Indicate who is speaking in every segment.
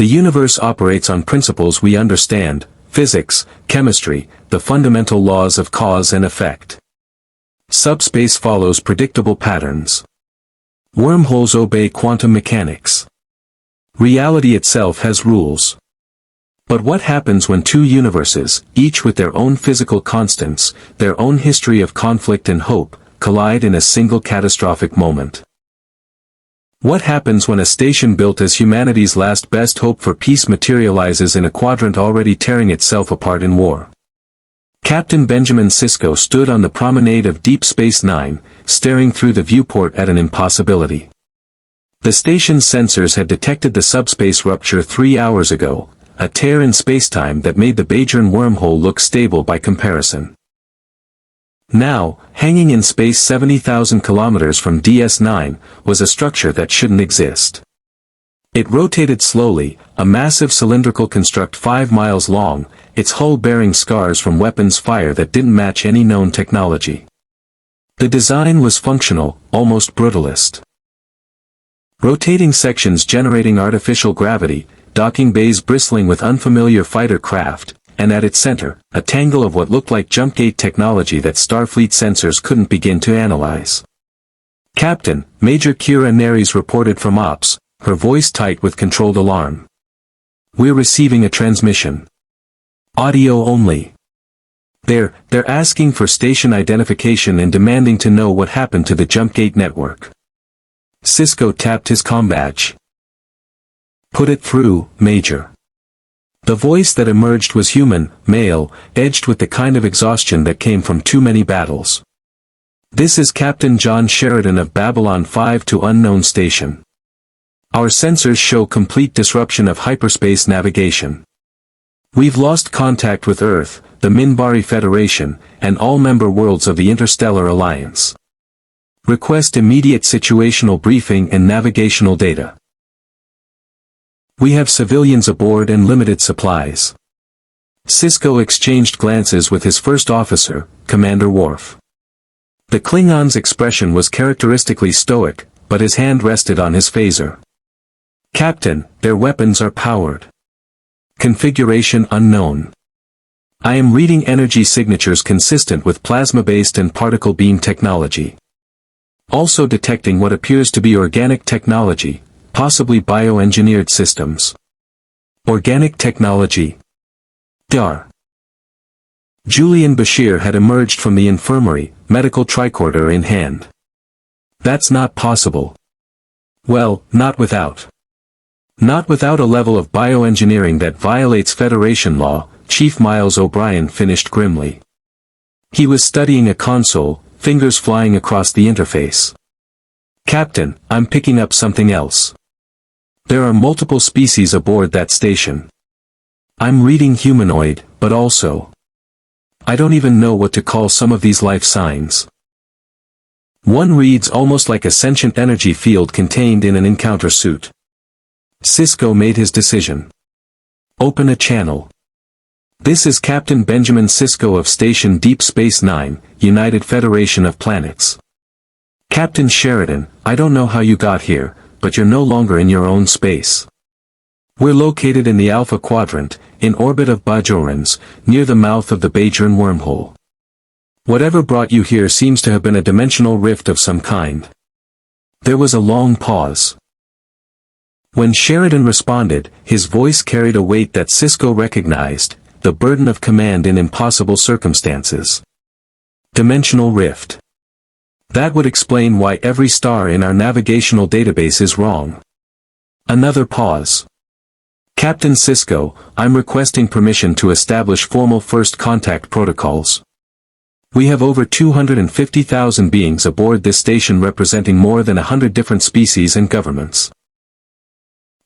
Speaker 1: The universe operates on principles we understand: physics, chemistry, the fundamental laws of cause and effect. Subspace follows predictable patterns. Wormholes obey quantum mechanics. Reality itself has rules. But what happens when two universes, each with their own physical constants, their own history of conflict and hope, collide in a single catastrophic moment? What happens when a station built as humanity's last best hope for peace materializes in a quadrant already tearing itself apart in war? Captain Benjamin Sisko stood on the promenade of Deep Space Nine, staring through the viewport at an impossibility. The station's sensors had detected the subspace rupture 3 hours ago, a tear in spacetime that made the Bajoran wormhole look stable by comparison. Now, hanging in space 70,000 kilometers from DS9, was a structure that shouldn't exist. It rotated slowly, a massive cylindrical construct 5 miles long, its hull bearing scars from weapons fire that didn't match any known technology. The design was functional, almost brutalist. Rotating sections generating artificial gravity, docking bays bristling with unfamiliar fighter craft, and at its center, a tangle of what looked like jumpgate technology that Starfleet sensors couldn't begin to analyze. "Captain," Major Kira Nerys reported from Ops, her voice tight with controlled alarm. "We're receiving a transmission. Audio only. They're asking for station identification and demanding to know what happened to the jumpgate network." Sisko tapped his comm badge. "Put it through, Major." The voice that emerged was human, male, edged with the kind of exhaustion that came from too many battles. "This is Captain John Sheridan of Babylon 5 to unknown station. Our sensors show complete disruption of hyperspace navigation. We've lost contact with Earth, the Minbari Federation, and all member worlds of the Interstellar Alliance. Request immediate situational briefing and navigational data. We have civilians aboard and limited supplies." Sisko exchanged glances with his first officer, Commander Worf. The Klingon's expression was characteristically stoic, but his hand rested on his phaser. "Captain, their weapons are powered. Configuration unknown. I am reading energy signatures consistent with plasma-based and particle beam technology. Also detecting what appears to be organic technology, possibly bioengineered systems." Organic technology? Dar. Julian Bashir had emerged from the infirmary, medical tricorder in hand. "That's not possible." "Well, not without a level of bioengineering that violates Federation law," Chief Miles O'Brien finished grimly. He was studying a console, fingers flying across the interface. "Captain, I'm picking up something else. There are multiple species aboard that station. I'm reading humanoid, but also, I don't even know what to call some of these life signs. One reads almost like a sentient energy field contained in an encounter suit." Sisko made his decision. "Open a channel. This is Captain Benjamin Sisko of Station Deep Space Nine, United Federation of Planets. Captain Sheridan, I don't know how you got here, but you're no longer in your own space. We're located in the Alpha Quadrant, in orbit of Bajorans, near the mouth of the Bajoran wormhole. Whatever brought you here seems to have been a dimensional rift of some kind." There was a long pause. When Sheridan responded, his voice carried a weight that Sisko recognized, the burden of command in impossible circumstances. "Dimensional rift. That would explain why every star in our navigational database is wrong." Another pause. "Captain Sisko, I'm requesting permission to establish formal first contact protocols. We have over 250,000 beings aboard this station representing more than 100 different species and governments.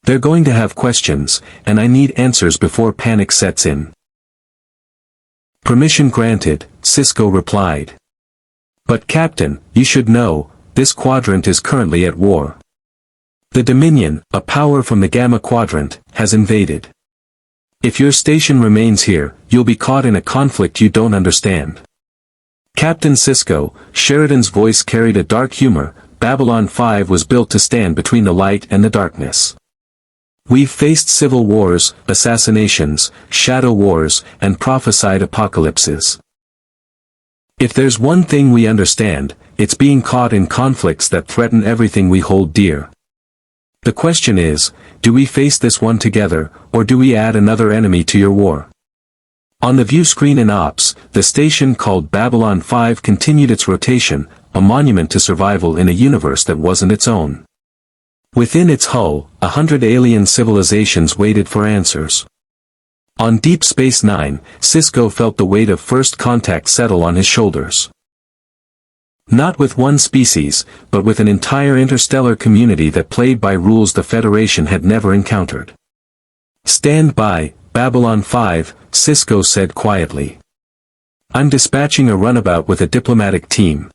Speaker 1: They're going to have questions, and I need answers before panic sets in." "Permission granted," Sisko replied. "But Captain, you should know, this quadrant is currently at war. The Dominion, a power from the Gamma Quadrant, has invaded. If your station remains here, you'll be caught in a conflict you don't understand." "Captain Sisko," Sheridan's voice carried a dark humor, "Babylon 5 was built to stand between the light and the darkness. We've faced civil wars, assassinations, shadow wars, and prophesied apocalypses. If there's one thing we understand, it's being caught in conflicts that threaten everything we hold dear. The question is, do we face this one together, or do we add another enemy to your war? On the view screen in Ops, the station called Babylon 5 continued its rotation, a monument to survival in a universe that wasn't its own. Within its hull, 100 alien civilizations waited for answers. On Deep Space Nine, Sisko felt the weight of first contact settle on his shoulders. Not with one species, but with an entire interstellar community that played by rules the Federation had never encountered. "Stand by, Babylon 5, Sisko said quietly. "I'm dispatching a runabout with a diplomatic team.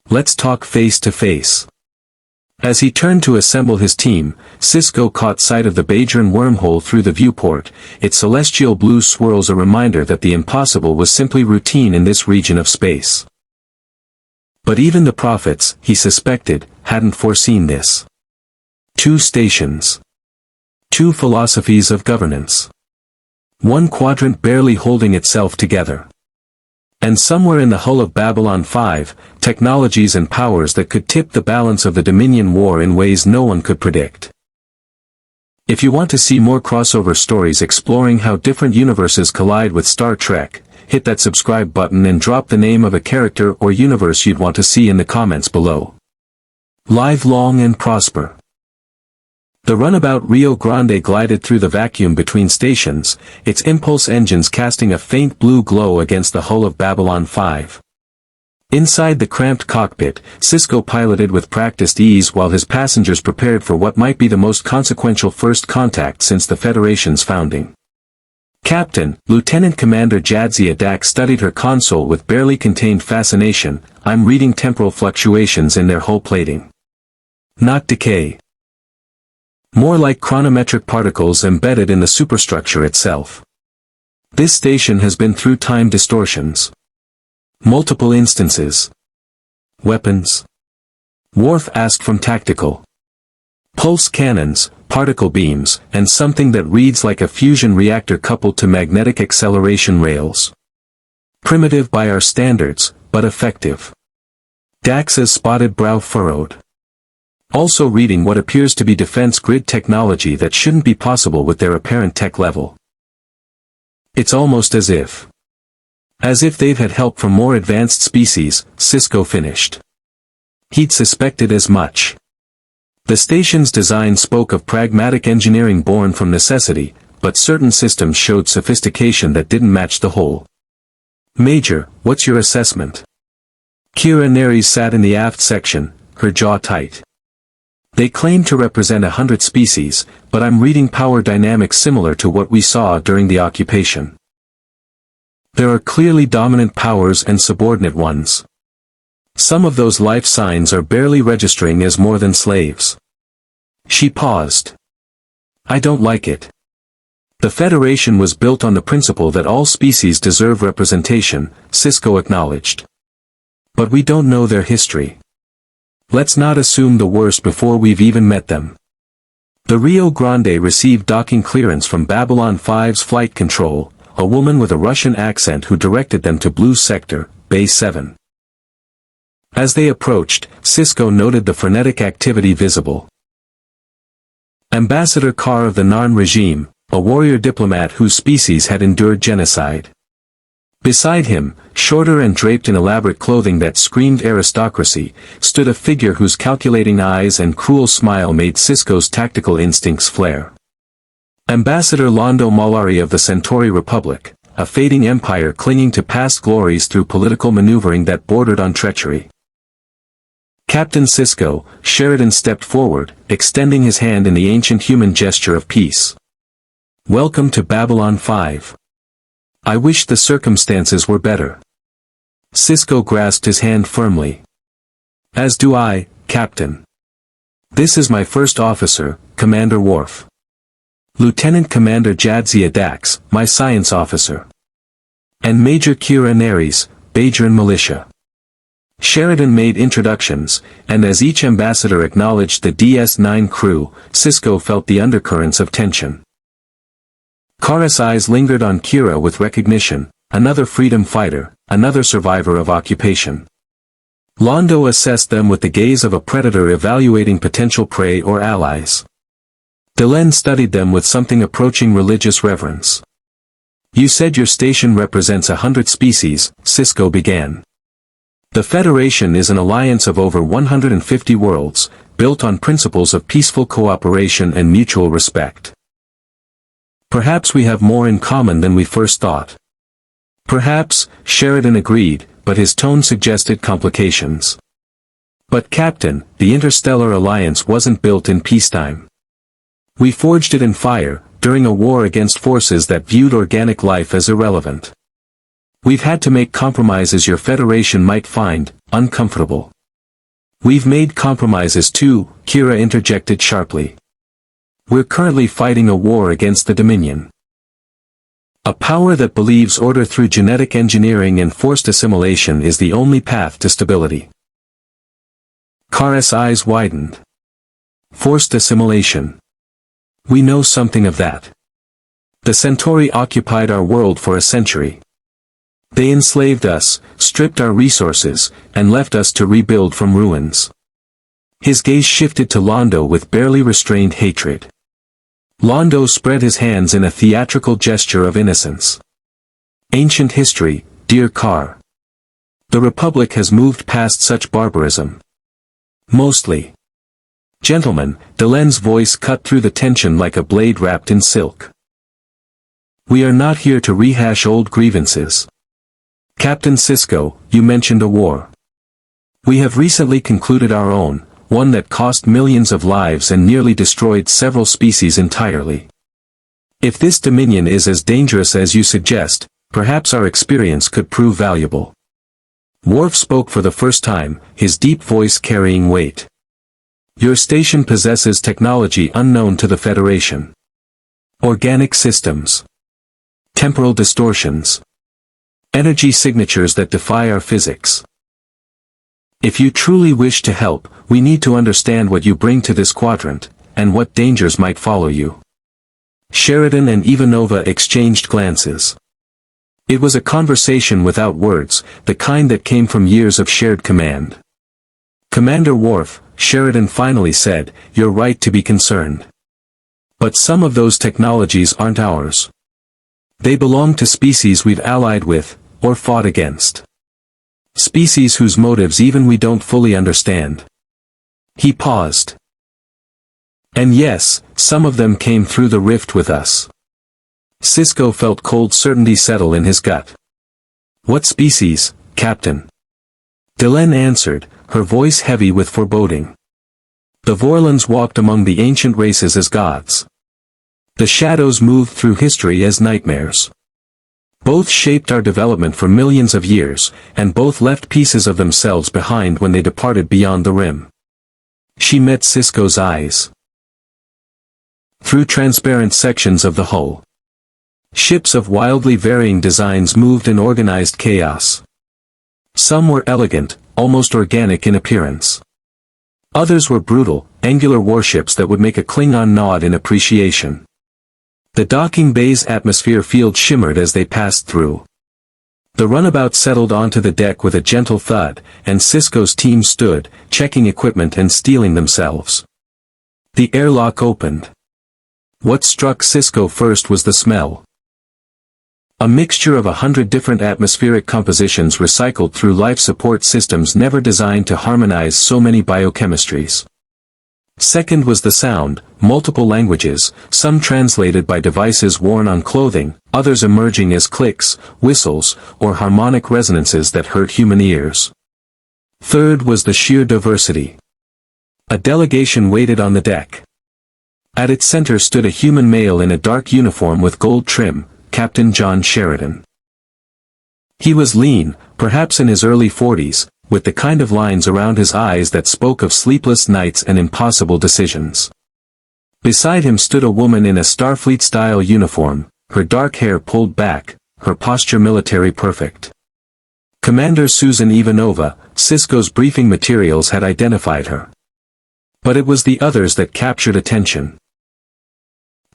Speaker 1: Let's talk face to face." As he turned to assemble his team, Sisko caught sight of the Bajoran wormhole through the viewport, its celestial blue swirls a reminder that the impossible was simply routine in this region of space. But even the prophets, he suspected, hadn't foreseen this. 2 stations. 2 philosophies of governance. 1 quadrant barely holding itself together. And somewhere in the hull of Babylon 5, technologies and powers that could tip the balance of the Dominion War in ways no one could predict. If you want to see more crossover stories exploring how different universes collide with Star Trek, hit that subscribe button and drop the name of a character or universe you'd want to see in the comments below. Live long and prosper. The runabout Rio Grande glided through the vacuum between stations, its impulse engines casting a faint blue glow against the hull of Babylon 5. Inside the cramped cockpit, Sisko piloted with practiced ease while his passengers prepared for what might be the most consequential first contact since the Federation's founding. Captain, Lieutenant Commander Jadzia Dax studied her console with barely contained fascination. "I'm reading temporal fluctuations in their hull plating. Not decay. More like chronometric particles embedded in the superstructure itself. This station has been through time distortions. Multiple instances. Weapons?" Worf asked from tactical. "Pulse cannons, particle beams, and something that reads like a fusion reactor coupled to magnetic acceleration rails. Primitive by our standards, but effective." Dax's spotted brow furrowed. "Also reading what appears to be defense grid technology that shouldn't be possible with their apparent tech level. It's almost as if they've had help from more advanced species," Sisko finished. He'd suspected as much. The station's design spoke of pragmatic engineering born from necessity, but certain systems showed sophistication that didn't match the whole. "Major, what's your assessment?" Kira Nerys sat in the aft section, her jaw tight. "They claim to represent 100 species, but I'm reading power dynamics similar to what we saw during the occupation. There are clearly dominant powers and subordinate ones. Some of those life signs are barely registering as more than slaves." She paused. "I don't like it. The Federation was built on the principle that all species deserve representation," Sisko acknowledged. "But we don't know their history. Let's not assume the worst before we've even met them." The Rio Grande received docking clearance from Babylon 5's flight control, a woman with a Russian accent who directed them to Blue Sector, Bay 7. As they approached, Sisko noted the frenetic activity visible. Ambassador Carr of the Narn regime, a warrior diplomat whose species had endured genocide. Beside him, shorter and draped in elaborate clothing that screamed aristocracy, stood a figure whose calculating eyes and cruel smile made Sisko's tactical instincts flare. Ambassador Londo Mollari of the Centauri Republic, a fading empire clinging to past glories through political maneuvering that bordered on treachery. "Captain Sisko," Sheridan stepped forward, extending his hand in the ancient human gesture of peace. "Welcome to Babylon 5. I wish the circumstances were better." Sisko grasped his hand firmly. "As do I, Captain. This is my first officer, Commander Worf. Lieutenant Commander Jadzia Dax, my science officer. And Major Kira Nerys, Bajoran Militia." Sheridan made introductions, and as each ambassador acknowledged the DS9 crew, Sisko felt the undercurrents of tension. Kara's eyes lingered on Kira with recognition, another freedom fighter, another survivor of occupation. Londo assessed them with the gaze of a predator evaluating potential prey or allies. Delenn studied them with something approaching religious reverence. "You said your station represents 100 species," Sisko began. "The Federation is an alliance of over 150 worlds, built on principles of peaceful cooperation and mutual respect. Perhaps we have more in common than we first thought." "Perhaps," Sheridan agreed, but his tone suggested complications. "But Captain, the Interstellar Alliance wasn't built in peacetime. We forged it in fire, during a war against forces that viewed organic life as irrelevant. We've had to make compromises your Federation might find uncomfortable." "We've made compromises too," Kira interjected sharply. "We're currently fighting a war against the Dominion. A power that believes order through genetic engineering and forced assimilation is the only path to stability." Kara's eyes widened. "Forced assimilation. We know something of that. The Centauri occupied our world for a century. They enslaved us, stripped our resources, and left us to rebuild from ruins." His gaze shifted to Londo with barely restrained hatred. Londo spread his hands in a theatrical gesture of innocence. "Ancient history, dear Kar. The Republic has moved past such barbarism. Mostly. Gentlemen," Delenn's voice cut through the tension like a blade wrapped in silk. "We are not here to rehash old grievances. Captain Sisko, you mentioned a war. We have recently concluded our own, one that cost millions of lives and nearly destroyed several species entirely. If this Dominion is as dangerous as you suggest, perhaps our experience could prove valuable." Worf spoke for the first time, his deep voice carrying weight. "Your station possesses technology unknown to the Federation. Organic systems. Temporal distortions. Energy signatures that defy our physics. If you truly wish to help, we need to understand what you bring to this quadrant, and what dangers might follow you." Sheridan and Ivanova exchanged glances. It was a conversation without words, the kind that came from years of shared command. "Commander Worf," Sheridan finally said, "you're right to be concerned. But some of those technologies aren't ours. They belong to species we've allied with, or fought against. Species whose motives even we don't fully understand." He paused. "And yes, some of them came through the rift with us." Sisko felt cold certainty settle in his gut. "What species, Captain?" Delenn answered, her voice heavy with foreboding. "The Vorlons walked among the ancient races as gods. The shadows moved through history as nightmares. Both shaped our development for millions of years, and both left pieces of themselves behind when they departed beyond the rim." She met Sisko's eyes. Through transparent sections of the hull, ships of wildly varying designs moved in organized chaos. Some were elegant, almost organic in appearance. Others were brutal, angular warships that would make a Klingon nod in appreciation. The docking bay's atmosphere field shimmered as they passed through. The runabout settled onto the deck with a gentle thud, and Sisko's team stood, checking equipment and steeling themselves. The airlock opened. What struck Sisko first was the smell. A mixture of 100 different atmospheric compositions recycled through life support systems never designed to harmonize so many biochemistries. Second was the sound, multiple languages, some translated by devices worn on clothing, others emerging as clicks, whistles, or harmonic resonances that hurt human ears. Third was the sheer diversity. A delegation waited on the deck. At its center stood a human male in a dark uniform with gold trim, Captain John Sheridan. He was lean, perhaps in his early 40s, with the kind of lines around his eyes that spoke of sleepless nights and impossible decisions. Beside him stood a woman in a Starfleet-style uniform, her dark hair pulled back, her posture military perfect. Commander Susan Ivanova, Sisko's briefing materials had identified her. But it was the others that captured attention.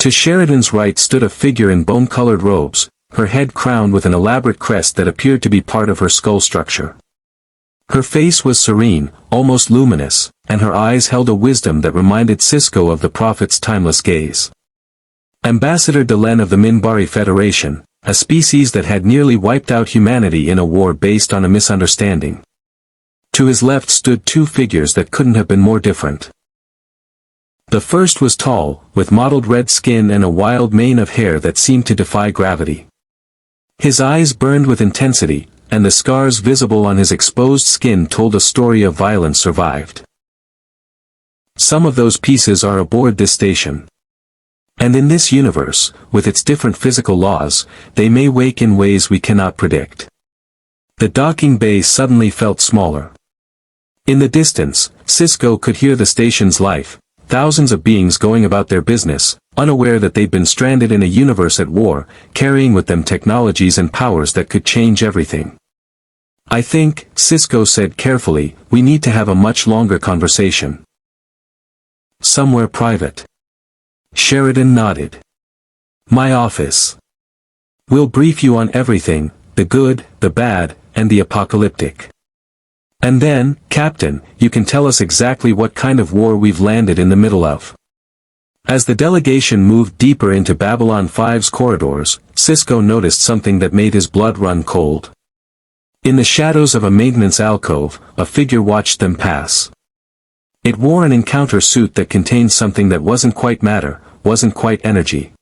Speaker 1: To Sheridan's right stood a figure in bone-colored robes, her head crowned with an elaborate crest that appeared to be part of her skull structure. Her face was serene, almost luminous, and her eyes held a wisdom that reminded Sisko of the Prophet's timeless gaze. Ambassador Delenn of the Minbari Federation, a species that had nearly wiped out humanity in a war based on a misunderstanding. To his left stood two figures that couldn't have been more different. The first was tall, with mottled red skin and a wild mane of hair that seemed to defy gravity. His eyes burned with intensity, and the scars visible on his exposed skin told a story of violence survived. Some of those pieces are aboard this station. And in this universe, with its different physical laws, they may wake in ways we cannot predict. The docking bay suddenly felt smaller. In the distance, Sisko could hear the station's life, thousands of beings going about their business, unaware that they'd been stranded in a universe at war, carrying with them technologies and powers that could change everything. I think, Sisko said carefully, we need to have a much longer conversation. Somewhere private. Sheridan nodded. My office. We'll brief you on everything, the good, the bad, and the apocalyptic. And then, Captain, you can tell us exactly what kind of war we've landed in the middle of. As the delegation moved deeper into Babylon 5's corridors, Sisko noticed something that made his blood run cold. In the shadows of a maintenance alcove, a figure watched them pass. It wore an encounter suit that contained something that wasn't quite matter, wasn't quite energy.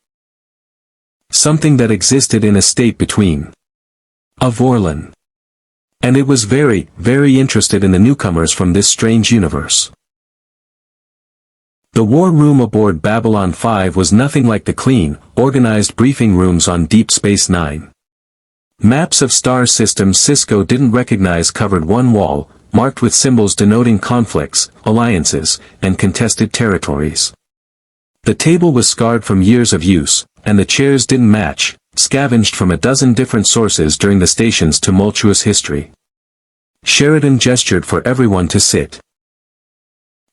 Speaker 1: Something that existed in a state between. A Vorlon. And it was very, very interested in the newcomers from this strange universe. The war room aboard Babylon 5 was nothing like the clean, organized briefing rooms on Deep Space Nine. Maps of star systems Sisko didn't recognize covered one wall, marked with symbols denoting conflicts, alliances, and contested territories. The table was scarred from years of use, and the chairs didn't match, scavenged from a dozen different sources during the station's tumultuous history. Sheridan gestured for everyone to sit.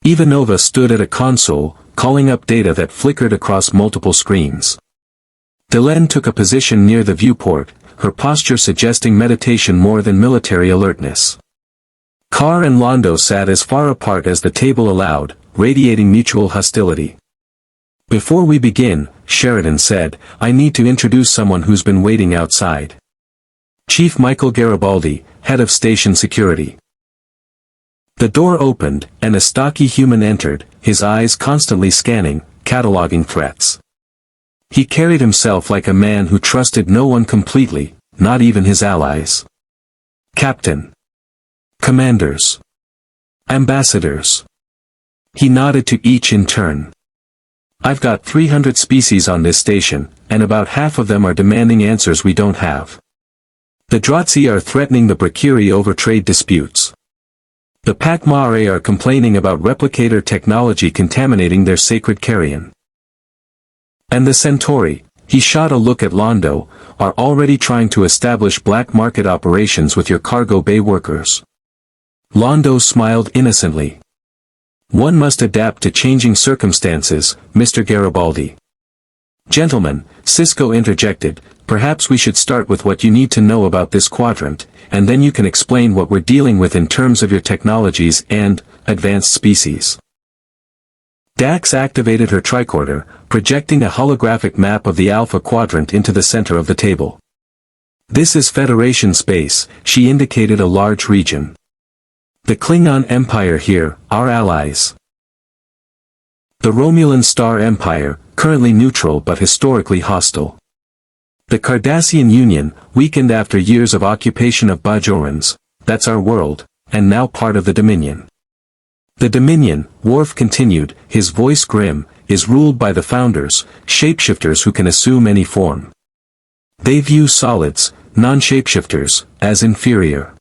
Speaker 1: Ivanova stood at a console, calling up data that flickered across multiple screens. Delenn took a position near the viewport, her posture suggesting meditation more than military alertness. Carr and Londo sat as far apart as the table allowed, radiating mutual hostility. Before we begin, Sheridan said, I need to introduce someone who's been waiting outside. Chief Michael Garibaldi, head of station security. The door opened, and a stocky human entered, his eyes constantly scanning, cataloging threats. He carried himself like a man who trusted no one completely, not even his allies. Captain. Commanders. Ambassadors. He nodded to each in turn. I've got 300 species on this station, and about half of them are demanding answers we don't have. The Drazi are threatening the Brakiri over trade disputes. The Pakmare are complaining about replicator technology contaminating their sacred carrion. And the Centauri, he shot a look at Londo, are already trying to establish black market operations with your cargo bay workers. Londo smiled innocently. One must adapt to changing circumstances, Mr. Garibaldi. Gentlemen, Sisko interjected, perhaps we should start with what you need to know about this quadrant, and then you can explain what we're dealing with in terms of your technologies and, advanced species. Dax activated her tricorder, projecting a holographic map of the Alpha Quadrant into the center of the table. This is Federation space, she indicated a large region. The Klingon Empire here, our allies. The Romulan Star Empire, currently neutral but historically hostile. The Cardassian Union, weakened after years of occupation of Bajorans, that's our world, and now part of the Dominion. The Dominion, Worf continued, his voice grim, is ruled by the Founders, shapeshifters who can assume any form. They view solids, non-shapeshifters, as inferior.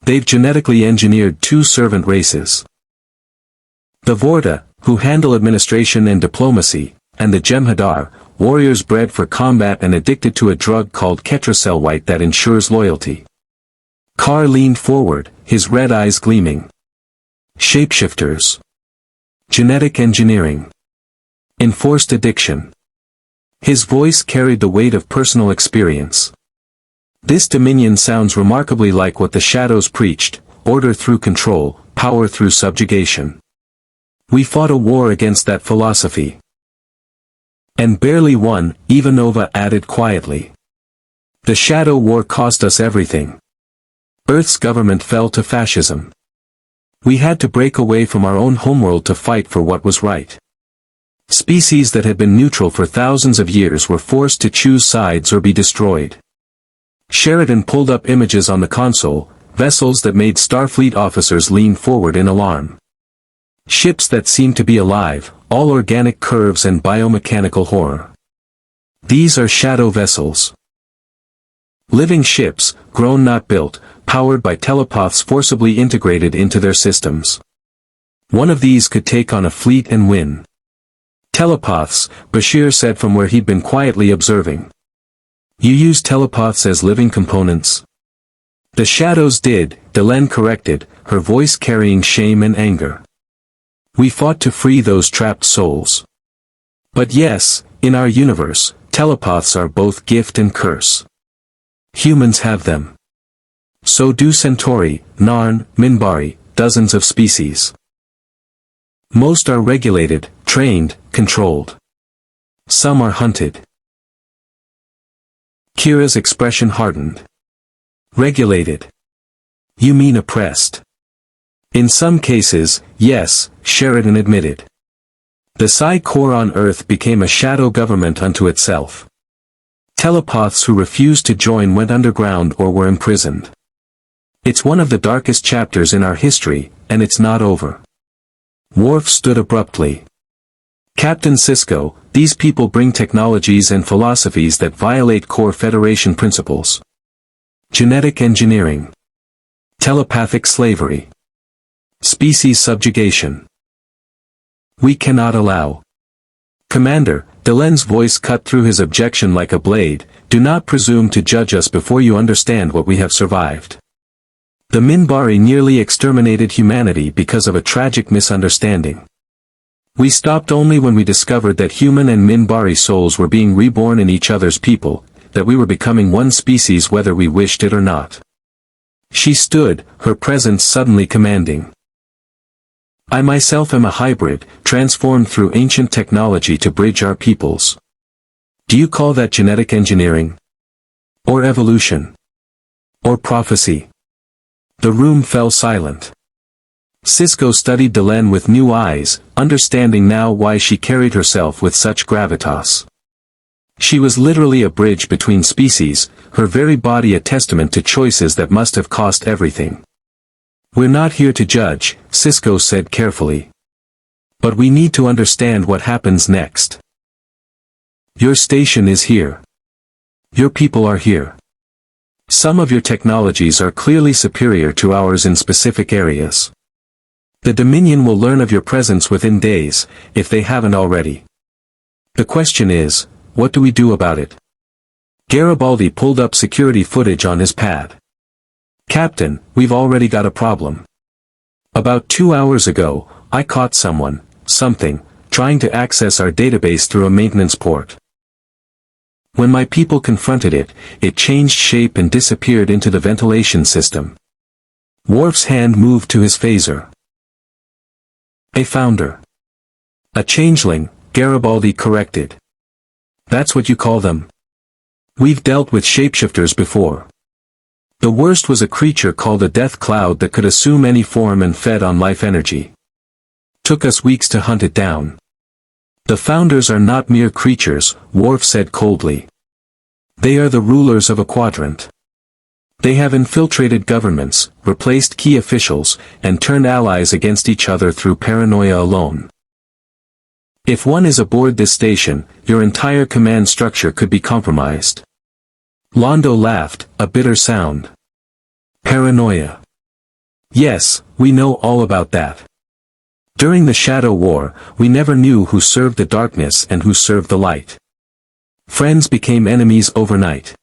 Speaker 1: They've genetically engineered two servant races. The Vorta, who handle administration and diplomacy, and the Jem'Hadar, warriors bred for combat and addicted to a drug called Ketracel White that ensures loyalty. Carr leaned forward, his red eyes gleaming. Shapeshifters. Genetic engineering. Enforced addiction. His voice carried the weight of personal experience. This dominion sounds remarkably like what the shadows preached: order through control, power through subjugation. We fought a war against that philosophy. And barely won, Ivanova added quietly. The Shadow War cost us everything. Earth's government fell to fascism. We had to break away from our own homeworld to fight for what was right. Species that had been neutral for thousands of years were forced to choose sides or be destroyed. Sheridan pulled up images on the console, vessels that made Starfleet officers lean forward in alarm. Ships that seemed to be alive, all organic curves and biomechanical horror. These are shadow vessels. Living ships, grown not built, powered by telepaths forcibly integrated into their systems. One of these could take on a fleet and win. Telepaths, Bashir said from where he'd been quietly observing. You use telepaths as living components? The shadows did, Delenn corrected, her voice carrying shame and anger. We fought to free those trapped souls. But yes, in our universe, telepaths are both gift and curse. Humans have them. So do Centauri, Narn, Minbari, dozens of species. Most are regulated, trained, controlled. Some are hunted. Kira's expression hardened. Regulated. You mean oppressed? In some cases, yes, Sheridan admitted. The Psi-Corps on Earth became a shadow government unto itself. Telepaths who refused to join went underground or were imprisoned. It's one of the darkest chapters in our history, and it's not over. Worf stood abruptly. Captain Sisko, these people bring technologies and philosophies that violate core Federation principles. Genetic engineering. Telepathic slavery. Species subjugation. We cannot allow. Commander, Delenn's voice cut through his objection like a blade, do not presume to judge us before you understand what we have survived. The Minbari nearly exterminated humanity because of a tragic misunderstanding. We stopped only when we discovered that human and Minbari souls were being reborn in each other's people, that we were becoming one species whether we wished it or not. She stood, her presence suddenly commanding. I myself am a hybrid, transformed through ancient technology to bridge our peoples. Do you call that genetic engineering? Or evolution? Or prophecy? The room fell silent. Sisko studied Delenn with new eyes, understanding now why she carried herself with such gravitas. She was literally a bridge between species, her very body a testament to choices that must have cost everything. We're not here to judge, Sisko said carefully. But we need to understand what happens next. Your station is here. Your people are here. Some of your technologies are clearly superior to ours in specific areas. The Dominion will learn of your presence within days, if they haven't already. The question is, what do we do about it? Garibaldi pulled up security footage on his pad. Captain, we've already got a problem. About 2 hours ago, I caught something, trying to access our database through a maintenance port. When my people confronted it, it changed shape and disappeared into the ventilation system. Worf's hand moved to his phaser. A founder. A changeling, Garibaldi corrected. That's what you call them? We've dealt with shapeshifters before. The worst was a creature called a death cloud that could assume any form and fed on life energy. Took us weeks to hunt it down. The founders are not mere creatures, Worf said coldly. They are the rulers of a quadrant. They have infiltrated governments, replaced key officials, and turned allies against each other through paranoia alone. If one is aboard this station, your entire command structure could be compromised. Londo laughed, a bitter sound. Paranoia. Yes, we know all about that. During the Shadow War, we never knew who served the darkness and who served the light. Friends became enemies overnight.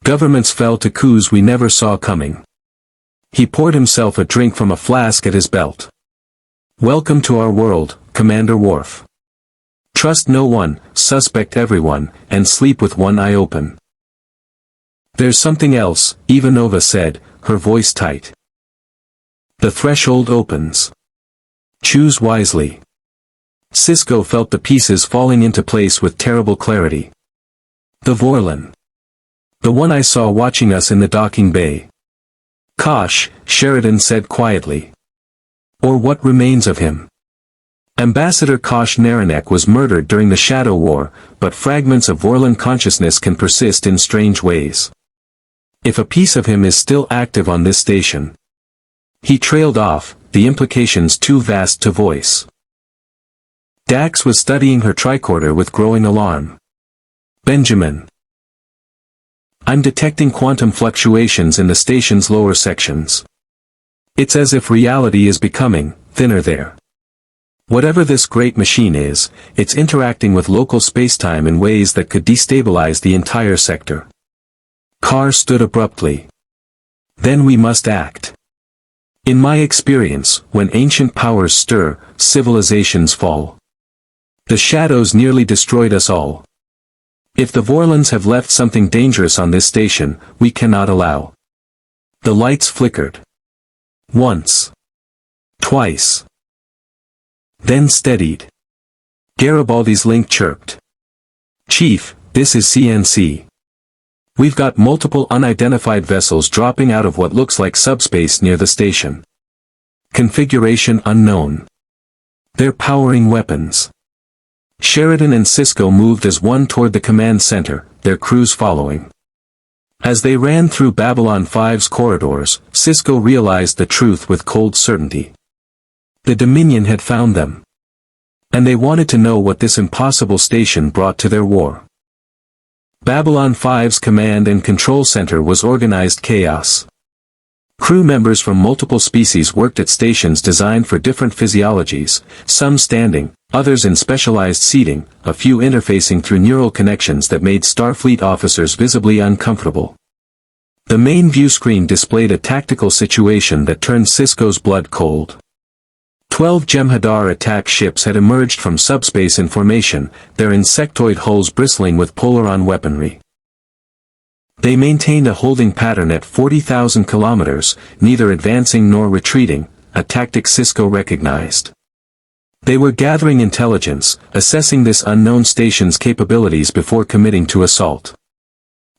Speaker 1: Governments fell to coups we never saw coming. He poured himself a drink from a flask at his belt. "Welcome to our world, Commander Worf. Trust no one, suspect everyone, and sleep with one eye open." "There's something else," Ivanova said, her voice tight. "The threshold opens. Choose wisely." Sisko felt the pieces falling into place with terrible clarity. "The Vorlon. The one I saw watching us in the docking bay." "Kosh," Sheridan said quietly. "Or what remains of him." Ambassador Kosh Naranek was murdered during the Shadow War, but fragments of Vorlon consciousness can persist in strange ways. If a piece of him is still active on this station. He trailed off, the implications too vast to voice. Dax was studying her tricorder with growing alarm. "Benjamin. I'm detecting quantum fluctuations in the station's lower sections. It's as if reality is becoming thinner there. Whatever this great machine is, it's interacting with local spacetime in ways that could destabilize the entire sector." Carr stood abruptly. "Then we must act. In my experience, when ancient powers stir, civilizations fall. The shadows nearly destroyed us all. If the Vorlons have left something dangerous on this station, we cannot allow." The lights flickered. Once. Twice. Then steadied. Garibaldi's link chirped. "Chief, this is CNC. We've got multiple unidentified vessels dropping out of what looks like subspace near the station. Configuration unknown. They're powering weapons." Sheridan and Sisko moved as one toward the command center, their crews following. As they ran through Babylon 5's corridors, Sisko realized the truth with cold certainty. The Dominion had found them. And they wanted to know what this impossible station brought to their war. Babylon 5's command and control center was organized chaos. Crew members from multiple species worked at stations designed for different physiologies, some standing, others in specialized seating, a few interfacing through neural connections that made Starfleet officers visibly uncomfortable. The main view screen displayed a tactical situation that turned Sisko's blood cold. 12 Jem'Hadar attack ships had emerged from subspace in formation, their insectoid hulls bristling with Polaron weaponry. They maintained a holding pattern at 40,000 kilometers, neither advancing nor retreating, a tactic Sisko recognized. They were gathering intelligence, assessing this unknown station's capabilities before committing to assault.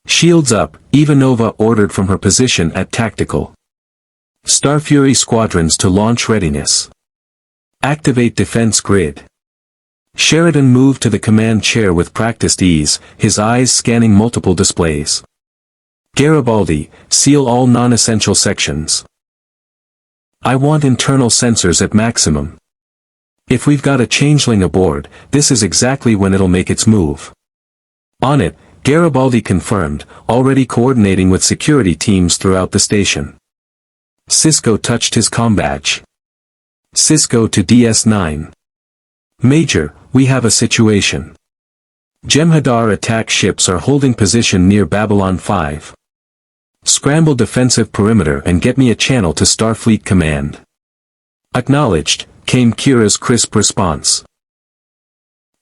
Speaker 1: "Shields up," Ivanova ordered from her position at tactical. "Starfury squadrons to launch readiness. Activate defense grid." Sheridan moved to the command chair with practiced ease, his eyes scanning multiple displays. "Garibaldi, seal all non-essential sections. I want internal sensors at maximum. If we've got a changeling aboard, this is exactly when it'll make its move." "On it," Garibaldi confirmed, already coordinating with security teams throughout the station. Sisko touched his comm badge. Sisko to DS9. "Major, we have a situation. Jem'Hadar attack ships are holding position near Babylon 5. Scramble defensive perimeter and get me a channel to Starfleet Command." "Acknowledged," came Kira's crisp response.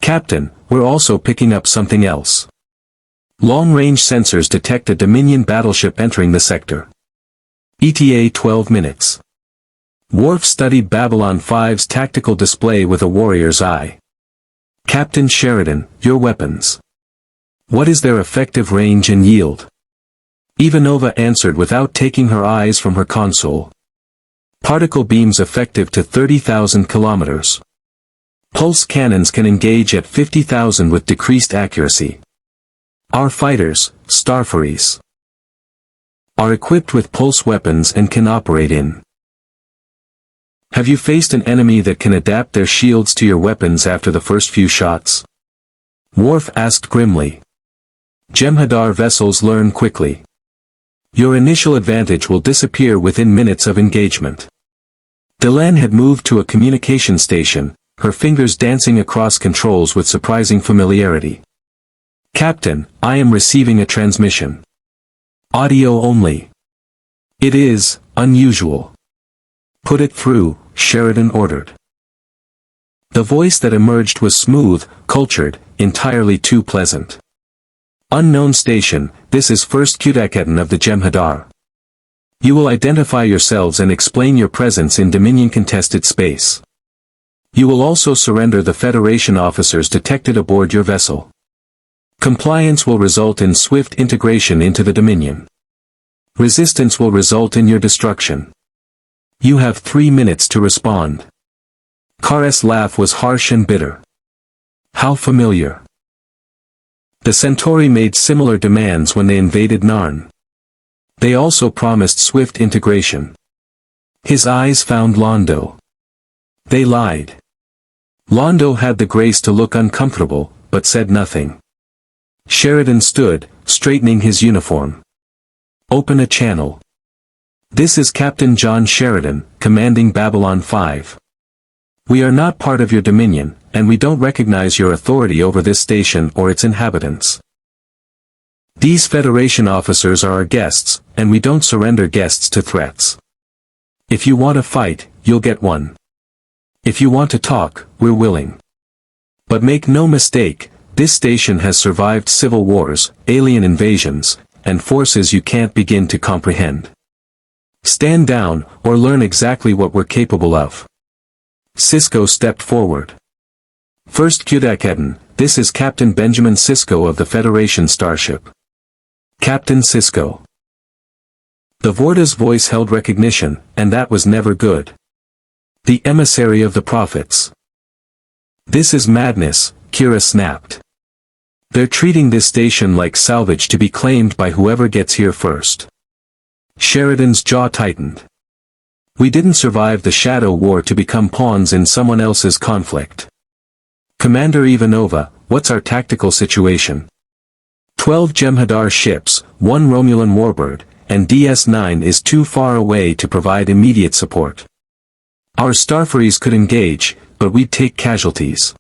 Speaker 1: "Captain, we're also picking up something else. Long-range sensors detect a Dominion battleship entering the sector. ETA 12 minutes. Worf studied Babylon 5's tactical display with a warrior's eye. "Captain Sheridan, your weapons. What is their effective range and yield?" Ivanova answered without taking her eyes from her console. "Particle beams effective to 30,000 kilometers. Pulse cannons can engage at 50,000 with decreased accuracy. Our fighters, Starfuries, are equipped with pulse weapons and can operate in." "Have you faced an enemy that can adapt their shields to your weapons after the first few shots?" Worf asked grimly. "Jem'Hadar vessels learn quickly. Your initial advantage will disappear within minutes of engagement." Delenn had moved to a communication station, her fingers dancing across controls with surprising familiarity. "Captain, I am receiving a transmission. Audio only. It is unusual. Put it through, Sheridan ordered. The voice that emerged was smooth, cultured, entirely too pleasant. Unknown station, this is First Qudaketan of the Jem'Hadar. You will identify yourselves and explain your presence in Dominion contested space. You will also surrender the Federation officers detected aboard your vessel. Compliance will result in swift integration into the Dominion. Resistance will result in your destruction. You have 3 minutes to respond. Kar's laugh was harsh and bitter. How familiar. The Centauri made similar demands when they invaded Narn. They also promised swift integration. His eyes found Londo. They lied. Londo had the grace to look uncomfortable, but said nothing. Sheridan stood, straightening his uniform. Open a channel. This is Captain John Sheridan, commanding Babylon 5. We are not part of your dominion, and we don't recognize your authority over this station or its inhabitants. These Federation officers are our guests, and we don't surrender guests to threats. If you want a fight, you'll get one. If you want to talk, we're willing. But make no mistake, this station has survived civil wars, alien invasions, and forces you can't begin to comprehend. Stand down, or learn exactly what we're capable of. Sisko stepped forward. First Qudaketan, this is Captain Benjamin Sisko of the Federation starship. Captain Sisko. The Vorta's voice held recognition, and that was never good. The emissary of the prophets. This is madness, Kira snapped. They're treating this station like salvage to be claimed by whoever gets here first. Sheridan's jaw tightened. We didn't survive the Shadow War to become pawns in someone else's conflict. Commander Ivanova, what's our tactical situation? 12 Jem'Hadar ships, 1 Romulan warbird, and DS9 is too far away to provide immediate support. Our Starfaries could engage, but we'd take casualties.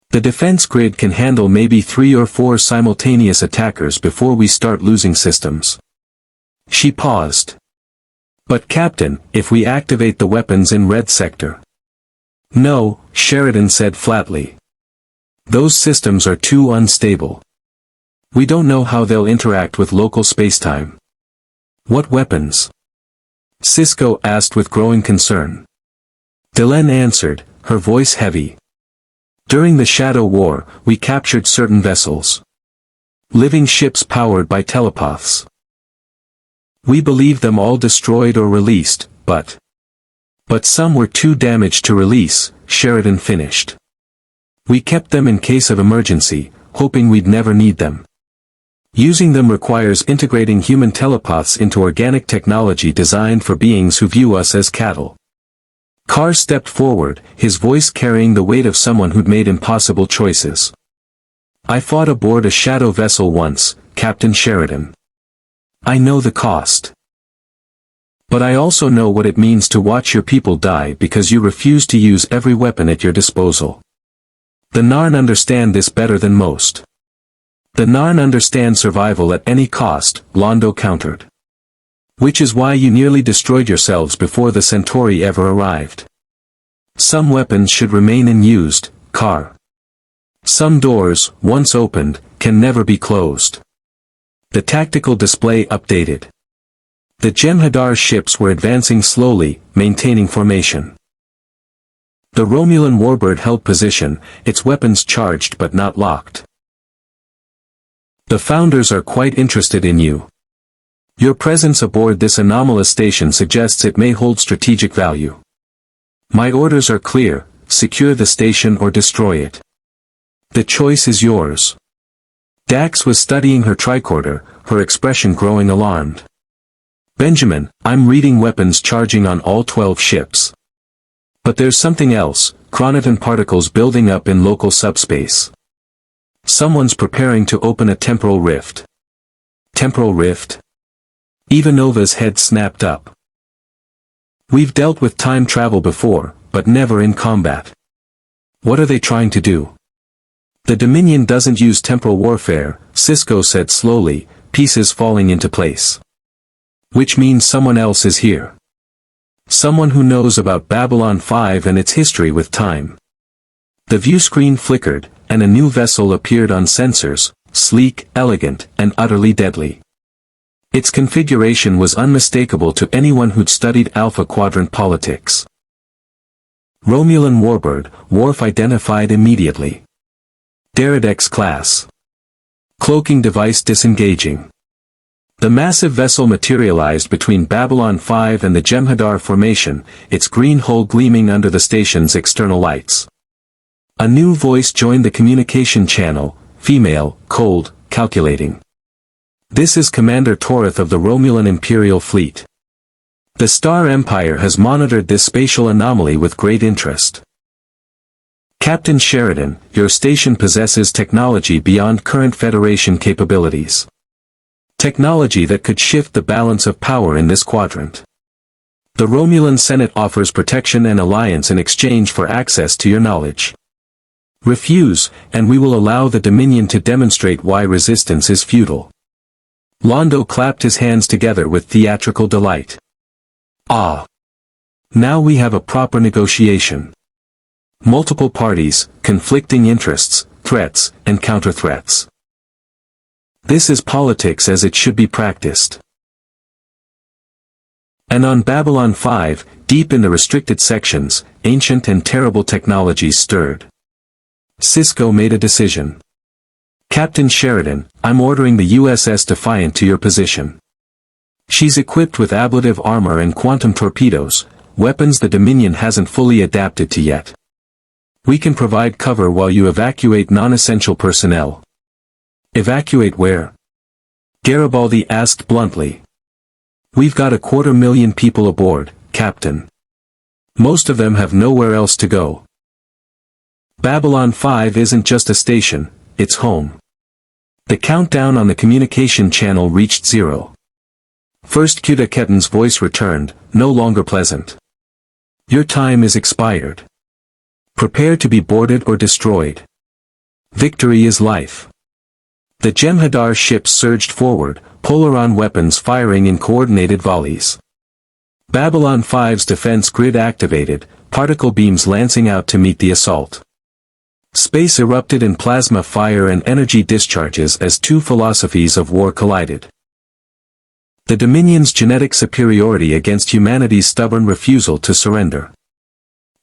Speaker 1: The defense grid can handle maybe 3 or 4 simultaneous attackers before we start losing systems. She paused. But Captain, if we activate the weapons in Red Sector? No, Sheridan said flatly. Those systems are too unstable. We don't know how they'll interact with local spacetime. What weapons? Sisko asked with growing concern. Delenn answered, her voice heavy. During the Shadow War, we captured certain vessels. Living ships powered by telepaths. We believe them all destroyed or released, but some were too damaged to release, Sheridan finished. We kept them in case of emergency, hoping we'd never need them. Using them requires integrating human telepaths into organic technology designed for beings who view us as cattle. Kar stepped forward, his voice carrying the weight of someone who'd made impossible choices. I fought aboard a shadow vessel once, Captain Sheridan. I know the cost. But I also know what it means to watch your people die because you refuse to use every weapon at your disposal. The Narn understand this better than most. The Narn understand survival at any cost, Londo countered. Which is why you nearly destroyed yourselves before the Centauri ever arrived. Some weapons should remain unused, Kar. Some doors, once opened, can never be closed. The tactical display updated. The Jem'Hadar ships were advancing slowly, maintaining formation. The Romulan warbird held position, its weapons charged but not locked. The Founders are quite interested in you. Your presence aboard this anomalous station suggests it may hold strategic value. My orders are clear, secure the station or destroy it. The choice is yours. Dax was studying her tricorder, her expression growing alarmed. Benjamin, I'm reading weapons charging on all 12 ships. But there's something else, chronoton particles building up in local subspace. Someone's preparing to open a temporal rift. Temporal rift? Ivanova's head snapped up. We've dealt with time travel before, but never in combat. What are they trying to do? The Dominion doesn't use temporal warfare, Sisko said slowly, pieces falling into place. Which means someone else is here. Someone who knows about Babylon 5 and its history with time. The view screen flickered, and a new vessel appeared on sensors, sleek, elegant, and utterly deadly. Its configuration was unmistakable to anyone who'd studied Alpha Quadrant politics. Romulan warbird, Worf identified immediately. Deridex class. Cloaking device disengaging. The massive vessel materialized between Babylon 5 and the Jem'Hadar formation, its green hull gleaming under the station's external lights. A new voice joined the communication channel, female, cold, calculating. This is Commander Torith of the Romulan Imperial Fleet. The Star Empire has monitored this spatial anomaly with great interest. Captain Sheridan, your station possesses technology beyond current Federation capabilities. Technology that could shift the balance of power in this quadrant. The Romulan Senate offers protection and alliance in exchange for access to your knowledge. Refuse, and we will allow the Dominion to demonstrate why resistance is futile. Londo clapped his hands together with theatrical delight. Ah! Now we have a proper negotiation. Multiple parties, conflicting interests, threats, and counter-threats. This is politics as it should be practiced. And on Babylon 5, deep in the restricted sections, ancient and terrible technologies stirred. Sisko made a decision. Captain Sheridan, I'm ordering the USS Defiant to your position. She's equipped with ablative armor and quantum torpedoes, weapons the Dominion hasn't fully adapted to yet. We can provide cover while you evacuate non-essential personnel. Evacuate where? Garibaldi asked bluntly. We've got 250,000 people aboard, Captain. Most of them have nowhere else to go. Babylon 5 isn't just a station, it's home. The countdown on the communication channel reached 0. First Cuda Ketan's voice returned, no longer pleasant. Your time is expired. Prepare to be boarded or destroyed. Victory is life. The Jem'Hadar ships surged forward, Polaron weapons firing in coordinated volleys. Babylon 5's defense grid activated, particle beams lancing out to meet the assault. Space erupted in plasma fire and energy discharges as two philosophies of war collided. The Dominion's genetic superiority against humanity's stubborn refusal to surrender.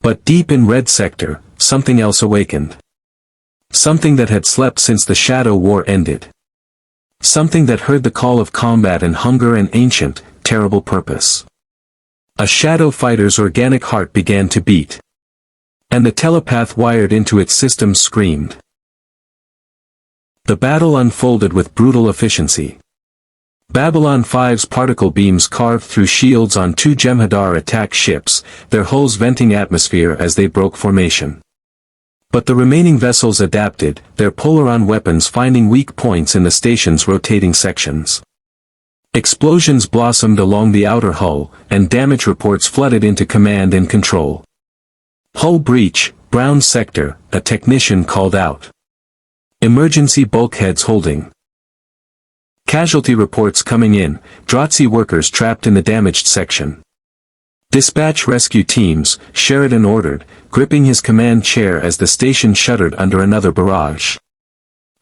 Speaker 1: But deep in Red Sector, something else awakened. Something that had slept since the Shadow War ended. Something that heard the call of combat and hunger and ancient, terrible purpose. A Shadow fighter's organic heart began to beat. And the telepath wired into its systems screamed. The battle unfolded with brutal efficiency. Babylon 5's particle beams carved through shields on two Jem'Hadar attack ships, their hulls venting atmosphere as they broke formation. But the remaining vessels adapted, their Polaron weapons finding weak points in the station's rotating sections. Explosions blossomed along the outer hull, and damage reports flooded into command and control. Hull breach, Brown Sector, a technician called out. Emergency bulkheads holding. Casualty reports coming in, Dratzi workers trapped in the damaged section. Dispatch rescue teams, Sheridan ordered, gripping his command chair as the station shuddered under another barrage.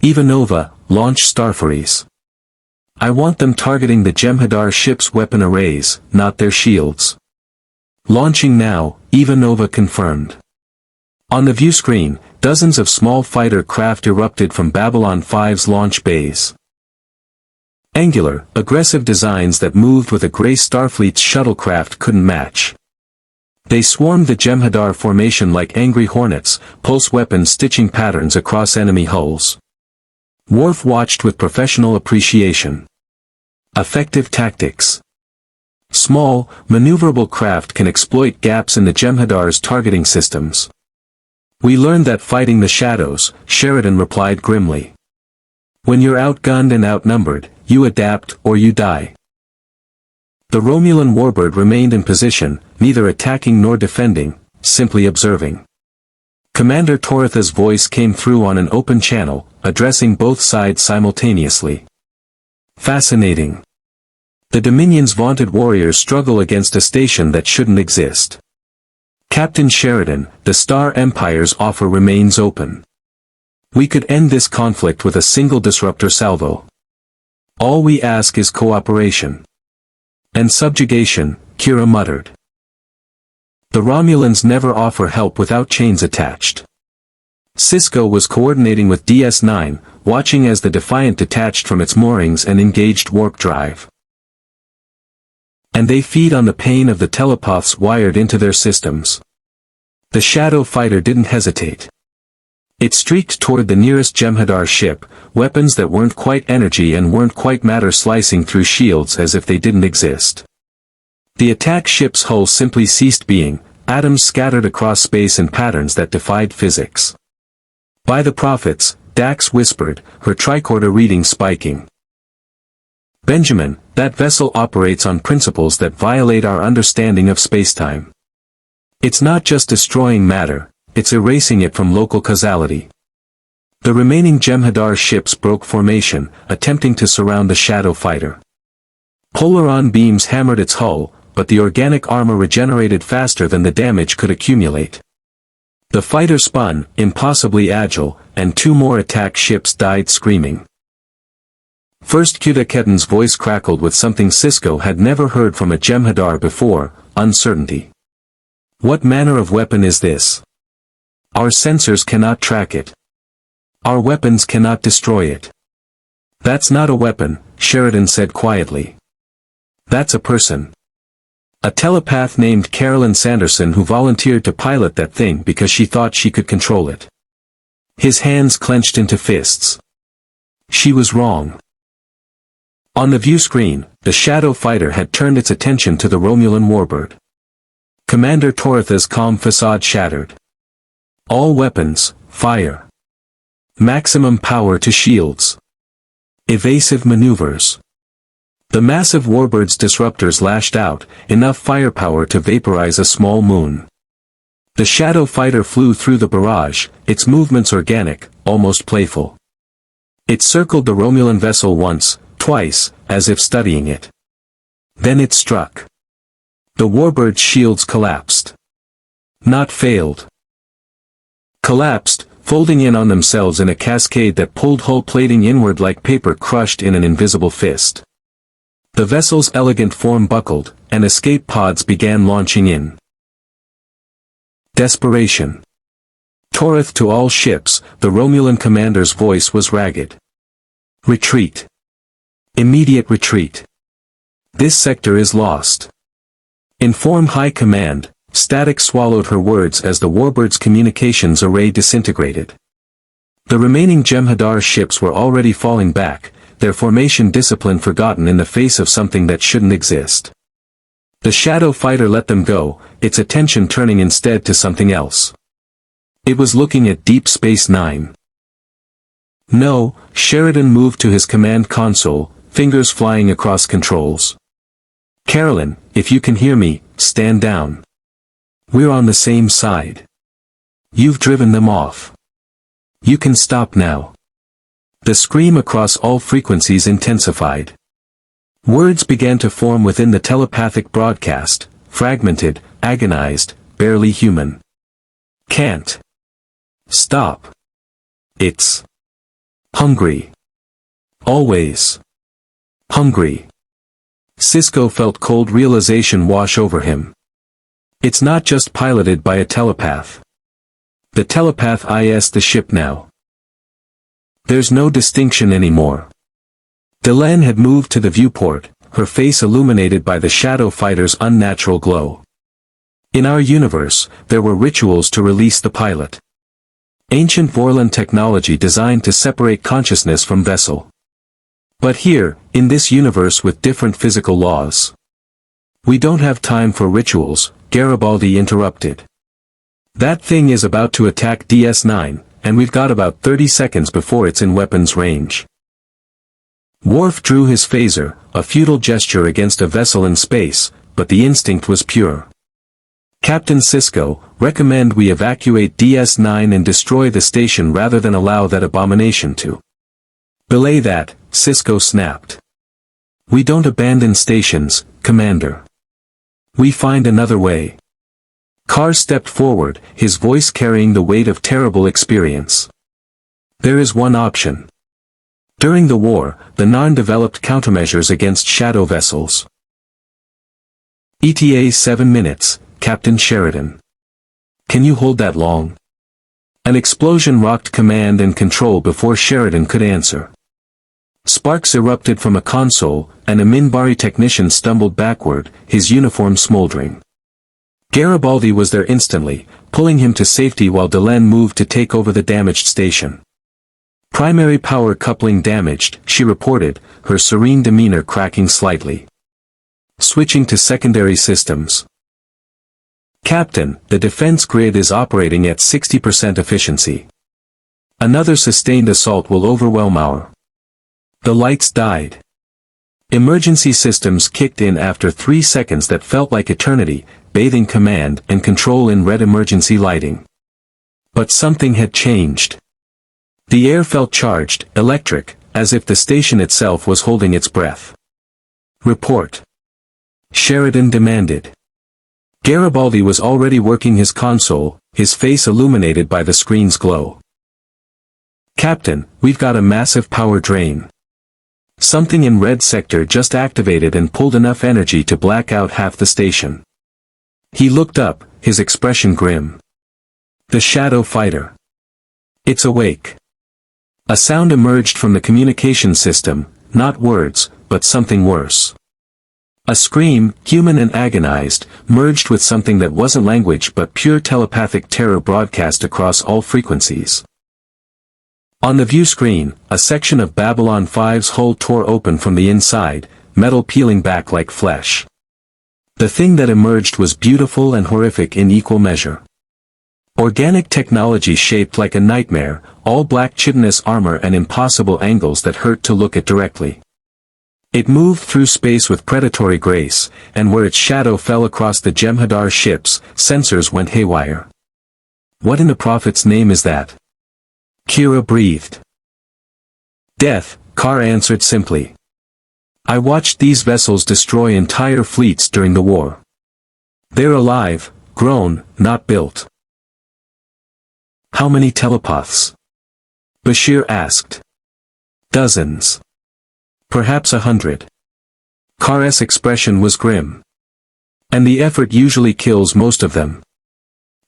Speaker 1: Ivanova, launch Starfaries. I want them targeting the Jem'Hadar ship's weapon arrays, not their shields. Launching now, Ivanova confirmed. On the view screen, dozens of small fighter craft erupted from Babylon 5's launch bays. Angular, aggressive designs that moved with a gray Starfleet's shuttlecraft couldn't match. They swarmed the Jem'Hadar formation like angry hornets, pulse weapons stitching patterns across enemy hulls. Worf watched with professional appreciation. Effective tactics. Small, maneuverable craft can exploit gaps in the Jem'Hadar's targeting systems. We learned that fighting the shadows, Sheridan replied grimly. When you're outgunned and outnumbered, you adapt or you die. The Romulan warbird remained in position, neither attacking nor defending, simply observing. Commander Toritha's voice came through on an open channel, addressing both sides simultaneously. Fascinating. The Dominion's vaunted warriors struggle against a station that shouldn't exist. Captain Sheridan, the Star Empire's offer remains open. We could end this conflict with a single disruptor salvo. All we ask is cooperation. And subjugation, Kira muttered. The Romulans never offer help without chains attached. Sisko was coordinating with DS9, watching as the Defiant detached from its moorings and engaged warp drive. And they feed on the pain of the telepaths wired into their systems. The Shadow Fighter didn't hesitate. It streaked toward the nearest Jem'Hadar ship, weapons that weren't quite energy and weren't quite matter slicing through shields as if they didn't exist. The attack ship's hull simply ceased being, atoms scattered across space in patterns that defied physics. By the prophets, Dax whispered, her tricorder reading spiking. Benjamin, that vessel operates on principles that violate our understanding of spacetime. It's not just destroying matter, it's erasing it from local causality. The remaining Jem'Hadar ships broke formation, attempting to surround the Shadow Fighter. Polaron beams hammered its hull, but the organic armor regenerated faster than the damage could accumulate. The fighter spun, impossibly agile, and two more attack ships died screaming. First Kuda-Ketan's voice crackled with something Sisko had never heard from a Jem'Hadar before, uncertainty. What manner of weapon is this? Our sensors cannot track it. Our weapons cannot destroy it. That's not a weapon, Sheridan said quietly. That's a person. A telepath named Carolyn Sanderson who volunteered to pilot that thing because she thought she could control it. His hands clenched into fists. She was wrong. On the view screen, the Shadow Fighter had turned its attention to the Romulan warbird. Commander Toritha's calm facade shattered. All weapons, fire. Maximum power to shields. Evasive maneuvers. The massive warbird's disruptors lashed out, enough firepower to vaporize a small moon. The Shadow Fighter flew through the barrage, its movements organic, almost playful. It circled the Romulan vessel once, twice, as if studying it. Then it struck. The warbird's shields collapsed. Not failed. Collapsed, folding in on themselves in a cascade that pulled hull plating inward like paper crushed in an invisible fist. The vessel's elegant form buckled, and escape pods began launching in. Desperation. Torith to all ships, the Romulan commander's voice was ragged. Retreat. Immediate retreat. This sector is lost. Inform High Command. Static swallowed her words as the warbird's communications array disintegrated. The remaining Jem'Hadar ships were already falling back, their formation discipline forgotten in the face of something that shouldn't exist. The Shadow Fighter let them go, its attention turning instead to something else. It was looking at Deep Space Nine. No, Sheridan moved to his command console, fingers flying across controls. Carolyn, if you can hear me, stand down. We're on the same side. You've driven them off. You can stop now. The scream across all frequencies intensified. Words began to form within the telepathic broadcast, fragmented, agonized, barely human. Can't. Stop. It's hungry. Always hungry. Sisko felt cold realization wash over him. It's not just piloted by a telepath. The telepath is the ship now. There's no distinction anymore. Delenn had moved to the viewport, her face illuminated by the Shadow Fighter's unnatural glow. In our universe, there were rituals to release the pilot. Ancient Vorlon technology designed to separate consciousness from vessel. But here, in this universe with different physical laws. We don't have time for rituals, Garibaldi interrupted. That thing is about to attack DS9, and we've got about 30 seconds before it's in weapons range. Worf drew his phaser, a futile gesture against a vessel in space, but the instinct was pure. Captain Sisko, recommend we evacuate DS9 and destroy the station rather than allow that abomination to. Belay that, Sisko snapped. We don't abandon stations, Commander. We find another way. Carr stepped forward, his voice carrying the weight of terrible experience. There is one option. During the war, the Narn developed countermeasures against shadow vessels. ETA 7 minutes, Captain Sheridan. Can you hold that long? An explosion rocked command and control before Sheridan could answer. Sparks erupted from a console, and a Minbari technician stumbled backward, his uniform smoldering. Garibaldi was there instantly, pulling him to safety while Delenn moved to take over the damaged station. Primary power coupling damaged, she reported, her serene demeanor cracking slightly. Switching to secondary systems. Captain, the defense grid is operating at 60% efficiency. Another sustained assault will overwhelm our... The lights died. Emergency systems kicked in after 3 seconds that felt like eternity, bathing command and control in red emergency lighting. But something had changed. The air felt charged, electric, as if the station itself was holding its breath. Report. Sheridan demanded. Garibaldi was already working his console, his face illuminated by the screen's glow. Captain, we've got a massive power drain. Something in red sector just activated and pulled enough energy to black out half the station. He looked up, his expression grim. The shadow fighter. It's awake. A sound emerged from the communication system, not words, but something worse. A scream, human and agonized, merged with something that wasn't language but pure telepathic terror broadcast across all frequencies. On the view screen, a section of Babylon 5's hull tore open from the inside, metal peeling back like flesh. The thing that emerged was beautiful and horrific in equal measure. Organic technology shaped like a nightmare, all black chitinous armor and impossible angles that hurt to look at directly. It moved through space with predatory grace, and where its shadow fell across the Jem'Hadar ships, sensors went haywire. What in the prophet's name is that? Kira breathed. Death, Carr answered simply. I watched these vessels destroy entire fleets during the war. They're alive, grown, not built. How many telepaths? Bashir asked. Dozens. Perhaps 100. Carr's expression was grim. And the effort usually kills most of them.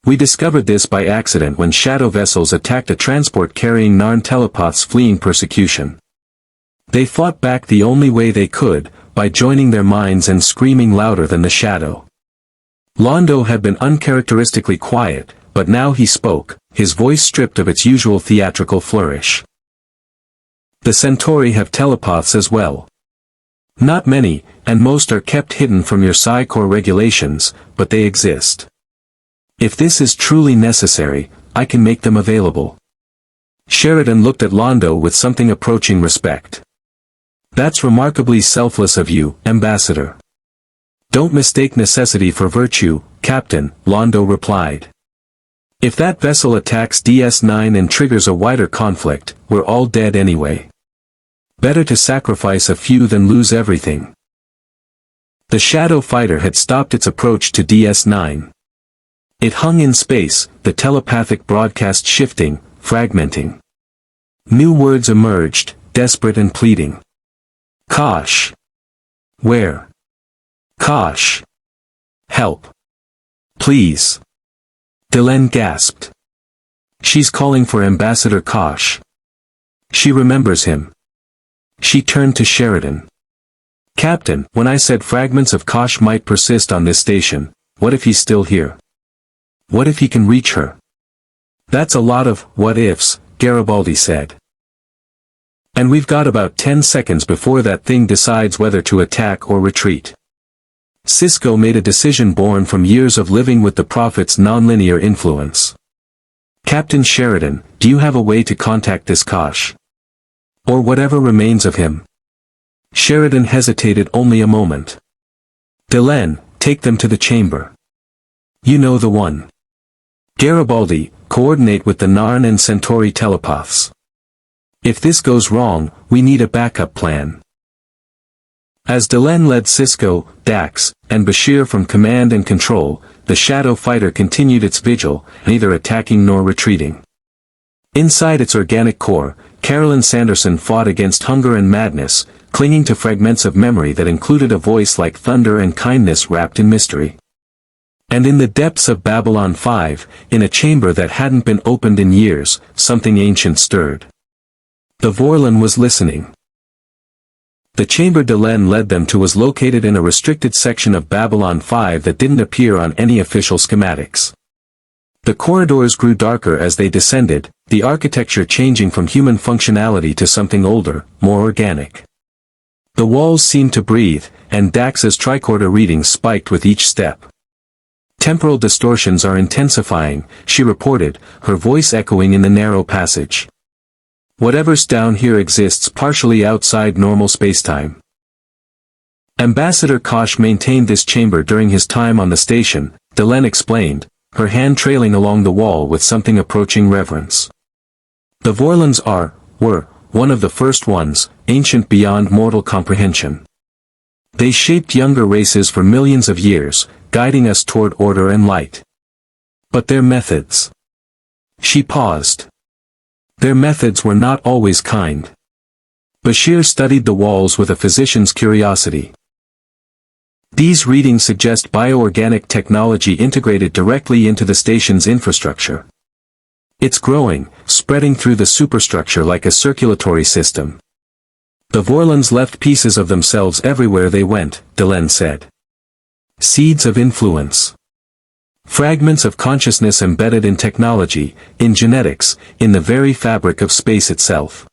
Speaker 1: We discovered this by accident when shadow vessels attacked a transport carrying Narn telepaths fleeing persecution. They fought back the only way they could, by joining their minds and screaming louder than the shadow. Londo had been uncharacteristically quiet, but now he spoke, his voice stripped of its usual theatrical flourish. The Centauri have telepaths as well. Not many, and most are kept hidden from your Psi-Corps regulations, but they exist. If this is truly necessary, I can make them available. Sheridan looked at Londo with something approaching respect. That's remarkably selfless of you, Ambassador. Don't mistake necessity for virtue, Captain, Londo replied. If that vessel attacks DS9 and triggers a wider conflict, we're all dead anyway. Better to sacrifice a few than lose everything. The shadow fighter had stopped its approach to DS9. It hung in space, the telepathic broadcast shifting, fragmenting. New words emerged, desperate and pleading. Kosh. Where? Kosh. Help. Please. Delenn gasped. She's calling for Ambassador Kosh. She remembers him. She turned to Sheridan. Captain, when I said fragments of Kosh might persist on this station, what if he's still here? What if he can reach her? That's a lot of what-ifs, Garibaldi said. And we've got about 10 seconds before that thing decides whether to attack or retreat. Sisko made a decision born from years of living with the Prophet's nonlinear influence. Captain Sheridan, do you have a way to contact this Kosh? Or whatever remains of him? Sheridan hesitated only a moment. Delenn, take them to the chamber. You know the one. Garibaldi, coordinate with the Narn and Centauri telepaths. If this goes wrong, we need a backup plan. As Delenn led Sisko, Dax, and Bashir from command and control, the shadow fighter continued its vigil, neither attacking nor retreating. Inside its organic core, Carolyn Sanderson fought against hunger and madness, clinging to fragments of memory that included a voice like thunder and kindness wrapped in mystery. And in the depths of Babylon 5, in a chamber that hadn't been opened in years, something ancient stirred. The Vorlon was listening. The chamber Delenn led them to was located in a restricted section of Babylon 5 that didn't appear on any official schematics. The corridors grew darker as they descended, the architecture changing from human functionality to something older, more organic. The walls seemed to breathe, and Dax's tricorder readings spiked with each step. Temporal distortions are intensifying, she reported, her voice echoing in the narrow passage. Whatever's down here exists partially outside normal spacetime. Ambassador Kosh maintained this chamber during his time on the station, Delenn explained, her hand trailing along the wall with something approaching reverence. The Vorlons were, one of the first ones, ancient beyond mortal comprehension. They shaped younger races for millions of years, guiding us toward order and light. But their methods. She paused. Their methods were not always kind. Bashir studied the walls with a physician's curiosity. These readings suggest bioorganic technology integrated directly into the station's infrastructure. It's growing, spreading through the superstructure like a circulatory system. The Vorlons left pieces of themselves everywhere they went, Delenn said. Seeds of influence. Fragments of consciousness embedded in technology, in genetics, in the very fabric of space itself.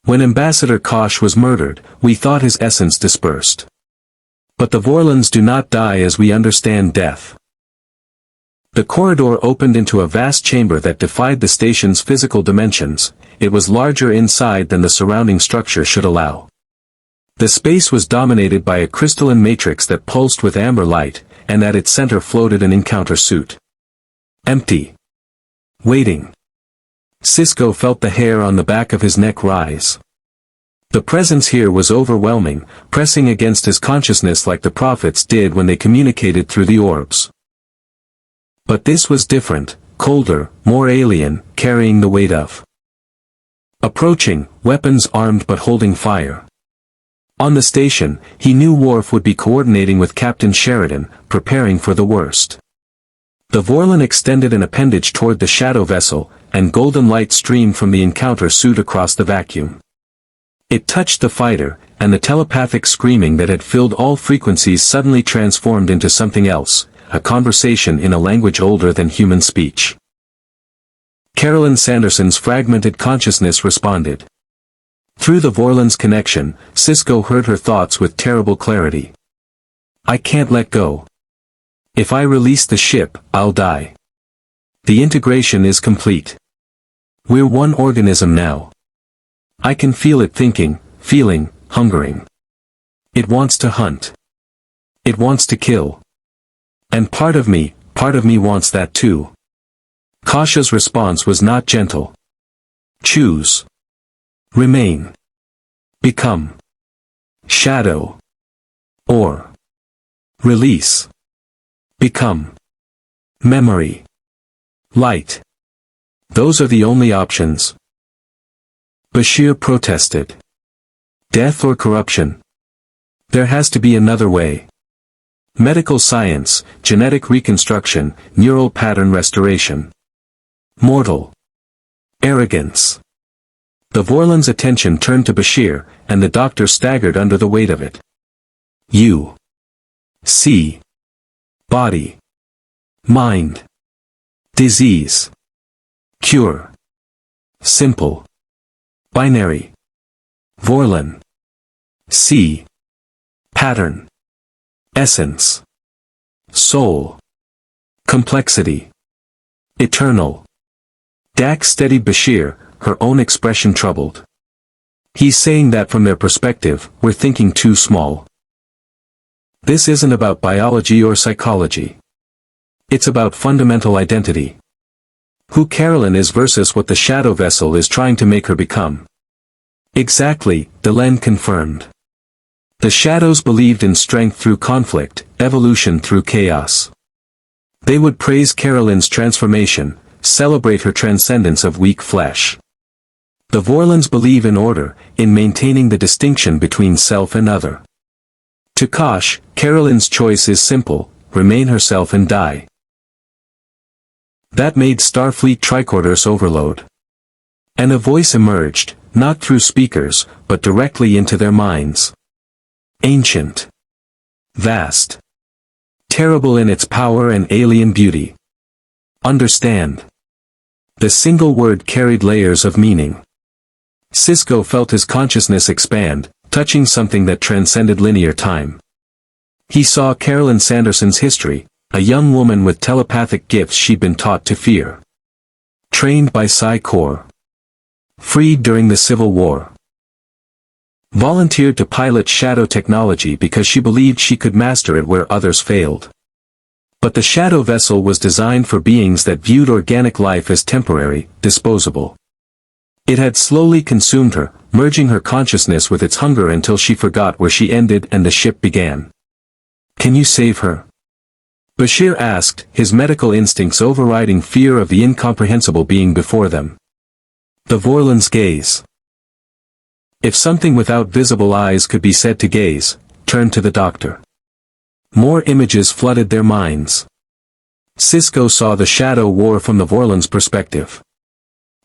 Speaker 1: When Ambassador Kosh was murdered, we thought his essence dispersed. But the Vorlons do not die as we understand death. The corridor opened into a vast chamber that defied the station's physical dimensions. It was larger inside than the surrounding structure should allow. The space was dominated by a crystalline matrix that pulsed with amber light, and at its center floated an encounter suit. Empty. Waiting. Sisko felt the hair on the back of his neck rise. The presence here was overwhelming, pressing against his consciousness like the prophets did when they communicated through the orbs. But this was different, colder, more alien, carrying the weight of. Approaching, weapons armed but holding fire. On the station, he knew Worf would be coordinating with Captain Sheridan, preparing for the worst. The Vorlon extended an appendage toward the shadow vessel, and golden light streamed from the encounter suit across the vacuum. It touched the fighter, and the telepathic screaming that had filled all frequencies suddenly transformed into something else, a conversation in a language older than human speech. Carolyn Sanderson's fragmented consciousness responded. Through the Vorlon's connection, Sisko heard her thoughts with terrible clarity. I can't let go. If I release the ship, I'll die. The integration is complete. We're one organism now. I can feel it thinking, feeling, hungering. It wants to hunt. It wants to kill. And part of me wants that too. Kasha's response was not gentle. Choose. Remain. Become. Shadow. Or. Release. Become. Memory. Light. Those are the only options. Bashir protested. Death or corruption? There has to be another way. Medical science, genetic reconstruction, neural pattern restoration. Mortal. Arrogance. The Vorlon's attention turned to Bashir, and the doctor staggered under the weight of it. You. See. Body. Mind. Disease. Cure. Simple. Binary. Vorlon. See. Pattern. Essence. Soul. Complexity. Eternal. Dax steadied Bashir, her own expression troubled. He's saying that from their perspective, we're thinking too small. This isn't about biology or psychology. It's about fundamental identity. Who Carolyn is versus what the shadow vessel is trying to make her become. Exactly, Delenn confirmed. The shadows believed in strength through conflict, evolution through chaos. They would praise Carolyn's transformation, celebrate her transcendence of weak flesh. The Vorlons believe in order, in maintaining the distinction between self and other. To Kosh, Carolyn's choice is simple: remain herself and die. That made Starfleet tricorders overload. And a voice emerged, not through speakers, but directly into their minds. Ancient. Vast. Terrible in its power and alien beauty. Understand. The single word carried layers of meaning. Sisko felt his consciousness expand, touching something that transcended linear time. He saw Carolyn Sanderson's history, a young woman with telepathic gifts she'd been taught to fear. Trained by Psi Corps. Freed during the Civil War. Volunteered to pilot shadow technology because she believed she could master it where others failed. But the shadow vessel was designed for beings that viewed organic life as temporary, disposable. It had slowly consumed her, merging her consciousness with its hunger until she forgot where she ended and the ship began. Can you save her? Bashir asked, his medical instincts overriding fear of the incomprehensible being before them. The Vorlons gaze. If something without visible eyes could be said to gaze, turn to the doctor. More images flooded their minds. Sisko saw the shadow war from the Vorlons' perspective.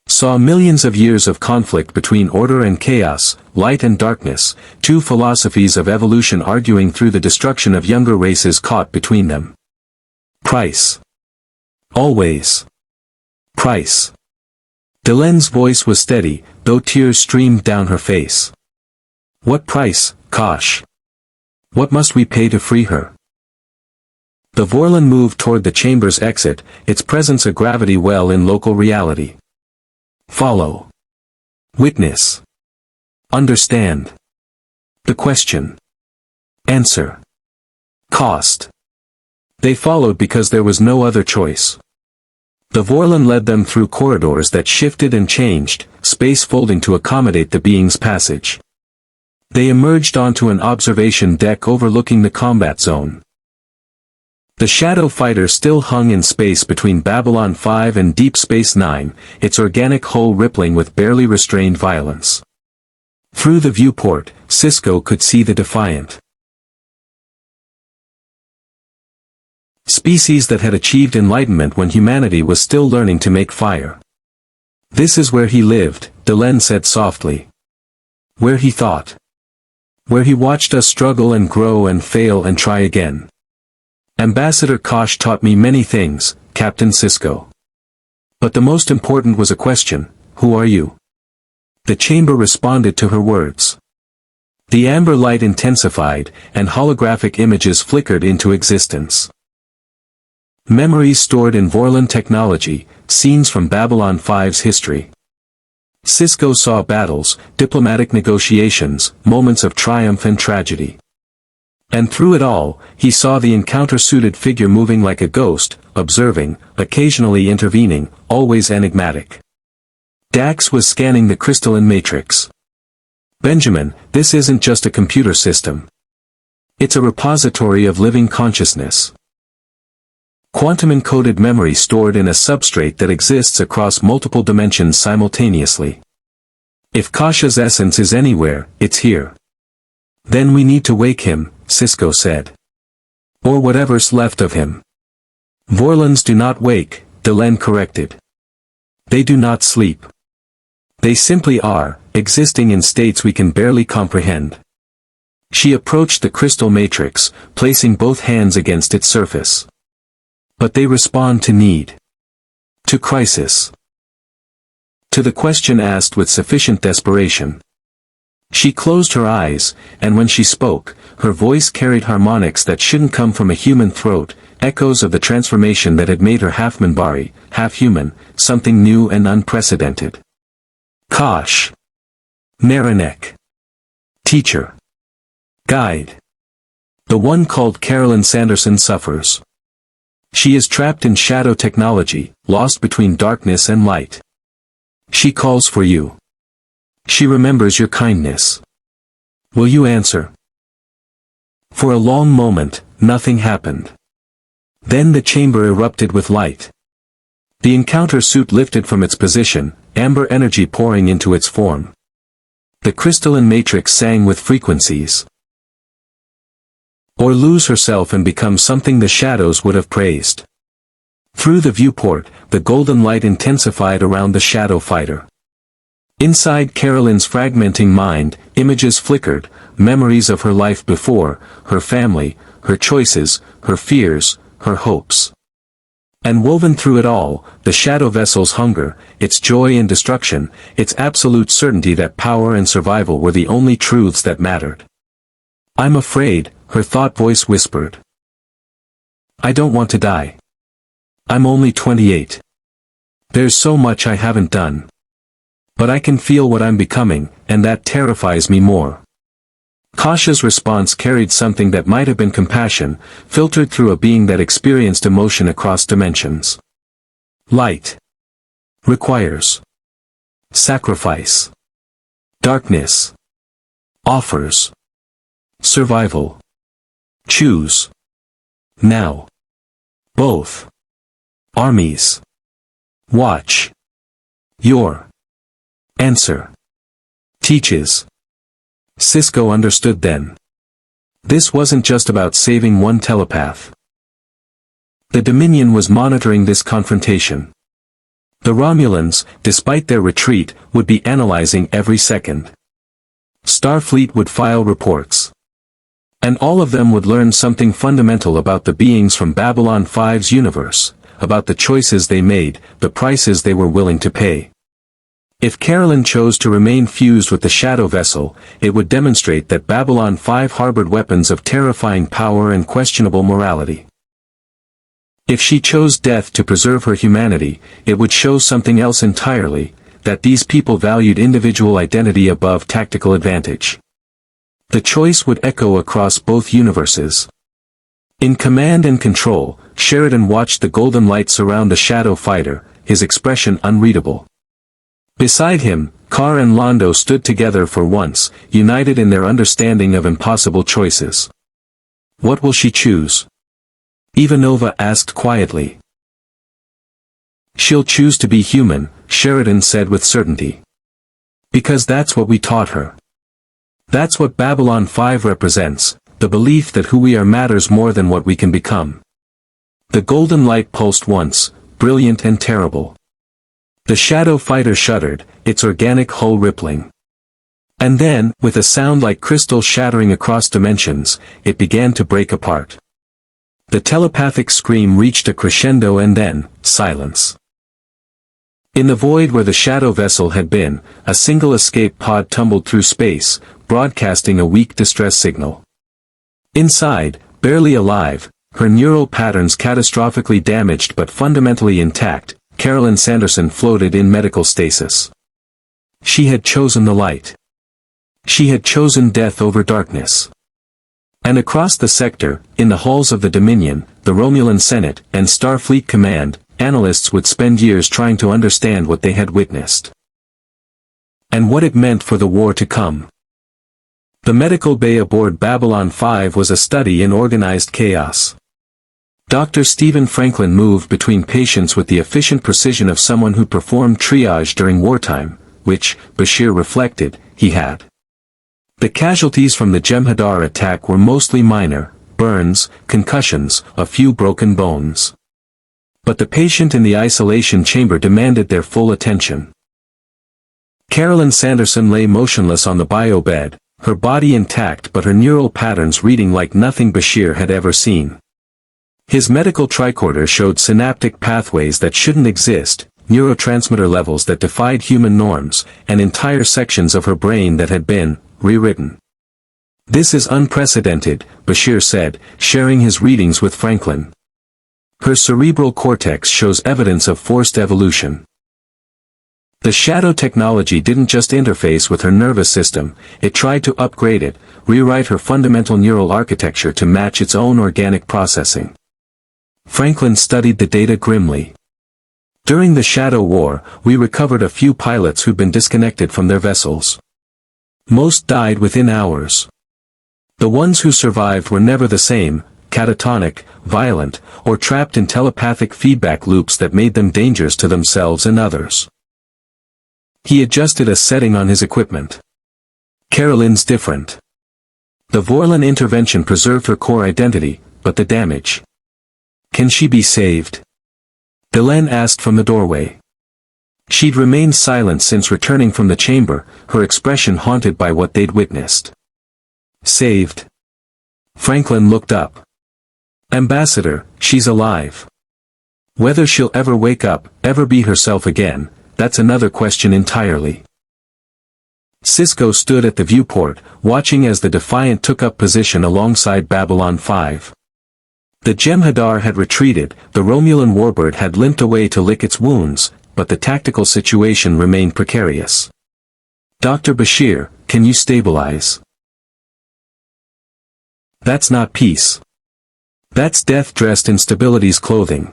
Speaker 1: Saw millions of years of conflict between order and chaos, light and darkness, two philosophies of evolution arguing through the destruction of younger races caught between them. Price. Always. Price. Delen's voice was steady, though tears streamed down her face. What price, Kosh? What must we pay to free her? The Vorlon moved toward the chamber's exit, its presence a gravity well in local reality. Follow. Witness. Understand. The question. Answer. Cost. They followed because there was no other choice. The Vorlon led them through corridors that shifted and changed, space folding to accommodate the being's passage. They emerged onto an observation deck overlooking the combat zone. The Shadow Fighter still hung in space between Babylon 5 and Deep Space Nine, its organic hull rippling with barely restrained violence. Through the viewport, Sisko could see the Defiant. Species that had achieved enlightenment when humanity was still learning to make fire. This is where he lived, Delen said softly. Where he thought. Where he watched us struggle and grow and fail and try again. Ambassador Kosh taught me many things, Captain Sisko. But the most important was a question: who are you? The chamber responded to her words. The amber light intensified, and holographic images flickered into existence. Memories stored in Vorlon technology, scenes from Babylon 5's history. Sisko saw battles, diplomatic negotiations, moments of triumph and tragedy. And through it all, he saw the encounter-suited figure moving like a ghost, observing, occasionally intervening, always enigmatic. Dax was scanning the crystalline matrix. Benjamin, this isn't just a computer system. It's a repository of living consciousness. Quantum-encoded memory stored in a substrate that exists across multiple dimensions simultaneously. If Kasha's essence is anywhere, it's here. Then we need to wake him, Sisko said. Or whatever's left of him. Vorlons do not wake, Delen corrected. They do not sleep. They simply are, existing in states we can barely comprehend. She approached the crystal matrix, placing both hands against its surface. But they respond to need. To crisis. To the question asked with sufficient desperation. She closed her eyes, and when she spoke, her voice carried harmonics that shouldn't come from a human throat, echoes of the transformation that had made her half Minbari, half human, something new and unprecedented. Kosh. Naranek. Teacher. Guide. The one called Carolyn Sanderson suffers. She is trapped in shadow technology, lost between darkness and light. She calls for you. She remembers your kindness. Will you answer? For a long moment, nothing happened. Then the chamber erupted with light. The encounter suit lifted from its position, amber energy pouring into its form. The crystalline matrix sang with frequencies. Or lose herself and become something the shadows would have praised. Through the viewport, the golden light intensified around the shadow fighter. Inside Carolyn's fragmenting mind, images flickered, memories of her life before, her family, her choices, her fears, her hopes. And woven through it all, the shadow vessel's hunger, its joy and destruction, its absolute certainty that power and survival were the only truths that mattered. "I'm afraid," her thought voice whispered. "I don't want to die. I'm only 28. There's so much I haven't done. But I can feel what I'm becoming, and that terrifies me more." Kasha's response carried something that might have been compassion, filtered through a being that experienced emotion across dimensions. Light requires sacrifice. Darkness offers survival. Choose now. Both armies watch your answer. Teaches. Sisko understood then. This wasn't just about saving one telepath. The Dominion was monitoring this confrontation. The Romulans, despite their retreat, would be analyzing every second. Starfleet would file reports. And all of them would learn something fundamental about the beings from Babylon 5's universe, about the choices they made, the prices they were willing to pay. If Carolyn chose to remain fused with the shadow vessel, it would demonstrate that Babylon 5 harbored weapons of terrifying power and questionable morality. If she chose death to preserve her humanity, it would show something else entirely, that these people valued individual identity above tactical advantage. The choice would echo across both universes. In command and control, Sheridan watched the golden light surround the shadow fighter, his expression unreadable. Beside him, Carr and Londo stood together for once, united in their understanding of impossible choices. "What will she choose?" Ivanova asked quietly. "She'll choose to be human," Sheridan said with certainty. "Because that's what we taught her. That's what Babylon 5 represents, the belief that who we are matters more than what we can become." The golden light pulsed once, brilliant and terrible. The shadow fighter shuddered, its organic hull rippling. And then, with a sound like crystal shattering across dimensions, it began to break apart. The telepathic scream reached a crescendo and then, silence. In the void where the shadow vessel had been, a single escape pod tumbled through space, broadcasting a weak distress signal. Inside, barely alive, her neural patterns catastrophically damaged but fundamentally intact, Carolyn Sanderson floated in medical stasis. She had chosen the light. She had chosen death over darkness. And across the sector, in the halls of the Dominion, the Romulan Senate, and Starfleet Command, analysts would spend years trying to understand what they had witnessed. And what it meant for the war to come. The medical bay aboard Babylon 5 was a study in organized chaos. Dr. Stephen Franklin moved between patients with the efficient precision of someone who performed triage during wartime, which, Bashir reflected, he had. The casualties from the Jem'Hadar attack were mostly minor, burns, concussions, a few broken bones. But the patient in the isolation chamber demanded their full attention. Carolyn Sanderson lay motionless on the bio bed, her body intact but her neural patterns reading like nothing Bashir had ever seen. His medical tricorder showed synaptic pathways that shouldn't exist, neurotransmitter levels that defied human norms, and entire sections of her brain that had been rewritten. "This is unprecedented," Bashir said, sharing his readings with Franklin. "Her cerebral cortex shows evidence of forced evolution." The shadow technology didn't just interface with her nervous system, it tried to upgrade it, rewrite her fundamental neural architecture to match its own organic processing. Franklin studied the data grimly. "During the Shadow War, we recovered a few pilots who'd been disconnected from their vessels. Most died within hours. The ones who survived were never the same, catatonic, violent, or trapped in telepathic feedback loops that made them dangerous to themselves and others. He adjusted a setting on his equipment. Carolyn's different. The Vorlon intervention preserved her core identity, but the damage. Can she be saved? Delenn asked from the doorway. She'd remained silent since returning from the chamber, her expression haunted by what they'd witnessed. Saved? Franklin looked up. Ambassador, she's alive. Whether she'll ever wake up, ever be herself again, that's another question entirely. Sisko stood at the viewport, watching as the Defiant took up position alongside Babylon 5. The Jem'Hadar had retreated, the Romulan warbird had limped away to lick its wounds, but the tactical situation remained precarious. Dr. Bashir, can you stabilize? That's not peace. That's death dressed in stability's clothing.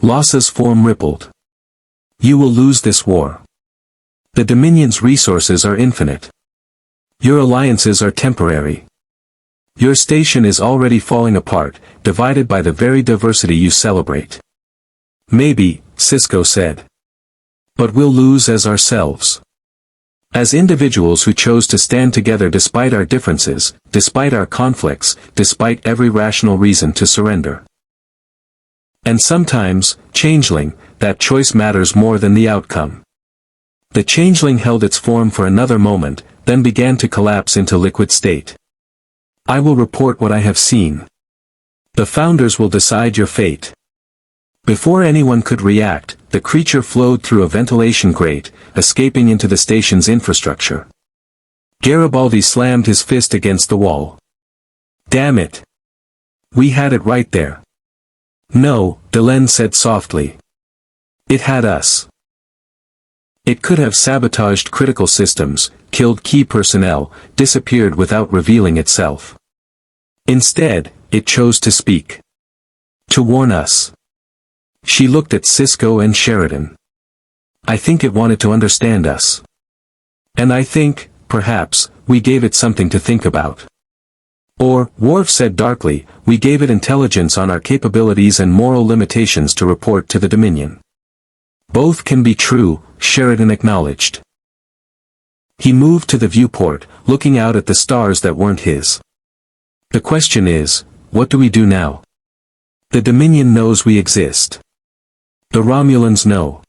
Speaker 1: Lassa's form rippled. You will lose this war. The Dominion's resources are infinite. Your alliances are temporary. Your station is already falling apart, divided by the very diversity you celebrate. Maybe, Sisko said. But we'll lose as ourselves. As individuals who chose to stand together despite our differences, despite our conflicts, despite every rational reason to surrender. And sometimes, Changeling, that choice matters more than the outcome. The Changeling held its form for another moment, then began to collapse into liquid state. I will report what I have seen. The Founders will decide your fate. Before anyone could react, the creature flowed through a ventilation grate, escaping into the station's infrastructure. Garibaldi slammed his fist against the wall. Damn it! We had it right there. No, Delenn said softly. It had us. It could have sabotaged critical systems, killed key personnel, disappeared without revealing itself. Instead, it chose to speak. To warn us. She looked at Sisko and Sheridan. I think it wanted to understand us. And I think, perhaps, we gave it something to think about. Or, Worf said darkly, we gave it intelligence on our capabilities and moral limitations to report to the Dominion. Both can be true, Sheridan acknowledged. He moved to the viewport, looking out at the stars that weren't his. The question is, what do we do now? The Dominion knows we exist. The Romulans know.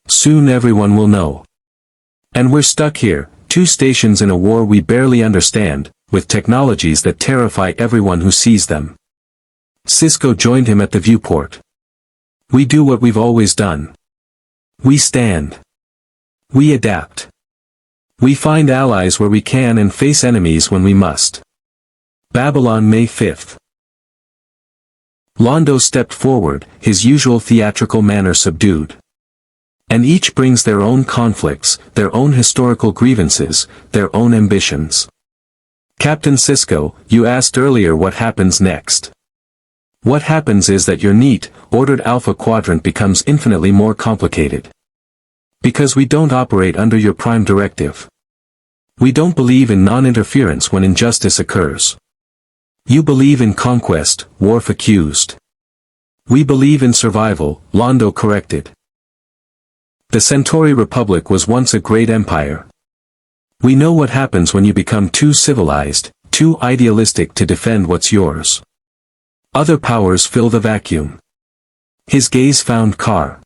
Speaker 1: Soon everyone will know. And we're stuck here, two stations in a war we barely understand, with technologies that terrify everyone who sees them. Sisko joined him at the viewport. We do what we've always done. We stand. We adapt. We find allies where we can and face enemies when we must. Babylon, May 5th. Londo stepped forward, his usual theatrical manner subdued. And each brings their own conflicts, their own historical grievances, their own ambitions. Captain Sisko, you asked earlier what happens next. What happens is that your neat, ordered Alpha Quadrant becomes infinitely more complicated. Because we don't operate under your prime directive. We don't believe in non-interference when injustice occurs. You believe in conquest, Worf accused. We believe in survival, Londo corrected. The Centauri Republic was once a great empire. We know what happens when you become too civilized, too idealistic to defend what's yours. Other powers fill the vacuum. His gaze found Kar.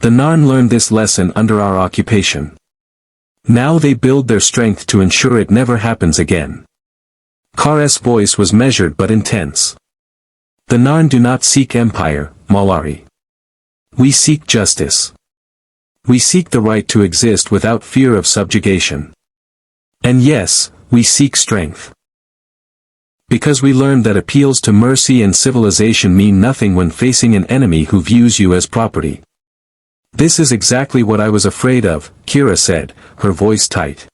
Speaker 1: The Narn learned this lesson under our occupation. Now they build their strength to ensure it never happens again. Kar's voice was measured but intense. The Narn do not seek empire, Malari. We seek justice. We seek the right to exist without fear of subjugation. And yes, we seek strength. Because we learned that appeals to mercy and civilization mean nothing when facing an enemy who views you as property. This is exactly what I was afraid of, Kira said, her voice tight.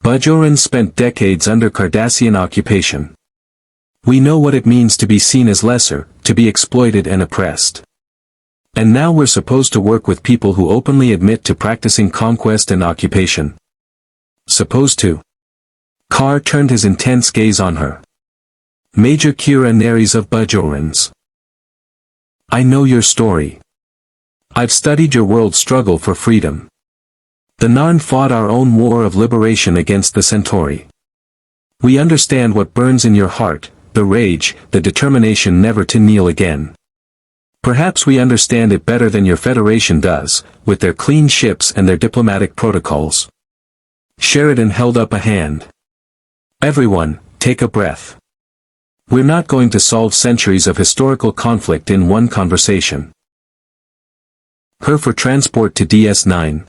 Speaker 1: Bajoran spent decades under Cardassian occupation. We know what it means to be seen as lesser, to be exploited and oppressed. And now we're supposed to work with people who openly admit to practicing conquest and occupation. Supposed to? Carr turned his intense gaze on her. Major Kira Nerys of Bajorans. I know your story. I've studied your world's struggle for freedom. The Narn fought our own war of liberation against the Centauri. We understand what burns in your heart, the rage, the determination never to kneel again. Perhaps we understand it better than your Federation does, with their clean ships and their diplomatic protocols. Sheridan held up a hand. Everyone, take a breath. We're not going to solve centuries of historical conflict in one conversation. Her for transport to DS9.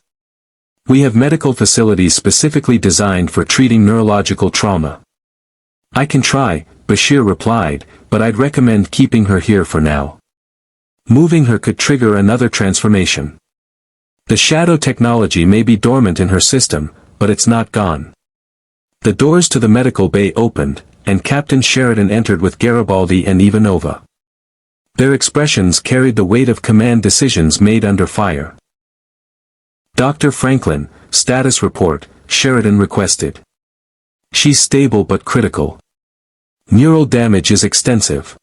Speaker 1: We have medical facilities specifically designed for treating neurological trauma. I can try, Bashir replied, but I'd recommend keeping her here for now. Moving her could trigger another transformation. The shadow technology may be dormant in her system, but it's not gone. The doors to the medical bay opened, and Captain Sheridan entered with Garibaldi and Ivanova. Their expressions carried the weight of command decisions made under fire. Dr. Franklin, status report, Sheridan requested. She's stable but critical. Neural damage is extensive.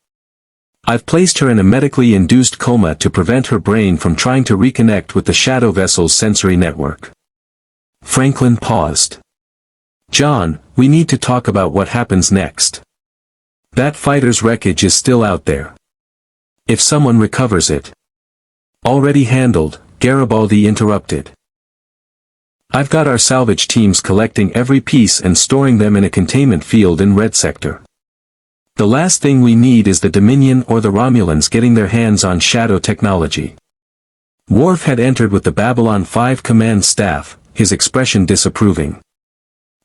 Speaker 1: I've placed her in a medically induced coma to prevent her brain from trying to reconnect with the shadow vessel's sensory network. Franklin paused. John, we need to talk about what happens next. That fighter's wreckage is still out there. If someone recovers it. Already handled, Garibaldi interrupted. I've got our salvage teams collecting every piece and storing them in a containment field in Red Sector. The last thing we need is the Dominion or the Romulans getting their hands on shadow technology. Worf had entered with the Babylon 5 command staff, his expression disapproving.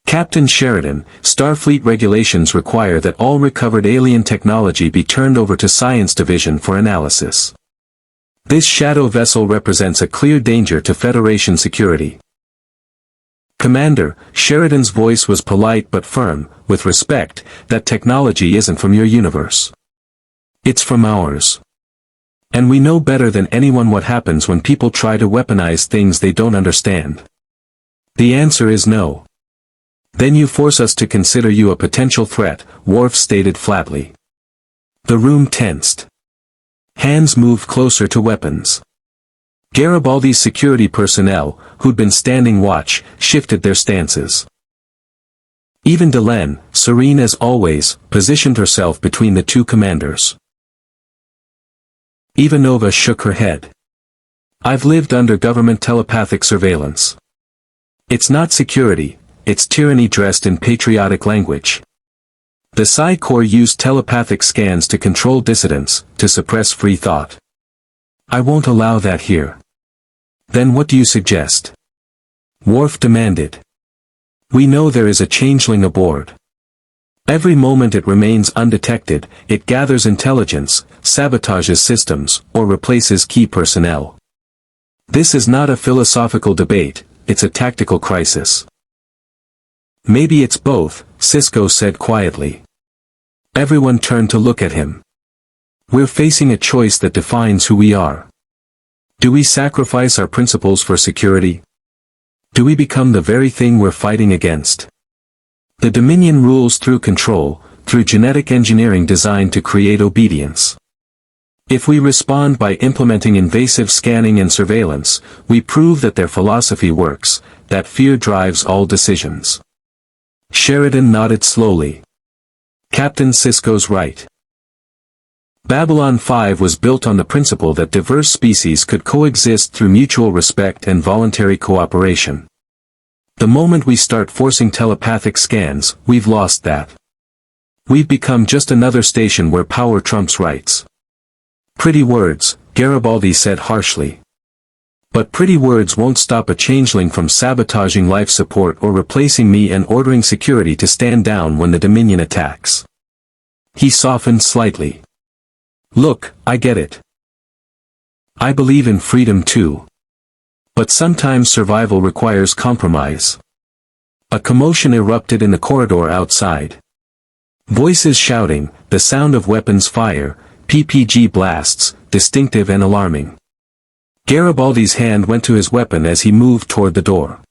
Speaker 1: Captain Sheridan, Starfleet regulations require that all recovered alien technology be turned over to Science Division for analysis. This shadow vessel represents a clear danger to Federation security. Commander, Sheridan's voice was polite but firm, with respect, that technology isn't from your universe. It's from ours. And we know better than anyone what happens when people try to weaponize things they don't understand. The answer is no. Then you force us to consider you a potential threat, Worf stated flatly. The room tensed. Hands moved closer to weapons. Garibaldi's security personnel, who'd been standing watch, shifted their stances. Even Delenn, serene as always, positioned herself between the two commanders. Ivanova shook her head. I've lived under government telepathic surveillance. It's not security, it's tyranny dressed in patriotic language. The Psi Corps used telepathic scans to control dissidents, to suppress free thought. I won't allow that here. Then what do you suggest? Worf demanded. We know there is a changeling aboard. Every moment it remains undetected, it gathers intelligence, sabotages systems, or replaces key personnel. This is not a philosophical debate, it's a tactical crisis. Maybe it's both, Sisko said quietly. Everyone turned to look at him. We're facing a choice that defines who we are. Do we sacrifice our principles for security? Do we become the very thing we're fighting against? The Dominion rules through control, through genetic engineering designed to create obedience. If we respond by implementing invasive scanning and surveillance, we prove that their philosophy works, that fear drives all decisions. Sheridan nodded slowly. Captain Sisko's right. Babylon 5 was built on the principle that diverse species could coexist through mutual respect and voluntary cooperation. The moment we start forcing telepathic scans, we've lost that. We've become just another station where power trumps rights. Pretty words, Garibaldi said harshly. But pretty words won't stop a changeling from sabotaging life support or replacing me and ordering security to stand down when the Dominion attacks. He softened slightly. Look, I get it. I believe in freedom too. But sometimes survival requires compromise. A commotion erupted in the corridor outside. Voices shouting, the sound of weapons fire, PPG blasts, distinctive and alarming. Garibaldi's hand went to his weapon as he moved toward the door.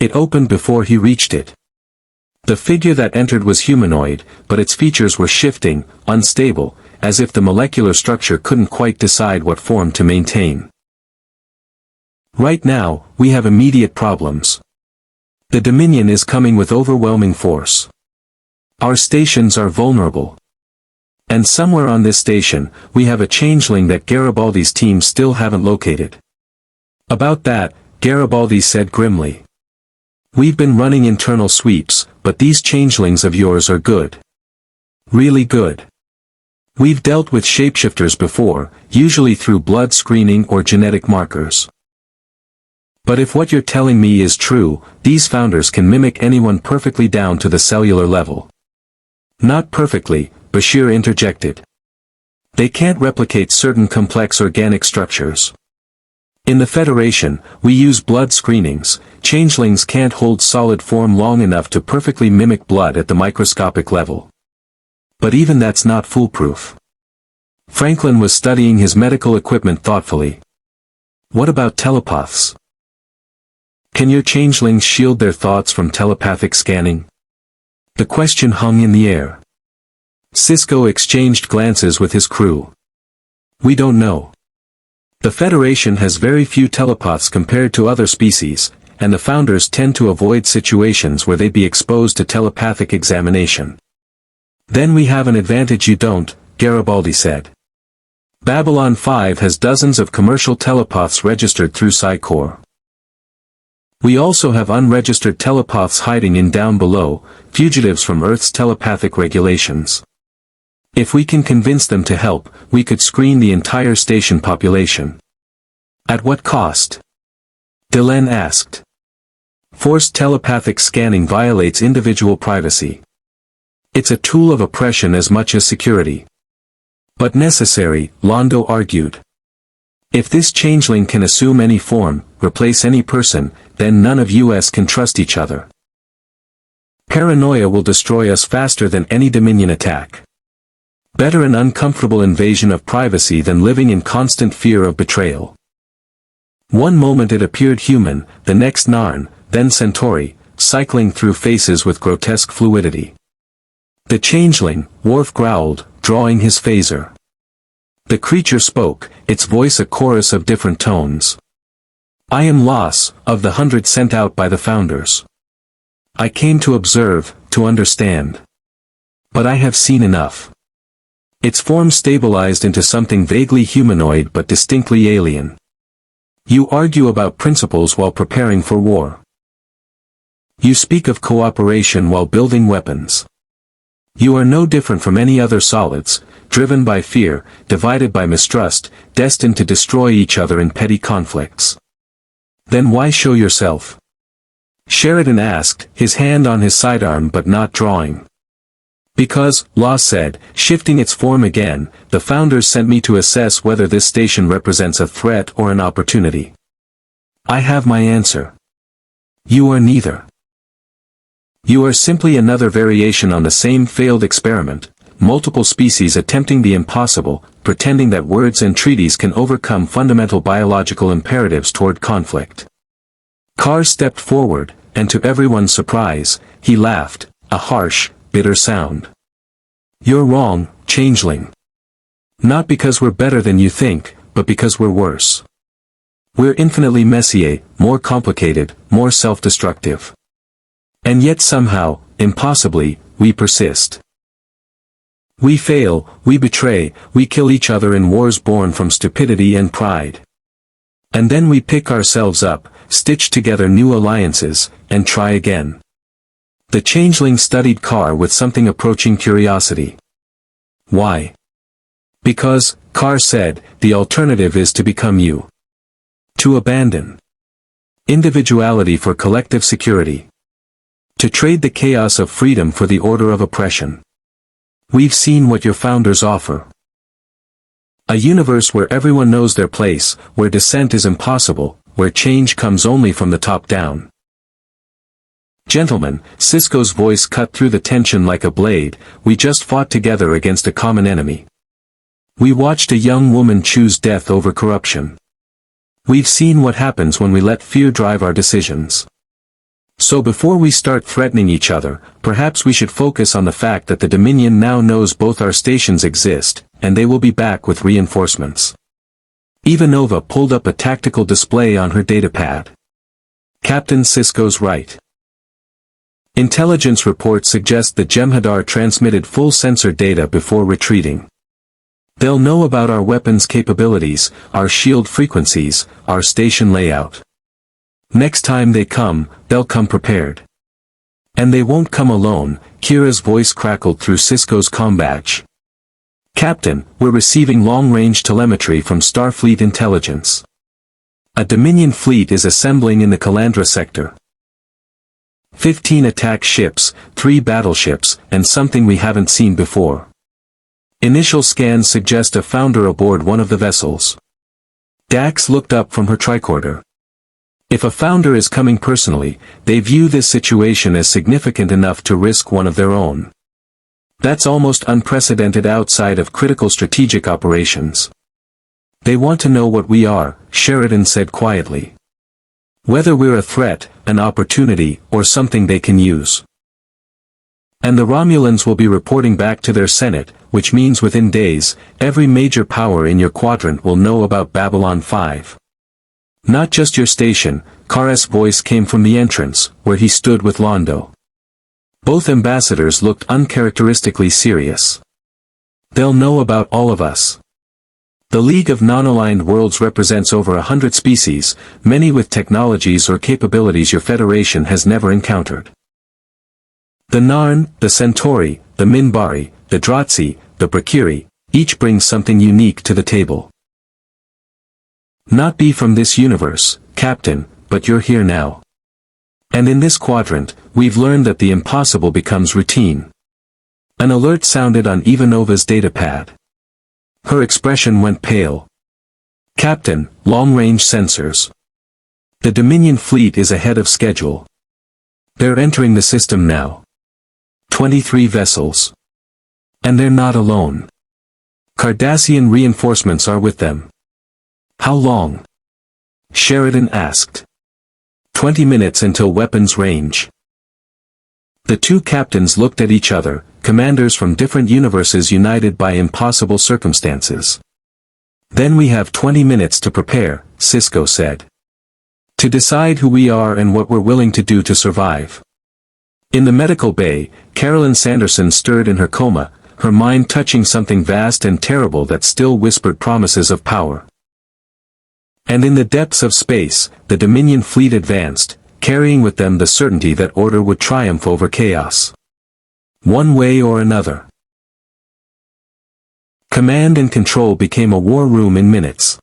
Speaker 1: It opened before he reached it. The figure that entered was humanoid, but its features were shifting, unstable, as if the molecular structure couldn't quite decide what form to maintain. Right now, we have immediate problems. The Dominion is coming with overwhelming force. Our stations are vulnerable. And somewhere on this station, we have a changeling that Garibaldi's team still haven't located. About that, Garibaldi said grimly. We've been running internal sweeps, but these changelings of yours are good. Really good. We've dealt with shapeshifters before, usually through blood screening or genetic markers. But if what you're telling me is true, these founders can mimic anyone perfectly down to the cellular level. Not perfectly, Bashir interjected. They can't replicate certain complex organic structures. In the Federation, we use blood screenings. Changelings can't hold solid form long enough to perfectly mimic blood at the microscopic level. But even that's not foolproof. Franklin was studying his medical equipment thoughtfully. What about telepaths? Can your changelings shield their thoughts from telepathic scanning? The question hung in the air. Sisko exchanged glances with his crew. We don't know. The Federation has very few telepaths compared to other species, and the founders tend to avoid situations where they'd be exposed to telepathic examination. Then we have an advantage you don't, Garibaldi said. Babylon 5 has dozens of commercial telepaths registered through Psi-Corps. We also have unregistered telepaths hiding in down below, fugitives from Earth's telepathic regulations. If we can convince them to help, we could screen the entire station population. At what cost? Delenn asked. Forced telepathic scanning violates individual privacy. It's a tool of oppression as much as security. But necessary, Londo argued. If this changeling can assume any form, replace any person, then none of us can trust each other. Paranoia will destroy us faster than any Dominion attack. Better an uncomfortable invasion of privacy than living in constant fear of betrayal. One moment it appeared human, the next Narn, then Centauri, cycling through faces with grotesque fluidity. The changeling, Worf growled, drawing his phaser. The creature spoke, its voice a chorus of different tones. I am Loss, of the 100 sent out by the founders. I came to observe, to understand. But I have seen enough. Its form stabilized into something vaguely humanoid but distinctly alien. You argue about principles while preparing for war. You speak of cooperation while building weapons. You are no different from any other solids, driven by fear, divided by mistrust, destined to destroy each other in petty conflicts. Then why show yourself? Sheridan asked, his hand on his sidearm but not drawing. Because, Law said, shifting its form again, the founders sent me to assess whether this station represents a threat or an opportunity. I have my answer. You are neither. You are simply another variation on the same failed experiment, multiple species attempting the impossible, pretending that words and treaties can overcome fundamental biological imperatives toward conflict. Carr stepped forward, and to everyone's surprise, he laughed, a harsh, bitter sound. You're wrong, changeling. Not because we're better than you think, but because we're worse. We're infinitely messier, more complicated, more self-destructive. And yet somehow, impossibly, we persist. We fail, we betray, we kill each other in wars born from stupidity and pride. And then we pick ourselves up, stitch together new alliances, and try again. The changeling studied Carr with something approaching curiosity. Why? Because, Carr said, the alternative is to become you. To abandon individuality for collective security. To trade the chaos of freedom for the order of oppression. We've seen what your founders offer. A universe where everyone knows their place, where dissent is impossible, where change comes only from the top down. Gentlemen, Sisko's voice cut through the tension like a blade, we just fought together against a common enemy. We watched a young woman choose death over corruption. We've seen what happens when we let fear drive our decisions. So before we start threatening each other, perhaps we should focus on the fact that the Dominion now knows both our stations exist, and they will be back with reinforcements. Ivanova pulled up a tactical display on her datapad. Captain Sisko's right. Intelligence reports suggest that Jem'Hadar transmitted full sensor data before retreating. They'll know about our weapons capabilities, our shield frequencies, our station layout. Next time they come, they'll come prepared. And they won't come alone, Kira's voice crackled through Sisko's comm badge. Captain, we're receiving long-range telemetry from Starfleet Intelligence. A Dominion fleet is assembling in the Calandra sector. 15 attack ships, 3 battleships, and something we haven't seen before. Initial scans suggest a founder aboard one of the vessels. Dax looked up from her tricorder. If a founder is coming personally, they view this situation as significant enough to risk one of their own. That's almost unprecedented outside of critical strategic operations. They want to know what we are, Sheridan said quietly. Whether we're a threat, an opportunity, or something they can use. And the Romulans will be reporting back to their Senate, which means within days, every major power in your quadrant will know about Babylon 5. Not just your station, Kara's voice came from the entrance, where he stood with Londo. Both ambassadors looked uncharacteristically serious. They'll know about all of us. The League of Non-Aligned Worlds represents over 100 species, many with technologies or capabilities your Federation has never encountered. The Narn, the Centauri, the Minbari, the Dratzi, the Brakiri, each brings something unique to the table. Not be from this universe, Captain, but you're here now. And in this quadrant, we've learned that the impossible becomes routine. An alert sounded on Ivanova's datapad. Her expression went pale. Captain, long-range sensors. The Dominion fleet is ahead of schedule. They're entering the system now. 23 vessels. And they're not alone. Cardassian reinforcements are with them. How long? Sheridan asked. 20 minutes until weapons range. The two captains looked at each other, commanders from different universes united by impossible circumstances. Then we have 20 minutes to prepare, Sisko said. To decide who we are and what we're willing to do to survive. In the medical bay, Carolyn Sanderson stirred in her coma, her mind touching something vast and terrible that still whispered promises of power. And in the depths of space, the Dominion fleet advanced, carrying with them the certainty that order would triumph over chaos. One way or another. Command and control became a war room in minutes.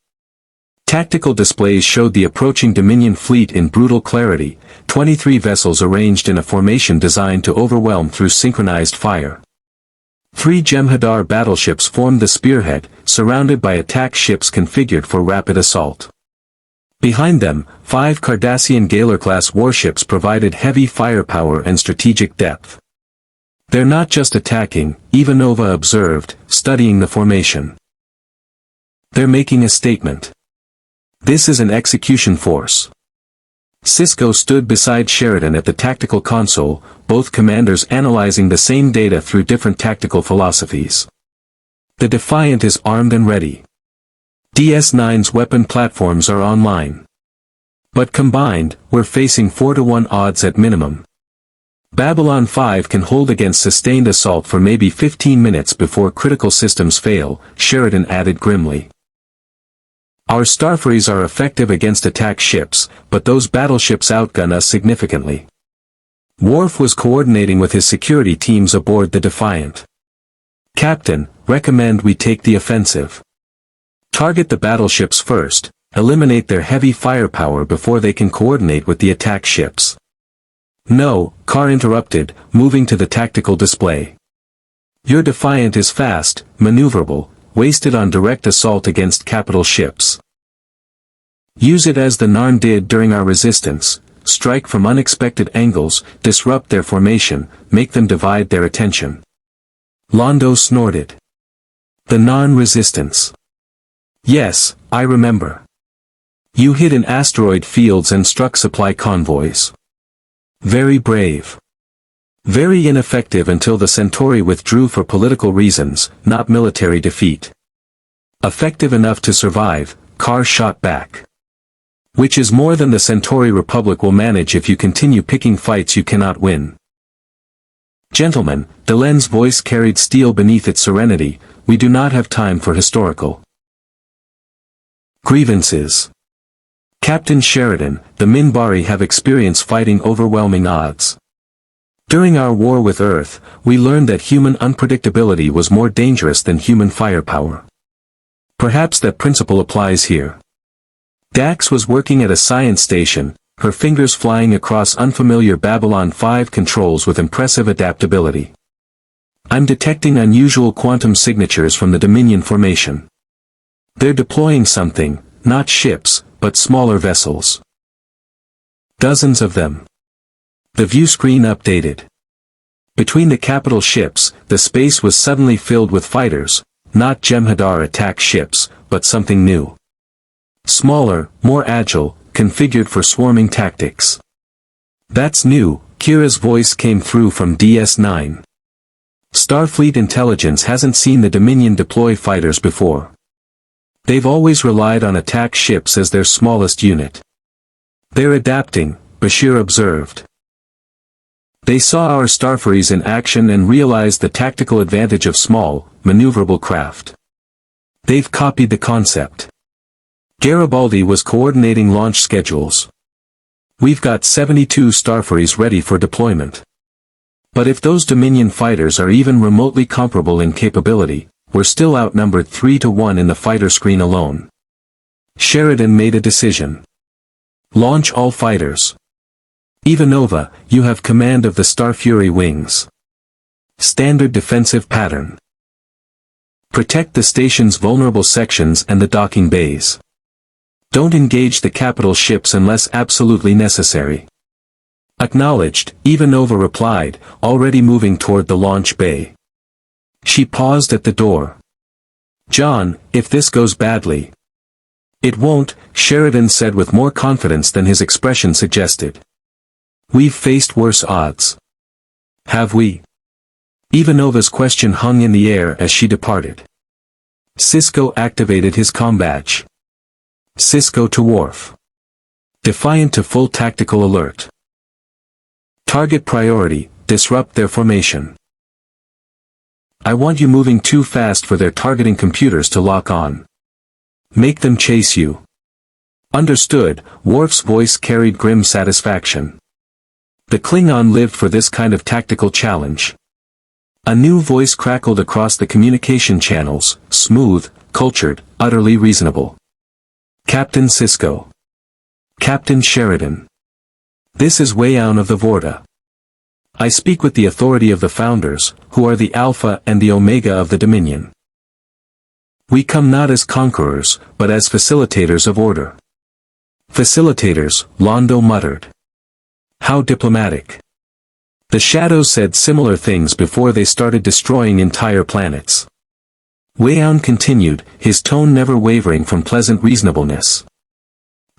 Speaker 1: Tactical displays showed the approaching Dominion fleet in brutal clarity, 23 vessels arranged in a formation designed to overwhelm through synchronized fire. 3 Jem'Hadar battleships formed the spearhead, surrounded by attack ships configured for rapid assault. Behind them, 5 Cardassian Galer-class warships provided heavy firepower and strategic depth. They're not just attacking, Ivanova observed, studying the formation. They're making a statement. This is an execution force. Sisko stood beside Sheridan at the tactical console, both commanders analyzing the same data through different tactical philosophies. The Defiant is armed and ready. DS9's weapon platforms are online. But combined, we're facing 4-to-1 odds at minimum. Babylon 5 can hold against sustained assault for maybe 15 minutes before critical systems fail, Sheridan added grimly. Our Starfleets are effective against attack ships, but those battleships outgun us significantly. Worf was coordinating with his security teams aboard the Defiant. Captain, recommend we take the offensive. Target the battleships first, eliminate their heavy firepower before they can coordinate with the attack ships. No, Carr interrupted, moving to the tactical display. Your Defiant is fast, maneuverable, wasted on direct assault against capital ships. Use it as the Narn did during our resistance, strike from unexpected angles, disrupt their formation, make them divide their attention. Londo snorted. The Narn resistance. Yes, I remember. You hid in asteroid fields and struck supply convoys. Very brave. Very ineffective until the Centauri withdrew for political reasons, not military defeat. Effective enough to survive, Carr shot back. Which is more than the Centauri Republic will manage if you continue picking fights you cannot win. Gentlemen, Delen's voice carried steel beneath its serenity, we do not have time for historical grievances. Captain Sheridan, the Minbari have experienced fighting overwhelming odds. During our war with Earth, we learned that human unpredictability was more dangerous than human firepower. Perhaps that principle applies here. Dax was working at a science station, her fingers flying across unfamiliar Babylon 5 controls with impressive adaptability. I'm detecting unusual quantum signatures from the Dominion formation. They're deploying something, not ships, but smaller vessels. Dozens of them. The view screen updated. Between the capital ships, the space was suddenly filled with fighters, not Jem'Hadar attack ships, but something new. Smaller, more agile, configured for swarming tactics. That's new, Kira's voice came through from DS9. Starfleet intelligence hasn't seen the Dominion deploy fighters before. They've always relied on attack ships as their smallest unit. They're adapting, Bashir observed. They saw our Starfaries in action and realized the tactical advantage of small, maneuverable craft. They've copied the concept. Garibaldi was coordinating launch schedules. We've got 72 Starfaries ready for deployment. But if those Dominion fighters are even remotely comparable in capability, we're still outnumbered 3-1 in the fighter screen alone. Sheridan made a decision. Launch all fighters. Ivanova, you have command of the Starfury wings. Standard defensive pattern. Protect the station's vulnerable sections and the docking bays. Don't engage the capital ships unless absolutely necessary. Acknowledged, Ivanova replied, already moving toward the launch bay. She paused at the door. John, if this goes badly. It won't, Sheridan said with more confidence than his expression suggested. We've faced worse odds. Have we? Ivanova's question hung in the air as she departed. Sisko activated his comm badge. Sisko to Worf. Defiant to full tactical alert. Target priority, disrupt their formation. I want you moving too fast for their targeting computers to lock on. Make them chase you. Understood, Worf's voice carried grim satisfaction. The Klingon lived for this kind of tactical challenge. A new voice crackled across the communication channels, smooth, cultured, utterly reasonable. Captain Sisko. Captain Sheridan. This is Weyoun of the Vorta. I speak with the authority of the Founders, who are the Alpha and the Omega of the Dominion. We come not as conquerors, but as facilitators of order. Facilitators, Londo muttered. How diplomatic. The Shadows said similar things before they started destroying entire planets. Weyoun continued, his tone never wavering from pleasant reasonableness.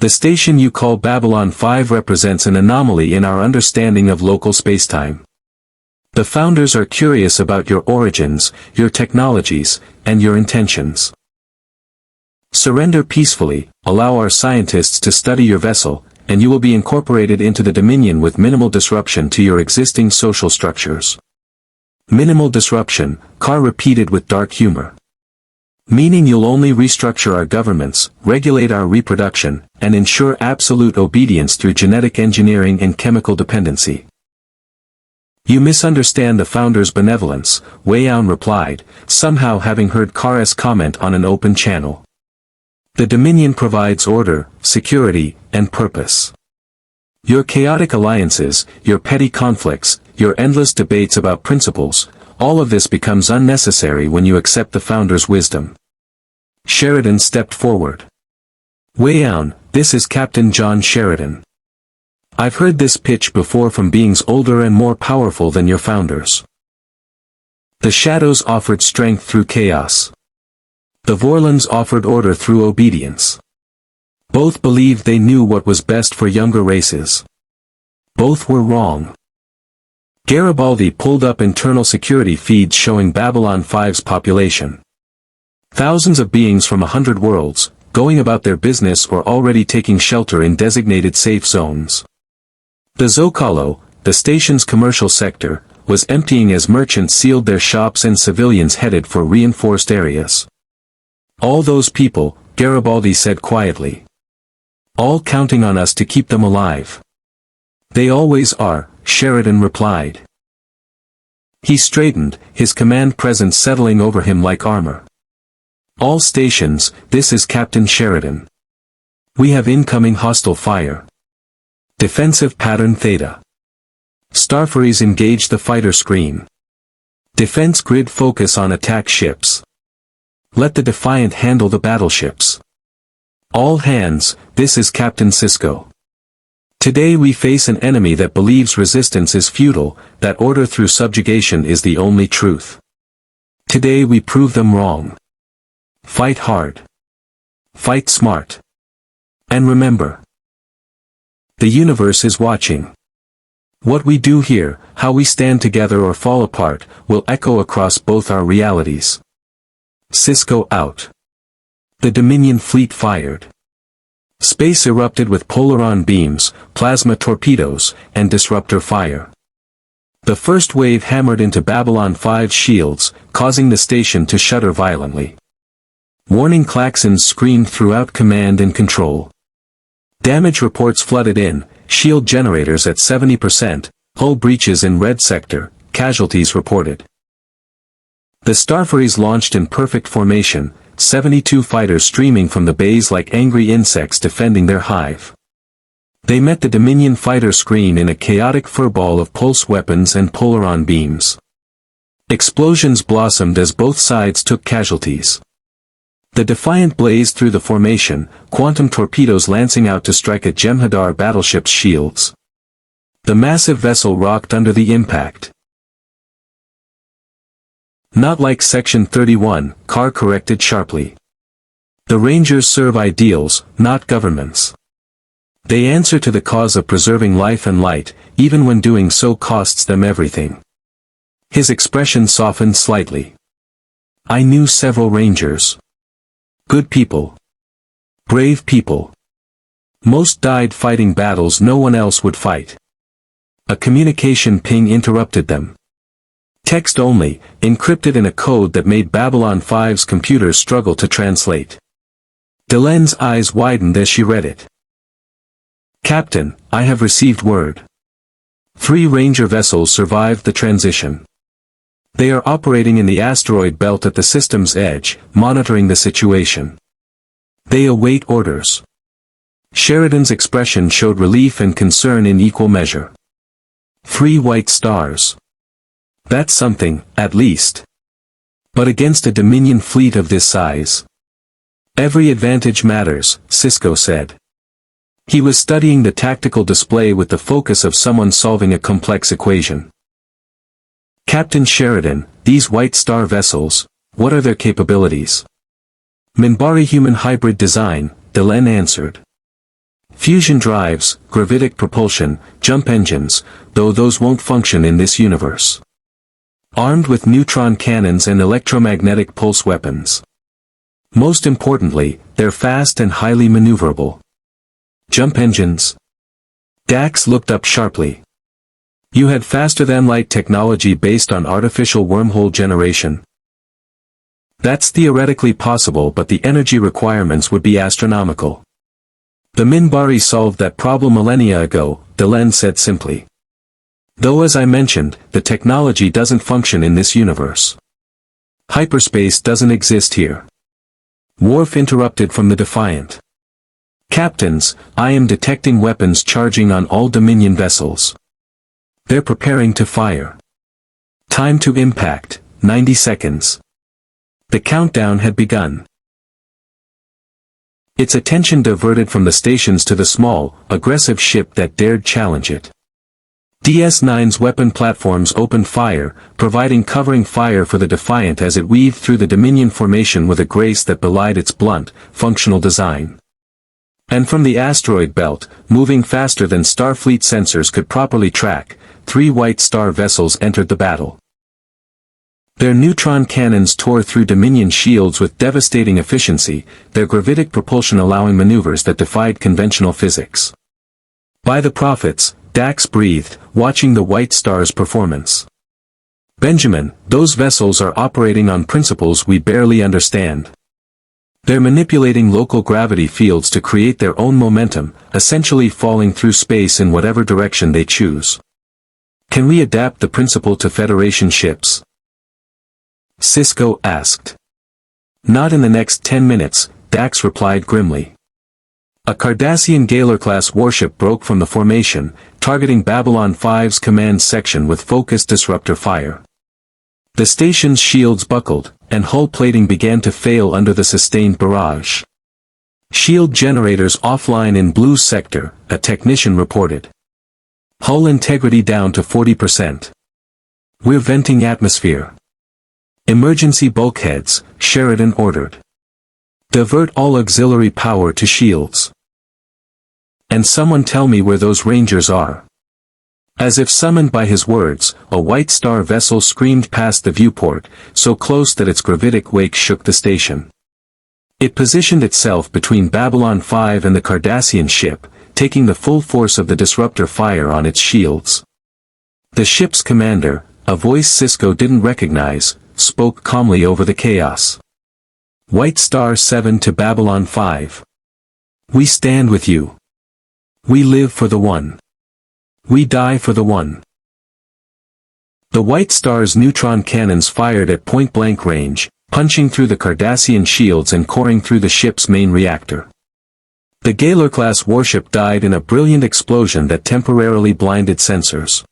Speaker 1: The station you call Babylon 5 represents an anomaly in our understanding of local spacetime. The Founders are curious about your origins, your technologies, and your intentions. Surrender peacefully, allow our scientists to study your vessel, and you will be incorporated into the Dominion with minimal disruption to your existing social structures. Minimal disruption, Carr repeated with dark humor. Meaning you'll only restructure our governments, regulate our reproduction, and ensure absolute obedience through genetic engineering and chemical dependency. You misunderstand the Founders' benevolence, Weyoun replied, somehow having heard Carr's comment on an open channel. The Dominion provides order, security, and purpose. Your chaotic alliances, your petty conflicts, your endless debates about principles, all of this becomes unnecessary when you accept the Founders' wisdom. Sheridan stepped forward. Weyoun, this is Captain John Sheridan. I've heard this pitch before from beings older and more powerful than your Founders. The Shadows offered strength through chaos. The Vorlons offered order through obedience. Both believed they knew what was best for younger races. Both were wrong. Garibaldi pulled up internal security feeds showing Babylon 5's population. Thousands of beings from 100 worlds, going about their business or already taking shelter in designated safe zones. The Zocalo, the station's commercial sector, was emptying as merchants sealed their shops and civilians headed for reinforced areas. All those people, Garibaldi said quietly. All counting on us to keep them alive. They always are, Sheridan replied. He straightened, his command presence settling over him like armor. All stations, this is Captain Sheridan. We have incoming hostile fire. Defensive pattern Theta. Starfaries engage the fighter screen. Defense grid focus on attack ships. Let the Defiant handle the battleships. All hands, this is Captain Sisko. Today we face an enemy that believes resistance is futile, that order through subjugation is the only truth. Today we prove them wrong. Fight hard. Fight smart. And remember. The universe is watching. What we do here, how we stand together or fall apart, will echo across both our realities. Sisko out. The Dominion fleet fired. Space erupted with polaron beams, plasma torpedoes, and disruptor fire. The first wave hammered into Babylon 5's shields, causing the station to shudder violently. Warning klaxons screamed throughout command and control. Damage reports flooded in, shield generators at 70%, hull breaches in red sector, casualties reported. The Starfaries launched in perfect formation, 72 fighters streaming from the bays like angry insects defending their hive. They met the Dominion fighter screen in a chaotic furball of pulse weapons and polaron beams. Explosions blossomed as both sides took casualties. The Defiant blazed through the formation, quantum torpedoes lancing out to strike at Jem'Hadar battleship's shields. The massive vessel rocked under the impact. Not like Section 31, Carr corrected sharply. The Rangers serve ideals, not governments. They answer to the cause of preserving life and light, even when doing so costs them everything. His expression softened slightly. I knew several Rangers. Good people. Brave people. Most died fighting battles no one else would fight. A communication ping interrupted them. Text only, encrypted in a code that made Babylon 5's computers struggle to translate. Delenne's eyes widened as she read it. Captain, I have received word. 3 Ranger vessels survived the transition. They are operating in the asteroid belt at the system's edge, monitoring the situation. They await orders. Sheridan's expression showed relief and concern in equal measure. 3 white stars. That's something, at least. But against a Dominion fleet of this size. Every advantage matters, Sisko said. He was studying the tactical display with the focus of someone solving a complex equation. Captain Sheridan, these White Star vessels, what are their capabilities? Minbari human hybrid design, Delenne answered. Fusion drives, gravitic propulsion, jump engines, though those won't function in this universe. Armed with neutron cannons and electromagnetic pulse weapons. Most importantly, they're fast and highly maneuverable. Jump engines? Dax looked up sharply. You had faster-than-light technology based on artificial wormhole generation. That's theoretically possible, but the energy requirements would be astronomical. The Minbari solved that problem millennia ago, Delenne said simply. Though as I mentioned, the technology doesn't function in this universe. Hyperspace doesn't exist here. Worf interrupted from the Defiant. Captains, I am detecting weapons charging on all Dominion vessels. They're preparing to fire. Time to impact, 90 seconds. The countdown had begun. Its attention diverted from the stations to the small, aggressive ship that dared challenge it. DS9's weapon platforms opened fire, providing covering fire for the Defiant as it weaved through the Dominion formation with a grace that belied its blunt, functional design. And from the asteroid belt, moving faster than Starfleet sensors could properly track, 3 White Star vessels entered the battle. Their neutron cannons tore through Dominion shields with devastating efficiency, their gravitic propulsion allowing maneuvers that defied conventional physics. By the prophets, Dax breathed, watching the White Star's performance. Benjamin, those vessels are operating on principles we barely understand. They're manipulating local gravity fields to create their own momentum, essentially falling through space in whatever direction they choose. Can we adapt the principle to Federation ships? Sisko asked. Not in the next 10 minutes, Dax replied grimly. A Cardassian Gaylor-class warship broke from the formation, targeting Babylon 5's command section with focused disruptor fire. The station's shields buckled, and hull plating began to fail under the sustained barrage. Shield generators offline in Blue Sector, a technician reported. Hull integrity down to 40%. We're venting atmosphere. Emergency bulkheads, Sheridan ordered. Divert all auxiliary power to shields. And someone tell me where those Rangers are. As if summoned by his words, a White Star vessel screamed past the viewport, so close that its gravitic wake shook the station. It positioned itself between Babylon 5 and the Cardassian ship, taking the full force of the disruptor fire on its shields. The ship's commander, a voice Sisko didn't recognize, spoke calmly over the chaos. White Star 7 to Babylon 5. We stand with you. We live for the one. We die for the one. The White Star's neutron cannons fired at point-blank range, punching through the Cardassian shields and coring through the ship's main reactor. The Gaylor-class warship died in a brilliant explosion that temporarily blinded sensors.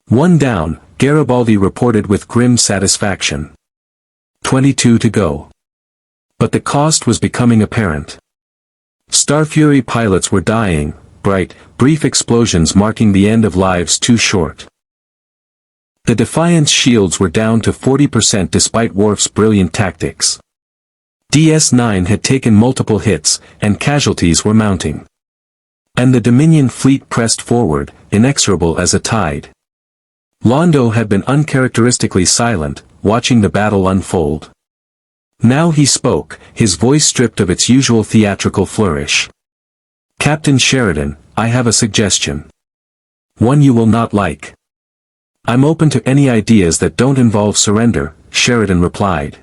Speaker 1: One down, Garibaldi reported with grim satisfaction. 22 to go. But the cost was becoming apparent. Starfury pilots were dying, brief explosions marking the end of lives too short. The Defiant's shields were down to 40% despite Worf's brilliant tactics. DS9 had taken multiple hits, and casualties were mounting. And the Dominion fleet pressed forward, inexorable as a tide. Londo had been uncharacteristically silent, watching the battle unfold. Now he spoke, his voice stripped of its usual theatrical flourish. Captain Sheridan, I have a suggestion. One you will not like. I'm open to any ideas that don't involve surrender, Sheridan replied.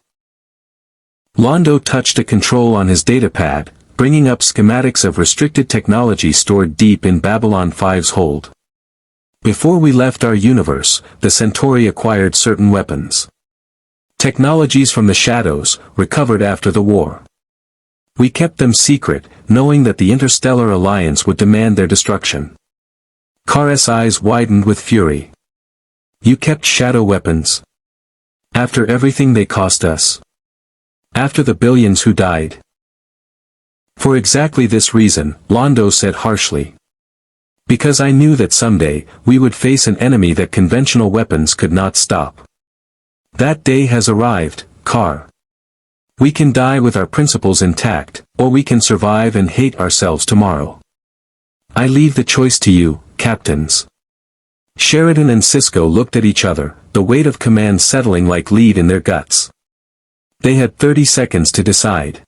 Speaker 1: Londo touched a control on his datapad, bringing up schematics of restricted technology stored deep in Babylon 5's hold. Before we left our universe, the Centauri acquired certain weapons. Technologies from the shadows, recovered after the war. We kept them secret, knowing that the Interstellar Alliance would demand their destruction. Kara's eyes widened with fury. You kept shadow weapons? After everything they cost us? After the billions who died? For exactly this reason, Londo said harshly. Because I knew that someday, we would face an enemy that conventional weapons could not stop. That day has arrived, Kar. We can die with our principles intact, or we can survive and hate ourselves tomorrow. I leave the choice to you, captains. Sheridan and Sisko looked at each other, the weight of command settling like lead in their guts. They had 30 seconds to decide.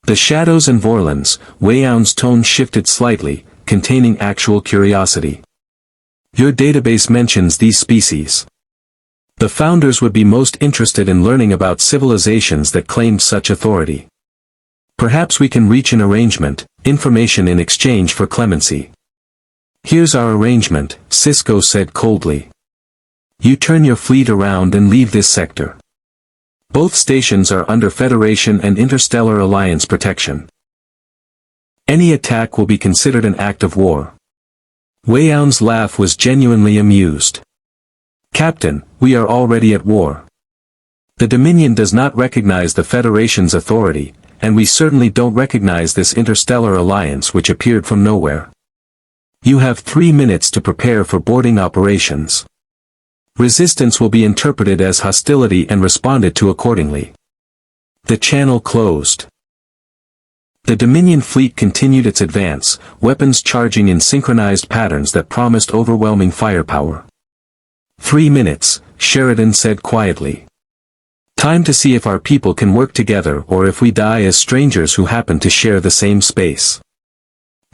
Speaker 1: The shadows and Vorlons, Weyoun's tone shifted slightly, containing actual curiosity. Your database mentions these species. The founders would be most interested in learning about civilizations that claimed such authority. Perhaps we can reach an arrangement, information in exchange for clemency. Here's our arrangement, Sisko said coldly. You turn your fleet around and leave this sector. Both stations are under Federation and Interstellar Alliance protection. Any attack will be considered an act of war. Weyoun's laugh was genuinely amused. Captain, we are already at war. The Dominion does not recognize the Federation's authority, and we certainly don't recognize this interstellar alliance which appeared from nowhere. You have 3 minutes to prepare for boarding operations. Resistance will be interpreted as hostility and responded to accordingly. The channel closed. The Dominion fleet continued its advance, weapons charging in synchronized patterns that promised overwhelming firepower. 3 minutes, Sheridan said quietly. Time to see if our people can work together or if we die as strangers who happen to share the same space.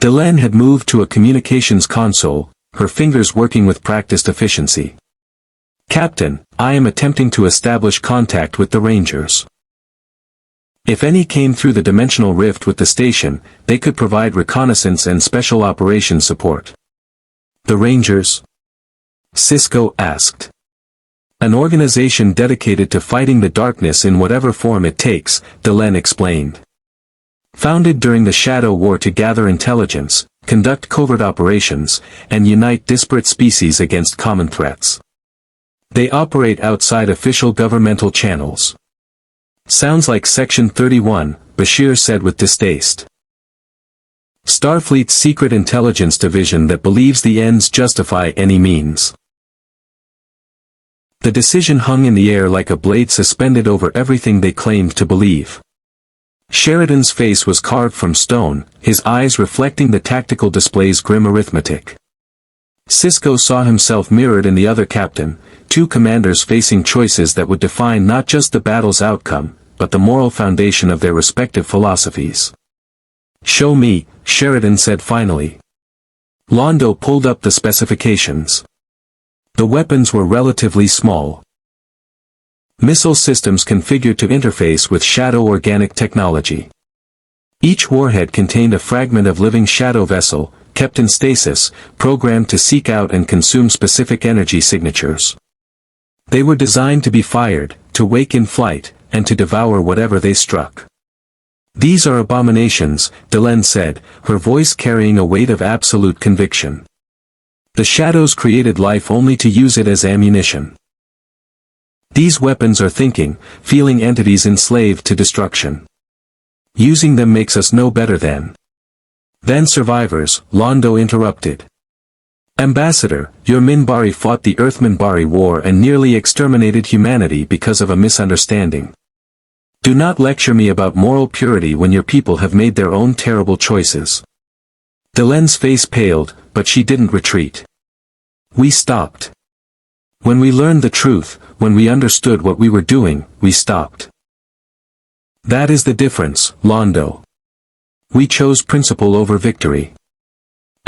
Speaker 1: Delenn had moved to a communications console, her fingers working with practiced efficiency. Captain, I am attempting to establish contact with the Rangers. If any came through the dimensional rift with the station, they could provide reconnaissance and special operations support. The Rangers? Sisko asked. An organization dedicated to fighting the darkness in whatever form it takes, Delenn explained. Founded during the Shadow War to gather intelligence, conduct covert operations, and unite disparate species against common threats. They operate outside official governmental channels. Sounds like Section 31, Bashir said with distaste. Starfleet's secret intelligence division that believes the ends justify any means. The decision hung in the air like a blade suspended over everything they claimed to believe. Sheridan's face was carved from stone, his eyes reflecting the tactical display's grim arithmetic. Sisko saw himself mirrored in the other captain, two commanders facing choices that would define not just the battle's outcome, but the moral foundation of their respective philosophies. Show me, Sheridan said finally. Londo pulled up the specifications. The weapons were relatively small. Missile systems configured to interface with shadow organic technology. Each warhead contained a fragment of living shadow vessel, kept in stasis, programmed to seek out and consume specific energy signatures. They were designed to be fired, to wake in flight, and to devour whatever they struck. These are abominations, Delenn said, her voice carrying a weight of absolute conviction. The shadows created life only to use it as ammunition. These weapons are thinking, feeling entities enslaved to destruction. Using them makes us no better than survivors, Londo interrupted. Ambassador, your Minbari fought the Earth-Minbari War and nearly exterminated humanity because of a misunderstanding. Do not lecture me about moral purity when your people have made their own terrible choices. Delenn's face paled, but she didn't retreat. We stopped. When we learned the truth, when we understood what we were doing, we stopped. That is the difference, Londo. We chose principle over victory.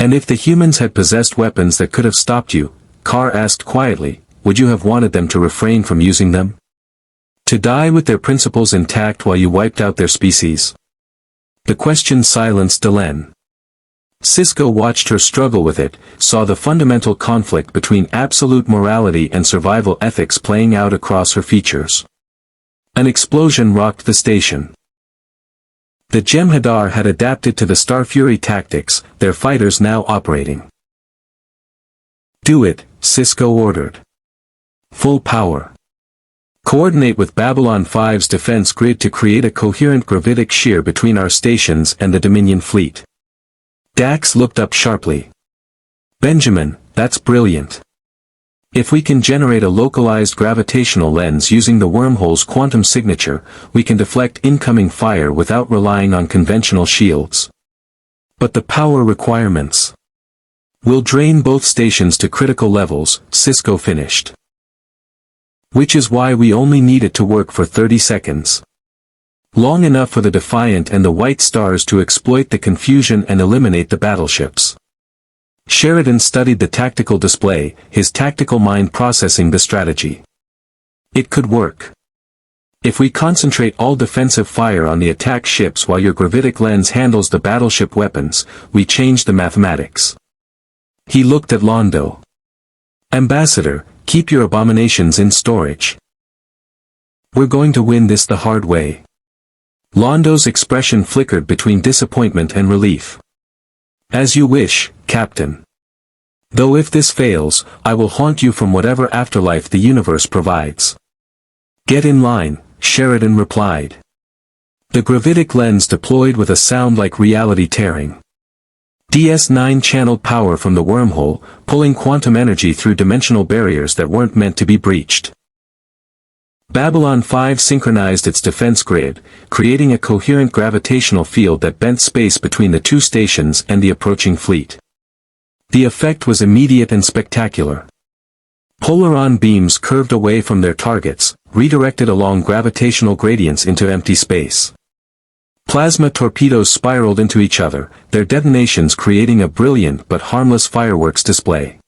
Speaker 1: And if the humans had possessed weapons that could have stopped you, Carr asked quietly, would you have wanted them to refrain from using them? To die with their principles intact while you wiped out their species? The question silenced Delenn. Sisko watched her struggle with it, saw the fundamental conflict between absolute morality and survival ethics playing out across her features. An explosion rocked the station. The Jem'Hadar had adapted to the Starfury tactics, their fighters now operating. Do it, Sisko ordered. Full power. Coordinate with Babylon 5's defense grid to create a coherent gravitic shear between our stations and the Dominion fleet. Dax looked up sharply. Benjamin, that's brilliant. If we can generate a localized gravitational lens using the wormhole's quantum signature, we can deflect incoming fire without relying on conventional shields. But the power requirements will drain both stations to critical levels, Sisko finished. Which is why we only need it to work for 30 seconds. Long enough for the Defiant and the White Stars to exploit the confusion and eliminate the battleships. Sheridan studied the tactical display, his tactical mind processing the strategy. It could work. If we concentrate all defensive fire on the attack ships while your gravitic lens handles the battleship weapons, we change the mathematics. He looked at Londo. Ambassador, keep your abominations in storage. We're going to win this the hard way. Londo's expression flickered between disappointment and relief. As you wish, Captain. Though if this fails, I will haunt you from whatever afterlife the universe provides. Get in line, Sheridan replied. The gravitic lens deployed with a sound like reality tearing. DS9 channeled power from the wormhole, pulling quantum energy through dimensional barriers that weren't meant to be breached. Babylon 5 synchronized its defense grid, creating a coherent gravitational field that bent space between the two stations and the approaching fleet. The effect was immediate and spectacular. Polaron beams curved away from their targets, redirected along gravitational gradients into empty space. Plasma torpedoes spiraled into each other, their detonations creating a brilliant but harmless fireworks display.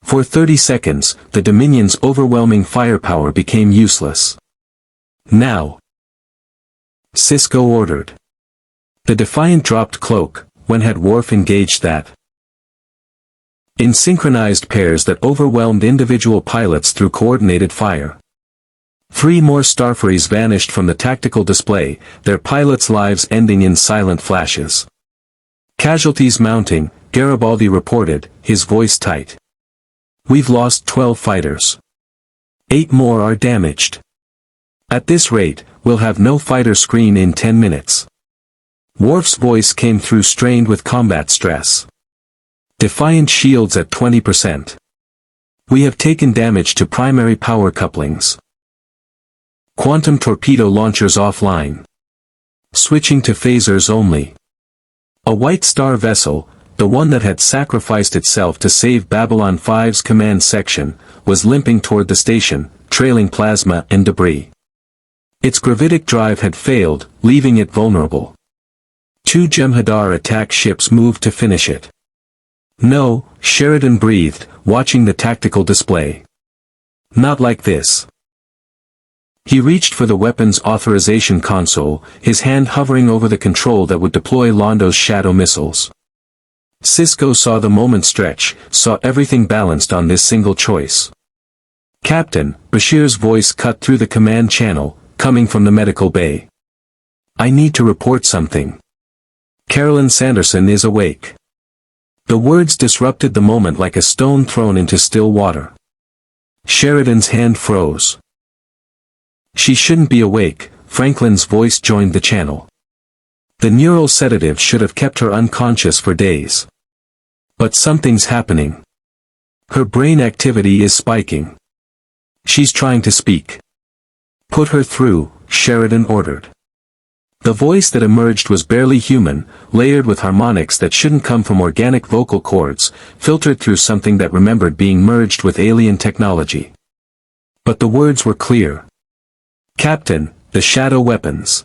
Speaker 1: For 30 seconds, the Dominion's overwhelming firepower became useless. Now, Sisko ordered. The Defiant dropped cloak. When had Worf engaged that? In synchronized pairs that overwhelmed individual pilots through coordinated fire. 3 more Starfleets vanished from the tactical display, their pilots' lives ending in silent flashes. Casualties mounting, Garibaldi reported, his voice tight. We've lost 12 fighters. 8 more are damaged. At this rate, we'll have no fighter screen in 10 minutes. Worf's voice came through strained with combat stress. Defiant shields at 20%. We have taken damage to primary power couplings. Quantum torpedo launchers offline. Switching to phasers only. A White Star vessel, the one that had sacrificed itself to save Babylon 5's command section, was limping toward the station, trailing plasma and debris. Its gravitic drive had failed, leaving it vulnerable. 2 Jem'Hadar attack ships moved to finish it. No, Sheridan breathed, watching the tactical display. Not like this. He reached for the weapons authorization console, his hand hovering over the control that would deploy Londo's shadow missiles. Sisko saw the moment stretch, saw everything balanced on this single choice. Captain, Bashir's voice cut through the command channel, coming from the medical bay. I need to report something. Carolyn Sanderson is awake. The words disrupted the moment like a stone thrown into still water. Sheridan's hand froze. She shouldn't be awake, Franklin's voice joined the channel. The neural sedative should have kept her unconscious for days. But something's happening. Her brain activity is spiking. She's trying to speak. Put her through, Sheridan ordered. The voice that emerged was barely human, layered with harmonics that shouldn't come from organic vocal cords, filtered through something that remembered being merged with alien technology. But the words were clear. Captain, the shadow weapons.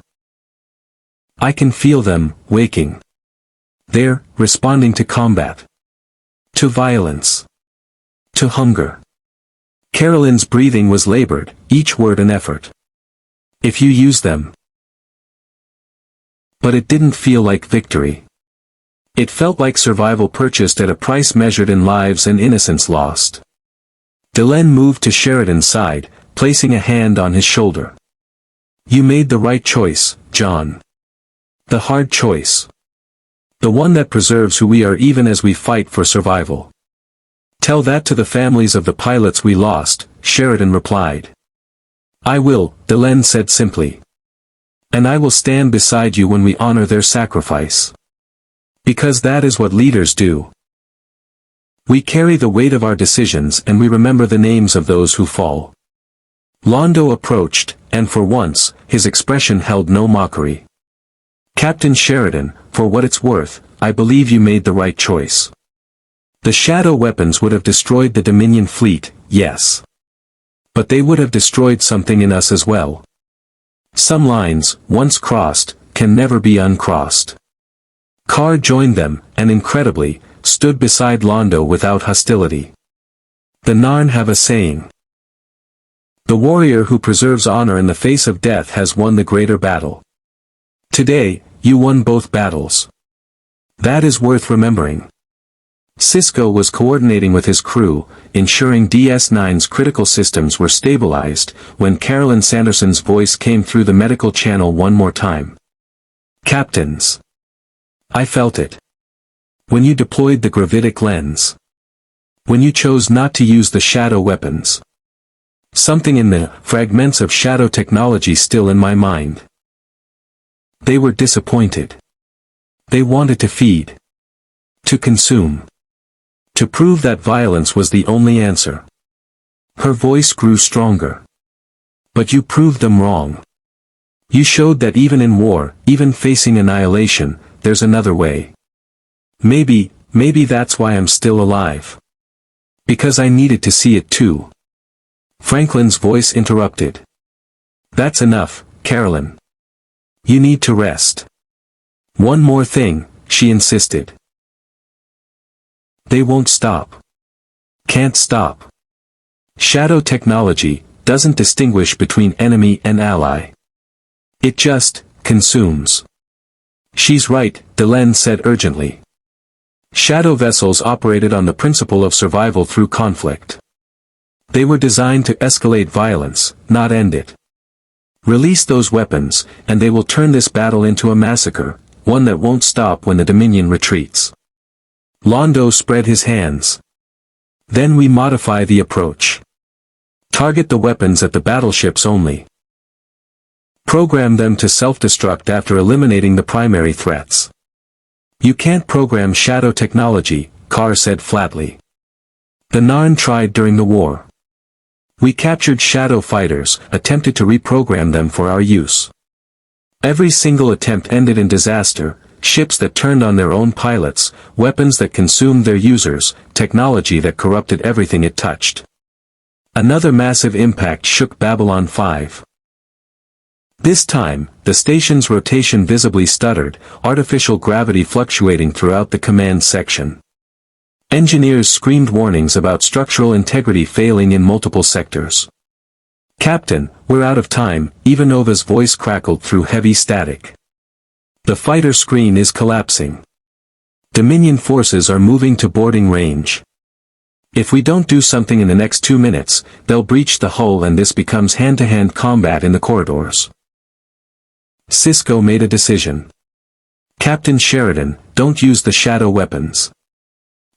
Speaker 1: I can feel them, waking. They're responding to combat. To violence. To hunger. Carolyn's breathing was labored, each word an effort. If you use them. But it didn't feel like victory. It felt like survival purchased at a price measured in lives and innocence lost. Delenn moved to Sheridan's side, placing a hand on his shoulder. You made the right choice, John. The hard choice. The one that preserves who we are even as we fight for survival. Tell that to the families of the pilots we lost, Sheridan replied. I will, Delenn said simply. And I will stand beside you when we honor their sacrifice. Because that is what leaders do. We carry the weight of our decisions and we remember the names of those who fall. Londo approached, and for once, his expression held no mockery. Captain Sheridan, for what it's worth, I believe you made the right choice. The shadow weapons would have destroyed the Dominion fleet, yes. But they would have destroyed something in us as well. Some lines, once crossed, can never be uncrossed. Carr joined them, and incredibly, stood beside Londo without hostility. The Narn have a saying. The warrior who preserves honor in the face of death has won the greater battle. Today, you won both battles. That is worth remembering. Sisko was coordinating with his crew, ensuring DS9's critical systems were stabilized, when Carolyn Sanderson's voice came through the medical channel one more time. Captains. I felt it. When you deployed the gravitic lens. When you chose not to use the shadow weapons. Something in the fragments of shadow technology still in my mind. They were disappointed. They wanted to feed. To consume. To prove that violence was the only answer. Her voice grew stronger. But you proved them wrong. You showed that even in war, even facing annihilation, there's another way. Maybe that's why I'm still alive. Because I needed to see it too. Franklin's voice interrupted. That's enough, Carolyn. You need to rest. One more thing, she insisted. They won't stop. Can't stop. Shadow technology doesn't distinguish between enemy and ally. It just consumes. She's right, Delenn said urgently. Shadow vessels operated on the principle of survival through conflict. They were designed to escalate violence, not end it. Release those weapons, and they will turn this battle into a massacre, one that won't stop when the Dominion retreats. Londo spread his hands. Then we modify the approach. Target the weapons at the battleships only. Program them to self-destruct after eliminating the primary threats. You can't program shadow technology, Carr said flatly. The Narn tried during the war. We captured shadow fighters, attempted to reprogram them for our use. Every single attempt ended in disaster, ships that turned on their own pilots, weapons that consumed their users, technology that corrupted everything it touched. Another massive impact shook Babylon 5. This time, the station's rotation visibly stuttered, artificial gravity fluctuating throughout the command section. Engineers screamed warnings about structural integrity failing in multiple sectors. Captain, we're out of time, Ivanova's voice crackled through heavy static. The fighter screen is collapsing. Dominion forces are moving to boarding range. If we don't do something in the next 2 minutes, they'll breach the hull and this becomes hand-to-hand combat in the corridors. Sisko made a decision. Captain Sheridan, don't use the shadow weapons.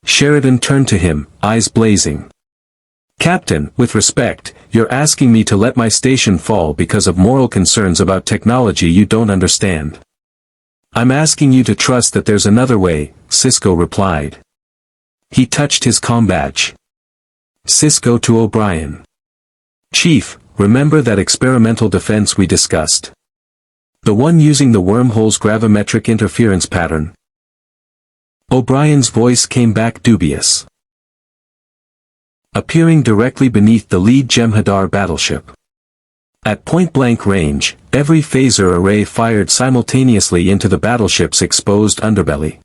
Speaker 1: Sheridan turned to him, eyes blazing. Captain, with respect, you're asking me to let my station fall because of moral concerns about technology you don't understand. I'm asking you to trust that there's another way, Sisko replied. He touched his comm badge. Sisko to O'Brien. Chief, remember that experimental defense we discussed? The one using the wormhole's gravimetric interference pattern? O'Brien's voice came back dubious. Appearing directly beneath the lead Jem'Hadar battleship. At point-blank range, every phaser array fired simultaneously into the battleship's exposed underbelly.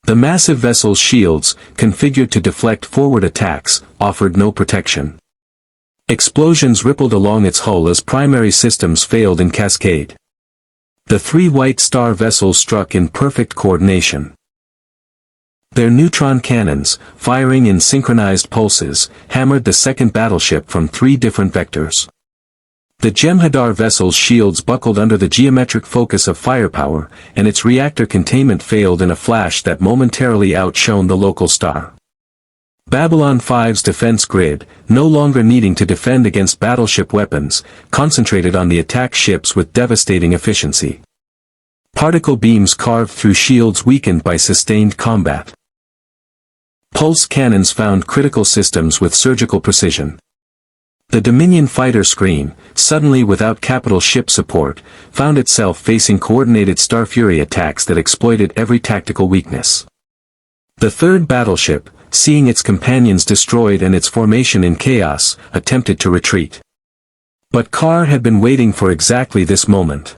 Speaker 1: The massive vessel's shields, configured to deflect forward attacks, offered no protection. Explosions rippled along its hull as primary systems failed in cascade. The 3 White Star vessels struck in perfect coordination. Their neutron cannons, firing in synchronized pulses, hammered the second battleship from 3 different vectors. The Jem'Hadar vessel's shields buckled under the geometric focus of firepower, and its reactor containment failed in a flash that momentarily outshone the local star. Babylon 5's defense grid, no longer needing to defend against battleship weapons, concentrated on the attack ships with devastating efficiency. Particle beams carved through shields weakened by sustained combat. Pulse cannons found critical systems with surgical precision. The Dominion fighter screen, suddenly without capital ship support, found itself facing coordinated Starfury attacks that exploited every tactical weakness. The third battleship, seeing its companions destroyed and its formation in chaos, attempted to retreat. But Carr had been waiting for exactly this moment.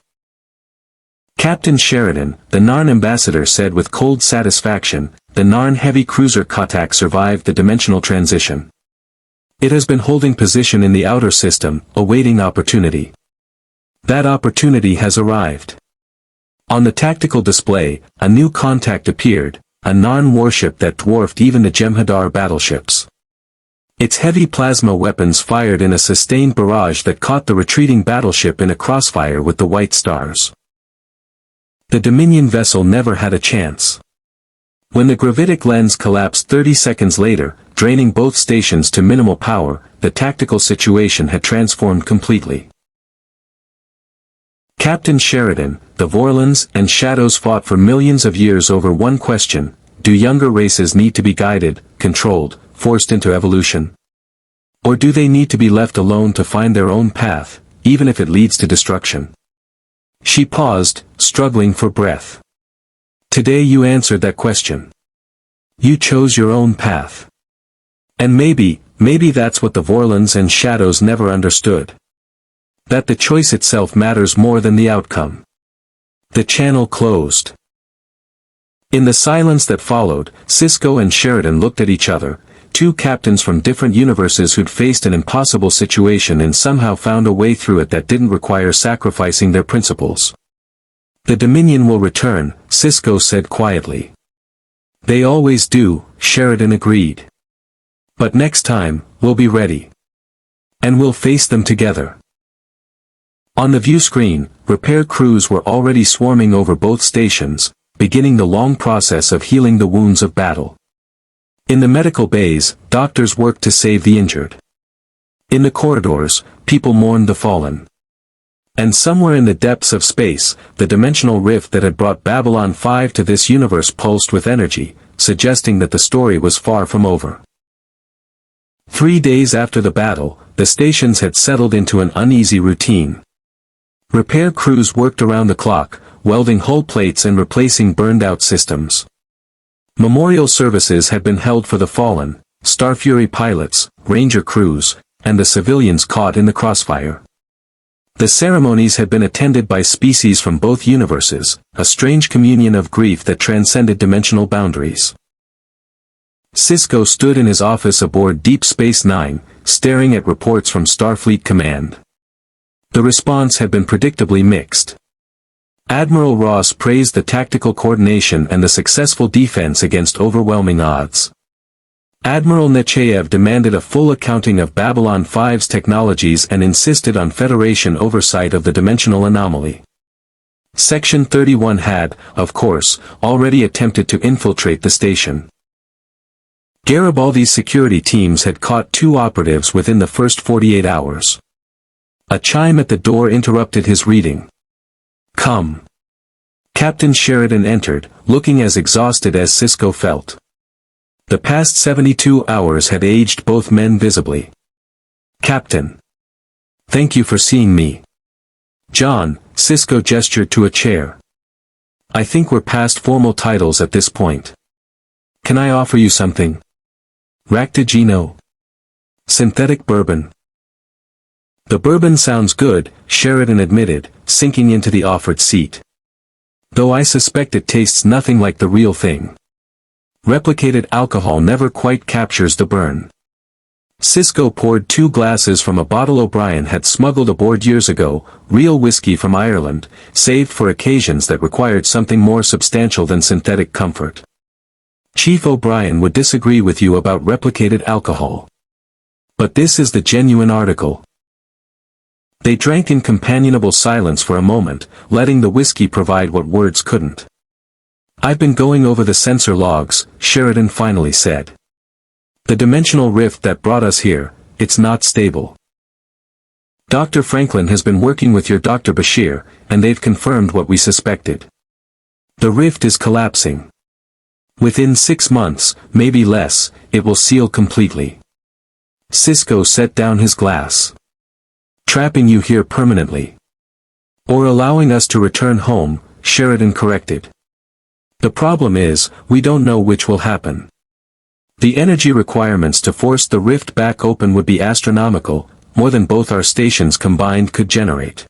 Speaker 1: Captain Sheridan, the Narn ambassador said with cold satisfaction, the Narn heavy cruiser Kotak survived the dimensional transition. It has been holding position in the outer system, awaiting opportunity. That opportunity has arrived. On the tactical display, a new contact appeared, a Narn warship that dwarfed even the Jem'Hadar battleships. Its heavy plasma weapons fired in a sustained barrage that caught the retreating battleship in a crossfire with the White Stars. The Dominion vessel never had a chance. When the gravitic lens collapsed 30 seconds later, draining both stations to minimal power, the tactical situation had transformed completely. Captain Sheridan, the Vorlons and Shadows fought for millions of years over one question: do younger races need to be guided, controlled, forced into evolution? Or do they need to be left alone to find their own path, even if it leads to destruction. She paused, struggling for breath. Today you answered that question. You chose your own path. And maybe that's what the Vorlons and Shadows never understood. That the choice itself matters more than the outcome. The channel closed. In the silence that followed, Sisko and Sheridan looked at each other, two captains from different universes who'd faced an impossible situation and somehow found a way through it that didn't require sacrificing their principles. The Dominion will return, Sisko said quietly. They always do, Sheridan agreed. But next time, we'll be ready. And we'll face them together. On the view screen, repair crews were already swarming over both stations, beginning the long process of healing the wounds of battle. In the medical bays, doctors worked to save the injured. In the corridors, people mourned the fallen. And somewhere in the depths of space, the dimensional rift that had brought Babylon 5 to this universe pulsed with energy, suggesting that the story was far from over. 3 days after the battle, the stations had settled into an uneasy routine. Repair crews worked around the clock, welding hull plates and replacing burned-out systems. Memorial services had been held for the fallen, Starfury pilots, Ranger crews, and the civilians caught in the crossfire. The ceremonies had been attended by species from both universes, a strange communion of grief that transcended dimensional boundaries. Sisko stood in his office aboard Deep Space Nine, staring at reports from Starfleet Command. The response had been predictably mixed. Admiral Ross praised the tactical coordination and the successful defense against overwhelming odds. Admiral Nechayev demanded a full accounting of Babylon 5's technologies and insisted on Federation oversight of the dimensional anomaly. Section 31 had, of course, already attempted to infiltrate the station. Garibaldi's security teams had caught 2 operatives within the first 48 hours. A chime at the door interrupted his reading. Come. Captain Sheridan entered, looking as exhausted as Sisko felt. The past 72 hours had aged both men visibly. Captain. Thank you for seeing me. John, Sisko gestured to a chair. I think we're past formal titles at this point. Can I offer you something? Ractigino. Synthetic bourbon. The bourbon sounds good, Sheridan admitted, sinking into the offered seat. Though I suspect it tastes nothing like the real thing. Replicated alcohol never quite captures the burn. Sisko poured 2 glasses from a bottle O'Brien had smuggled aboard years ago, real whiskey from Ireland, saved for occasions that required something more substantial than synthetic comfort. Chief O'Brien would disagree with you about replicated alcohol. But this is the genuine article. They drank in companionable silence for a moment, letting the whiskey provide what words couldn't. I've been going over the sensor logs, Sheridan finally said. The dimensional rift that brought us here, it's not stable. Dr. Franklin has been working with your Dr. Bashir, and they've confirmed what we suspected. The rift is collapsing. Within 6 months, maybe less, it will seal completely. Sisko set down his glass. Trapping you here permanently. Or allowing us to return home, Sheridan corrected. The problem is, we don't know which will happen. The energy requirements to force the rift back open would be astronomical, more than both our stations combined could generate.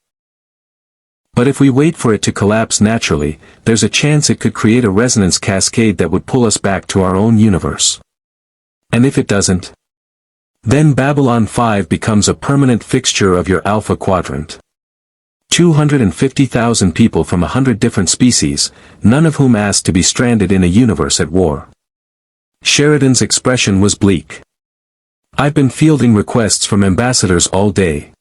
Speaker 1: But if we wait for it to collapse naturally, there's a chance it could create a resonance cascade that would pull us back to our own universe. And if it doesn't? Then Babylon 5 becomes a permanent fixture of your Alpha Quadrant. 250,000 people from 100 different species, none of whom asked to be stranded in a universe at war. Sheridan's expression was bleak. I've been fielding requests from ambassadors all day.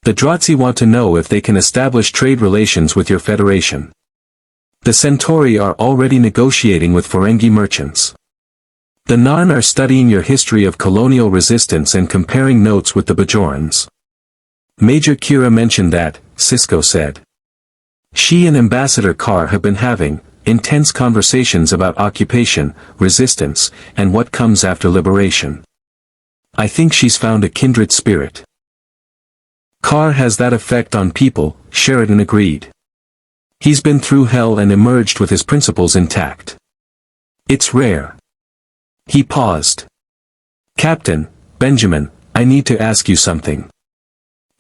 Speaker 1: The Drazi want to know if they can establish trade relations with your Federation. The Centauri are already negotiating with Ferengi merchants. The Narn are studying your history of colonial resistance and comparing notes with the Bajorans. Major Kira mentioned that, Sisko said. She and Ambassador Carr have been having intense conversations about occupation, resistance, and what comes after liberation. I think she's found a kindred spirit. Car has that effect on people, Sheridan agreed. He's been through hell and emerged with his principles intact. It's rare. He paused. Captain, Benjamin, I need to ask you something.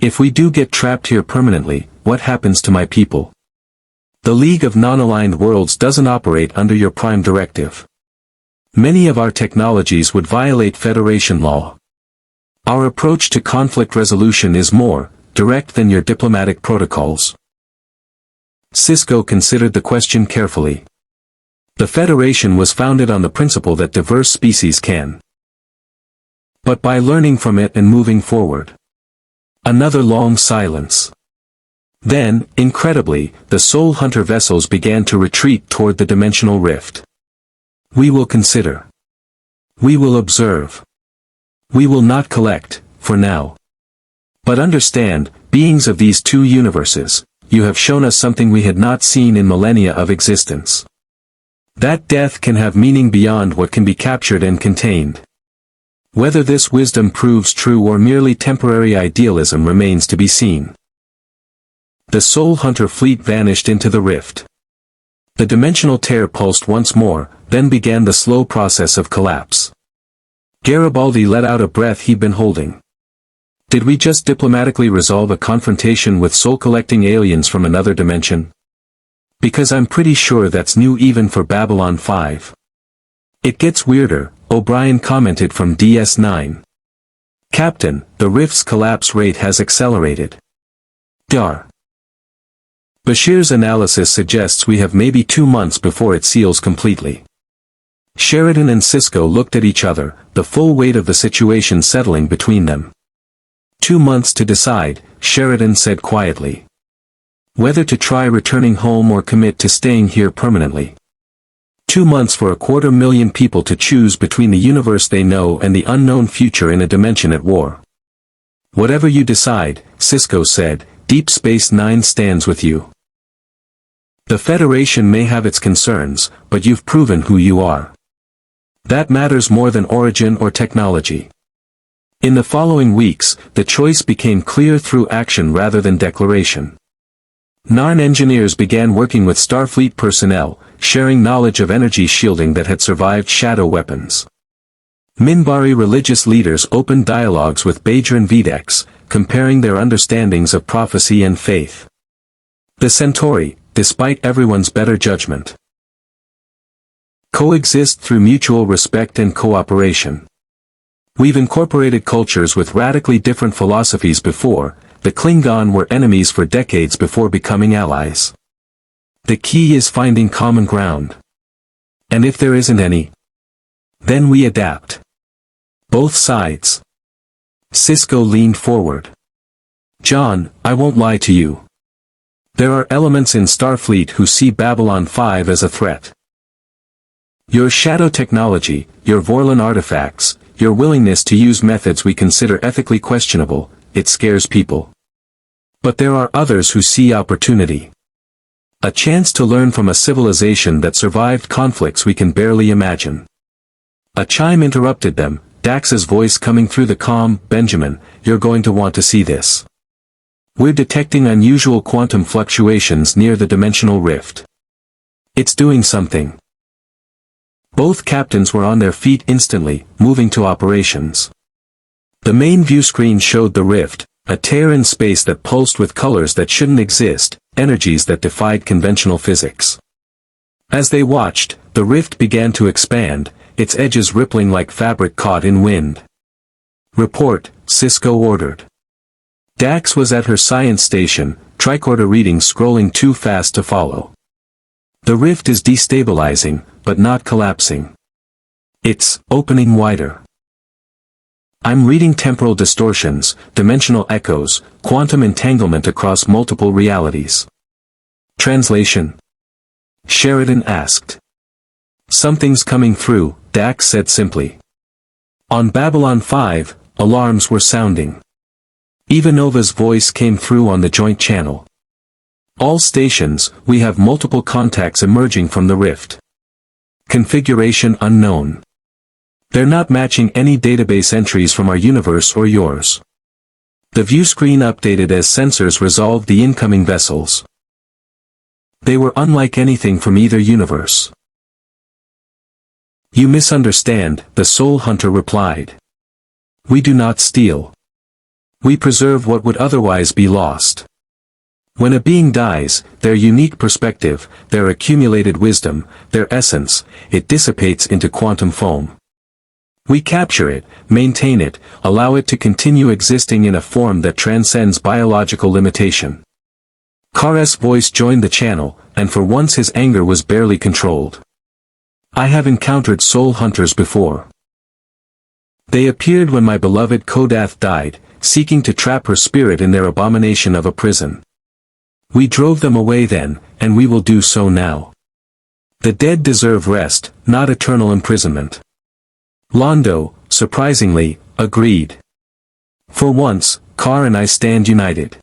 Speaker 1: If we do get trapped here permanently, what happens to my people? The League of Non-Aligned Worlds doesn't operate under your prime directive. Many of our technologies would violate Federation law. Our approach to conflict resolution is more direct than your diplomatic protocols. Sisko considered the question carefully. The Federation was founded on the principle that diverse species can. But by learning from it and moving forward. Another long silence. Then, incredibly, the Soul Hunter vessels began to retreat toward the dimensional rift. We will consider. We will observe. We will not collect, for now. But understand, beings of these two universes, you have shown us something we had not seen in millennia of existence. That death can have meaning beyond what can be captured and contained. Whether this wisdom proves true or merely temporary idealism remains to be seen. The Soul Hunter fleet vanished into the rift. The dimensional tear pulsed once more, then began the slow process of collapse. Garibaldi let out a breath he'd been holding. Did we just diplomatically resolve a confrontation with soul-collecting aliens from another dimension? Because I'm pretty sure that's new even for Babylon 5. It gets weirder, O'Brien commented from DS9. Captain, the rift's collapse rate has accelerated. Dar. Bashir's analysis suggests we have maybe 2 months before it seals completely. Sheridan and Sisko looked at each other, the full weight of the situation settling between them. 2 months to decide, Sheridan said quietly. Whether to try returning home or commit to staying here permanently. 2 months for 250,000 people to choose between the universe they know and the unknown future in a dimension at war. Whatever you decide, Sisko said, Deep Space Nine stands with you. The Federation may have its concerns, but you've proven who you are. That matters more than origin or technology. In the following weeks, the choice became clear through action rather than declaration. Narn engineers began working with Starfleet personnel, sharing knowledge of energy shielding that had survived shadow weapons. Minbari religious leaders opened dialogues with Badran Vedex, comparing their understandings of prophecy and faith. The Centauri, despite everyone's better judgment, coexist through mutual respect and cooperation. We've incorporated cultures with radically different philosophies before. The Klingon were enemies for decades before becoming allies. The key is finding common ground. And if there isn't any, then we adapt. Both sides. Sisko leaned forward. John, I won't lie to you. There are elements in Starfleet who see Babylon 5 as a threat. Your shadow technology, your Vorlon artifacts, your willingness to use methods we consider ethically questionable, it scares people. But there are others who see opportunity. A chance to learn from a civilization that survived conflicts we can barely imagine. A chime interrupted them, Dax's voice coming through the calm, Benjamin, you're going to want to see this. We're detecting unusual quantum fluctuations near the dimensional rift. It's doing something. Both captains were on their feet instantly, moving to operations. The main view screen showed the rift, a tear in space that pulsed with colors that shouldn't exist, energies that defied conventional physics. As they watched, the rift began to expand, its edges rippling like fabric caught in wind. Report, Sisko ordered. Dax was at her science station, tricorder readings scrolling too fast to follow. The rift is destabilizing, but not collapsing. It's opening wider. I'm reading temporal distortions, dimensional echoes, quantum entanglement across multiple realities. Translation? Sheridan asked. Something's coming through, Dax said simply. On Babylon 5, alarms were sounding. Ivanova's voice came through on the joint channel. All stations, we have multiple contacts emerging from the rift. Configuration unknown. They're not matching any database entries from our universe or yours. The viewscreen updated as sensors resolved the incoming vessels. They were unlike anything from either universe. "You misunderstand," the Soul Hunter replied. "We do not steal. We preserve what would otherwise be lost. When a being dies, their unique perspective, their accumulated wisdom, their essence, it dissipates into quantum foam. We capture it, maintain it, allow it to continue existing in a form that transcends biological limitation." Kar's voice joined the channel, and for once his anger was barely controlled. "I have encountered soul hunters before. They appeared when my beloved Kodath died, seeking to trap her spirit in their abomination of a prison. We drove them away then, and we will do so now. The dead deserve rest, not eternal imprisonment." Londo, surprisingly, agreed. "For once, Kar and I stand united.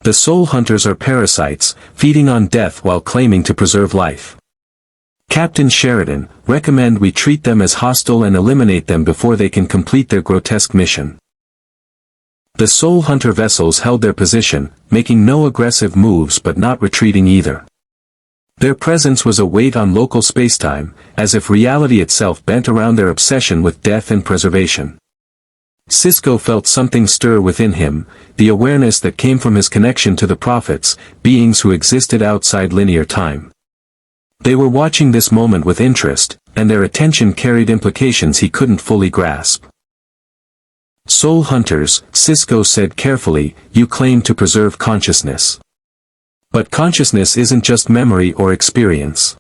Speaker 1: The soul hunters are parasites, feeding on death while claiming to preserve life. Captain Sheridan, recommend we treat them as hostile and eliminate them before they can complete their grotesque mission." The soul hunter vessels held their position, making no aggressive moves but not retreating either. Their presence was a weight on local spacetime, as if reality itself bent around their obsession with death and preservation. Sisko felt something stir within him, the awareness that came from his connection to the prophets, beings who existed outside linear time. They were watching this moment with interest, and their attention carried implications he couldn't fully grasp. "Soul hunters," Sisko said carefully, "you claim to preserve consciousness. But consciousness isn't just memory or experience.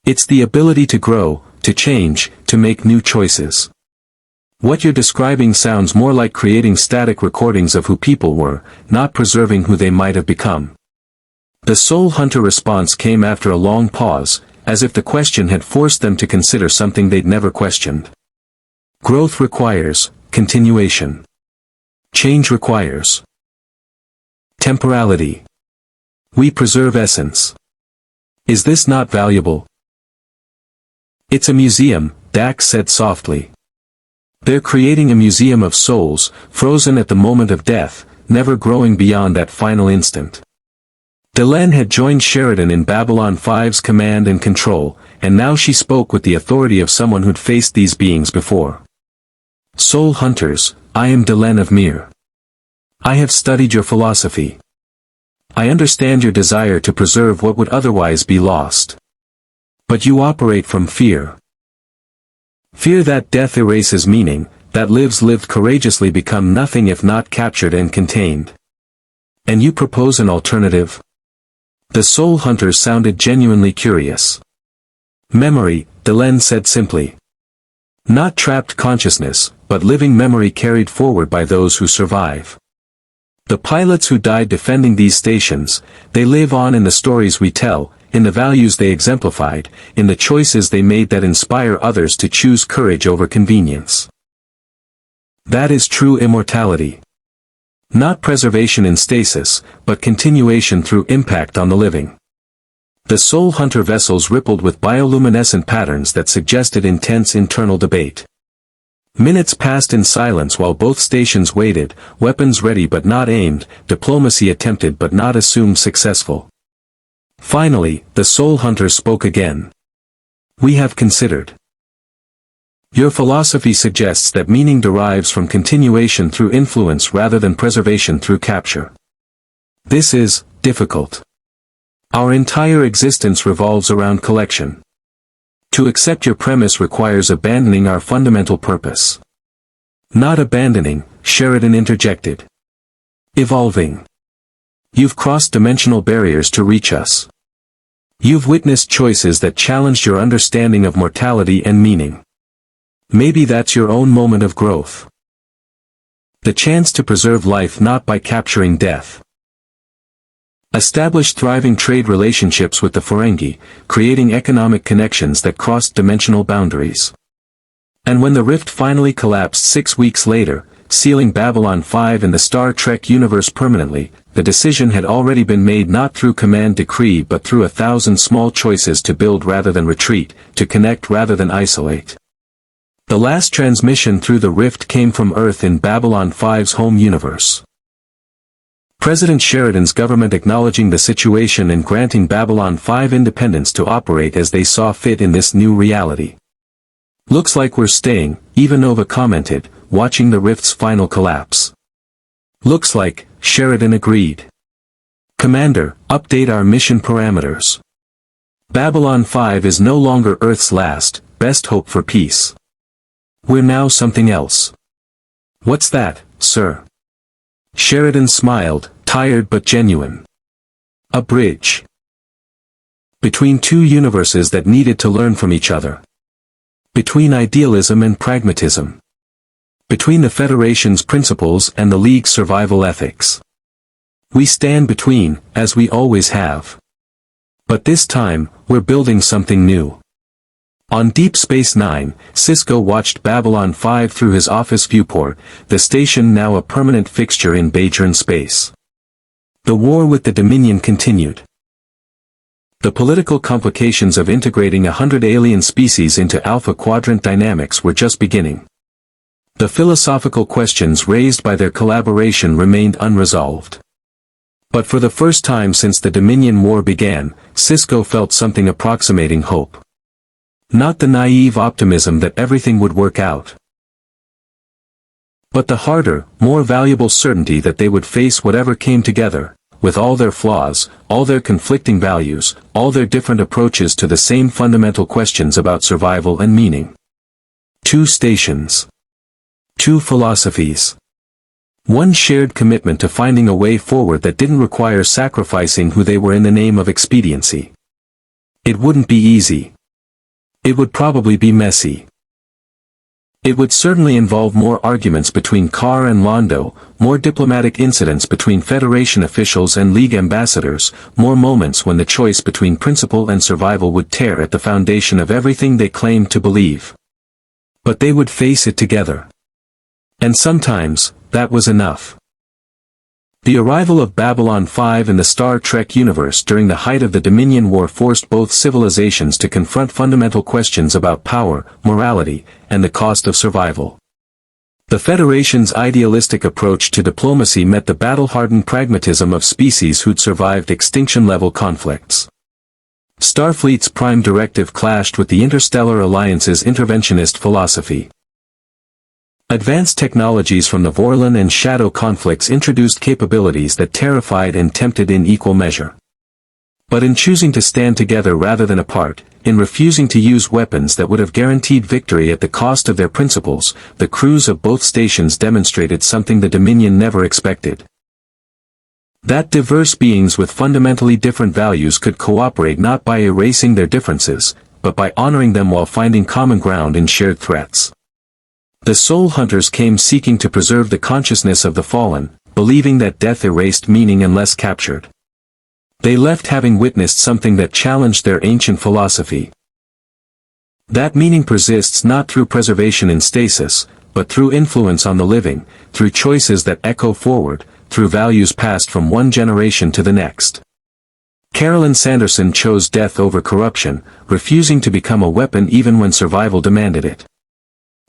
Speaker 1: It's the ability to grow, to change, to make new choices. What you're describing sounds more like creating static recordings of who people were, not preserving who they might have become." The soul hunter response came after a long pause, as if the question had forced them to consider something they'd never questioned. "Growth requires continuation. Change requires temporality. We preserve essence. Is this not valuable?" "It's a museum," Dax said softly. "They're creating a museum of souls, frozen at the moment of death, never growing beyond that final instant." Delenn had joined Sheridan in Babylon 5's command and control, and now she spoke with the authority of someone who'd faced these beings before. "Soul hunters, I am Delenn of Mir. I have studied your philosophy. I understand your desire to preserve what would otherwise be lost. But you operate from fear. Fear that death erases meaning, that lives lived courageously become nothing if not captured and contained. And you propose an alternative?" The soul hunters sounded genuinely curious. "Memory," Delenn said simply. "Not trapped consciousness, but living memory carried forward by those who survive. The pilots who died defending these stations, they live on in the stories we tell, in the values they exemplified, in the choices they made that inspire others to choose courage over convenience. That is true immortality. Not preservation in stasis, but continuation through impact on the living." The soul hunter vessels rippled with bioluminescent patterns that suggested intense internal debate. Minutes passed in silence while both stations waited, weapons ready but not aimed, diplomacy attempted but not assumed successful. Finally, the soul hunter spoke again. "We have considered. Your philosophy suggests that meaning derives from continuation through influence rather than preservation through capture. This is difficult. Our entire existence revolves around collection. To accept your premise requires abandoning our fundamental purpose." "Not abandoning," Sheridan interjected. "Evolving. You've crossed dimensional barriers to reach us. You've witnessed choices that challenged your understanding of mortality and meaning. Maybe that's your own moment of growth. The chance to preserve life not by capturing death. Establish thriving trade relationships with the Ferengi, creating economic connections that crossed dimensional boundaries. And when the rift finally collapsed 6 weeks later, sealing Babylon 5 in the Star Trek universe permanently, the decision had already been made not through command decree but through 1,000 small choices to build rather than retreat, to connect rather than isolate. The last transmission through the rift came from Earth in Babylon 5's home universe. President Sheridan's government acknowledging the situation and granting Babylon 5 independence to operate as they saw fit in this new reality. "Looks like we're staying," Ivanova commented, watching the rift's final collapse. "Looks like," Sheridan agreed. "Commander, update our mission parameters. Babylon 5 is no longer Earth's last, best hope for peace. We're now something else." "What's that, sir?" Sheridan smiled, tired but genuine. "A bridge. Between two universes that needed to learn from each other. Between idealism and pragmatism. Between the Federation's principles and the League's survival ethics. We stand between, as we always have. But this time, we're building something new." On Deep Space Nine, Sisko watched Babylon 5 through his office viewport, the station now a permanent fixture in Bajoran space. The war with the Dominion continued. The political complications of integrating 100 alien species into Alpha Quadrant dynamics were just beginning. The philosophical questions raised by their collaboration remained unresolved. But for the first time since the Dominion War began, Sisko felt something approximating hope. Not the naive optimism that everything would work out, but the harder, more valuable certainty that they would face whatever came together, with all their flaws, all their conflicting values, all their different approaches to the same fundamental questions about survival and meaning. Two stations. Two philosophies. One shared commitment to finding a way forward that didn't require sacrificing who they were in the name of expediency. It wouldn't be easy. It would probably be messy. It would certainly involve more arguments between Carr and Londo, more diplomatic incidents between Federation officials and League ambassadors, more moments when the choice between principle and survival would tear at the foundation of everything they claimed to believe. But they would face it together. And sometimes, that was enough. The arrival of Babylon 5 in the Star Trek universe during the height of the Dominion War forced both civilizations to confront fundamental questions about power, morality, and the cost of survival. The Federation's idealistic approach to diplomacy met the battle-hardened pragmatism of species who'd survived extinction-level conflicts. Starfleet's Prime Directive clashed with the Interstellar Alliance's interventionist philosophy. Advanced technologies from the Vorlon and Shadow conflicts introduced capabilities that terrified and tempted in equal measure. But in choosing to stand together rather than apart, in refusing to use weapons that would have guaranteed victory at the cost of their principles, the crews of both stations demonstrated something the Dominion never expected. That diverse beings with fundamentally different values could cooperate not by erasing their differences, but by honoring them while finding common ground in shared threats. The Soul Hunters came seeking to preserve the consciousness of the fallen, believing that death erased meaning unless captured. They left having witnessed something that challenged their ancient philosophy. That meaning persists not through preservation in stasis, but through influence on the living, through choices that echo forward, through values passed from one generation to the next. Carolyn Sanderson chose death over corruption, refusing to become a weapon even when survival demanded it.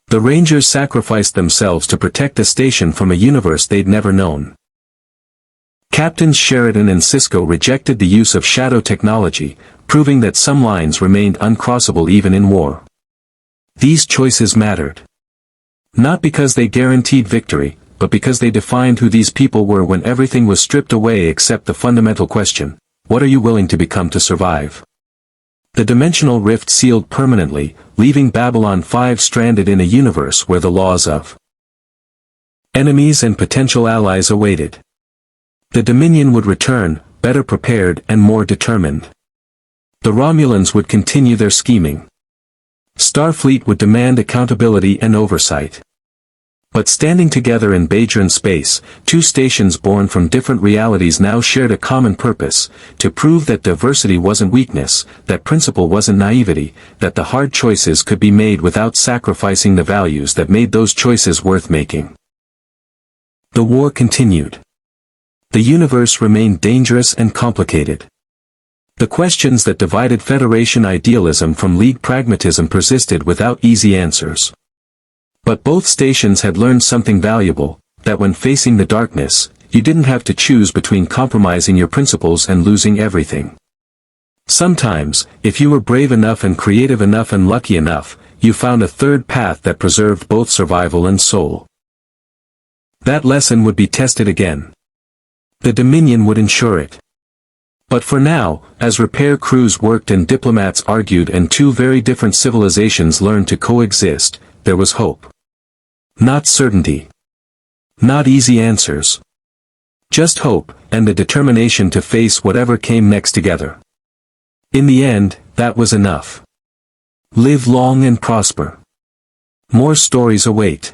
Speaker 1: The Rangers sacrificed themselves to protect the station from a universe they'd never known. Captains Sheridan and Sisko rejected the use of shadow technology, proving that some lines remained uncrossable even in war. These choices mattered. Not because they guaranteed victory, but because they defined who these people were when everything was stripped away except the fundamental question, what are you willing to become to survive? The dimensional rift sealed permanently, leaving Babylon 5 stranded in a universe where the laws of enemies and potential allies awaited. The Dominion would return, better prepared and more determined. The Romulans would continue their scheming. Starfleet would demand accountability and oversight. But standing together in Bajoran space, two stations born from different realities now shared a common purpose, to prove that diversity wasn't weakness, that principle wasn't naivety, that the hard choices could be made without sacrificing the values that made those choices worth making. The war continued. The universe remained dangerous and complicated. The questions that divided Federation idealism from League pragmatism persisted without easy answers. But both stations had learned something valuable, that when facing the darkness, you didn't have to choose between compromising your principles and losing everything. Sometimes, if you were brave enough and creative enough and lucky enough, you found a third path that preserved both survival and soul. That lesson would be tested again. The Dominion would ensure it. But for now, as repair crews worked and diplomats argued and two very different civilizations learned to coexist, there was hope. Not certainty. Not easy answers. Just hope, and the determination to face whatever came next together. In the end, that was enough. Live long and prosper. More stories await.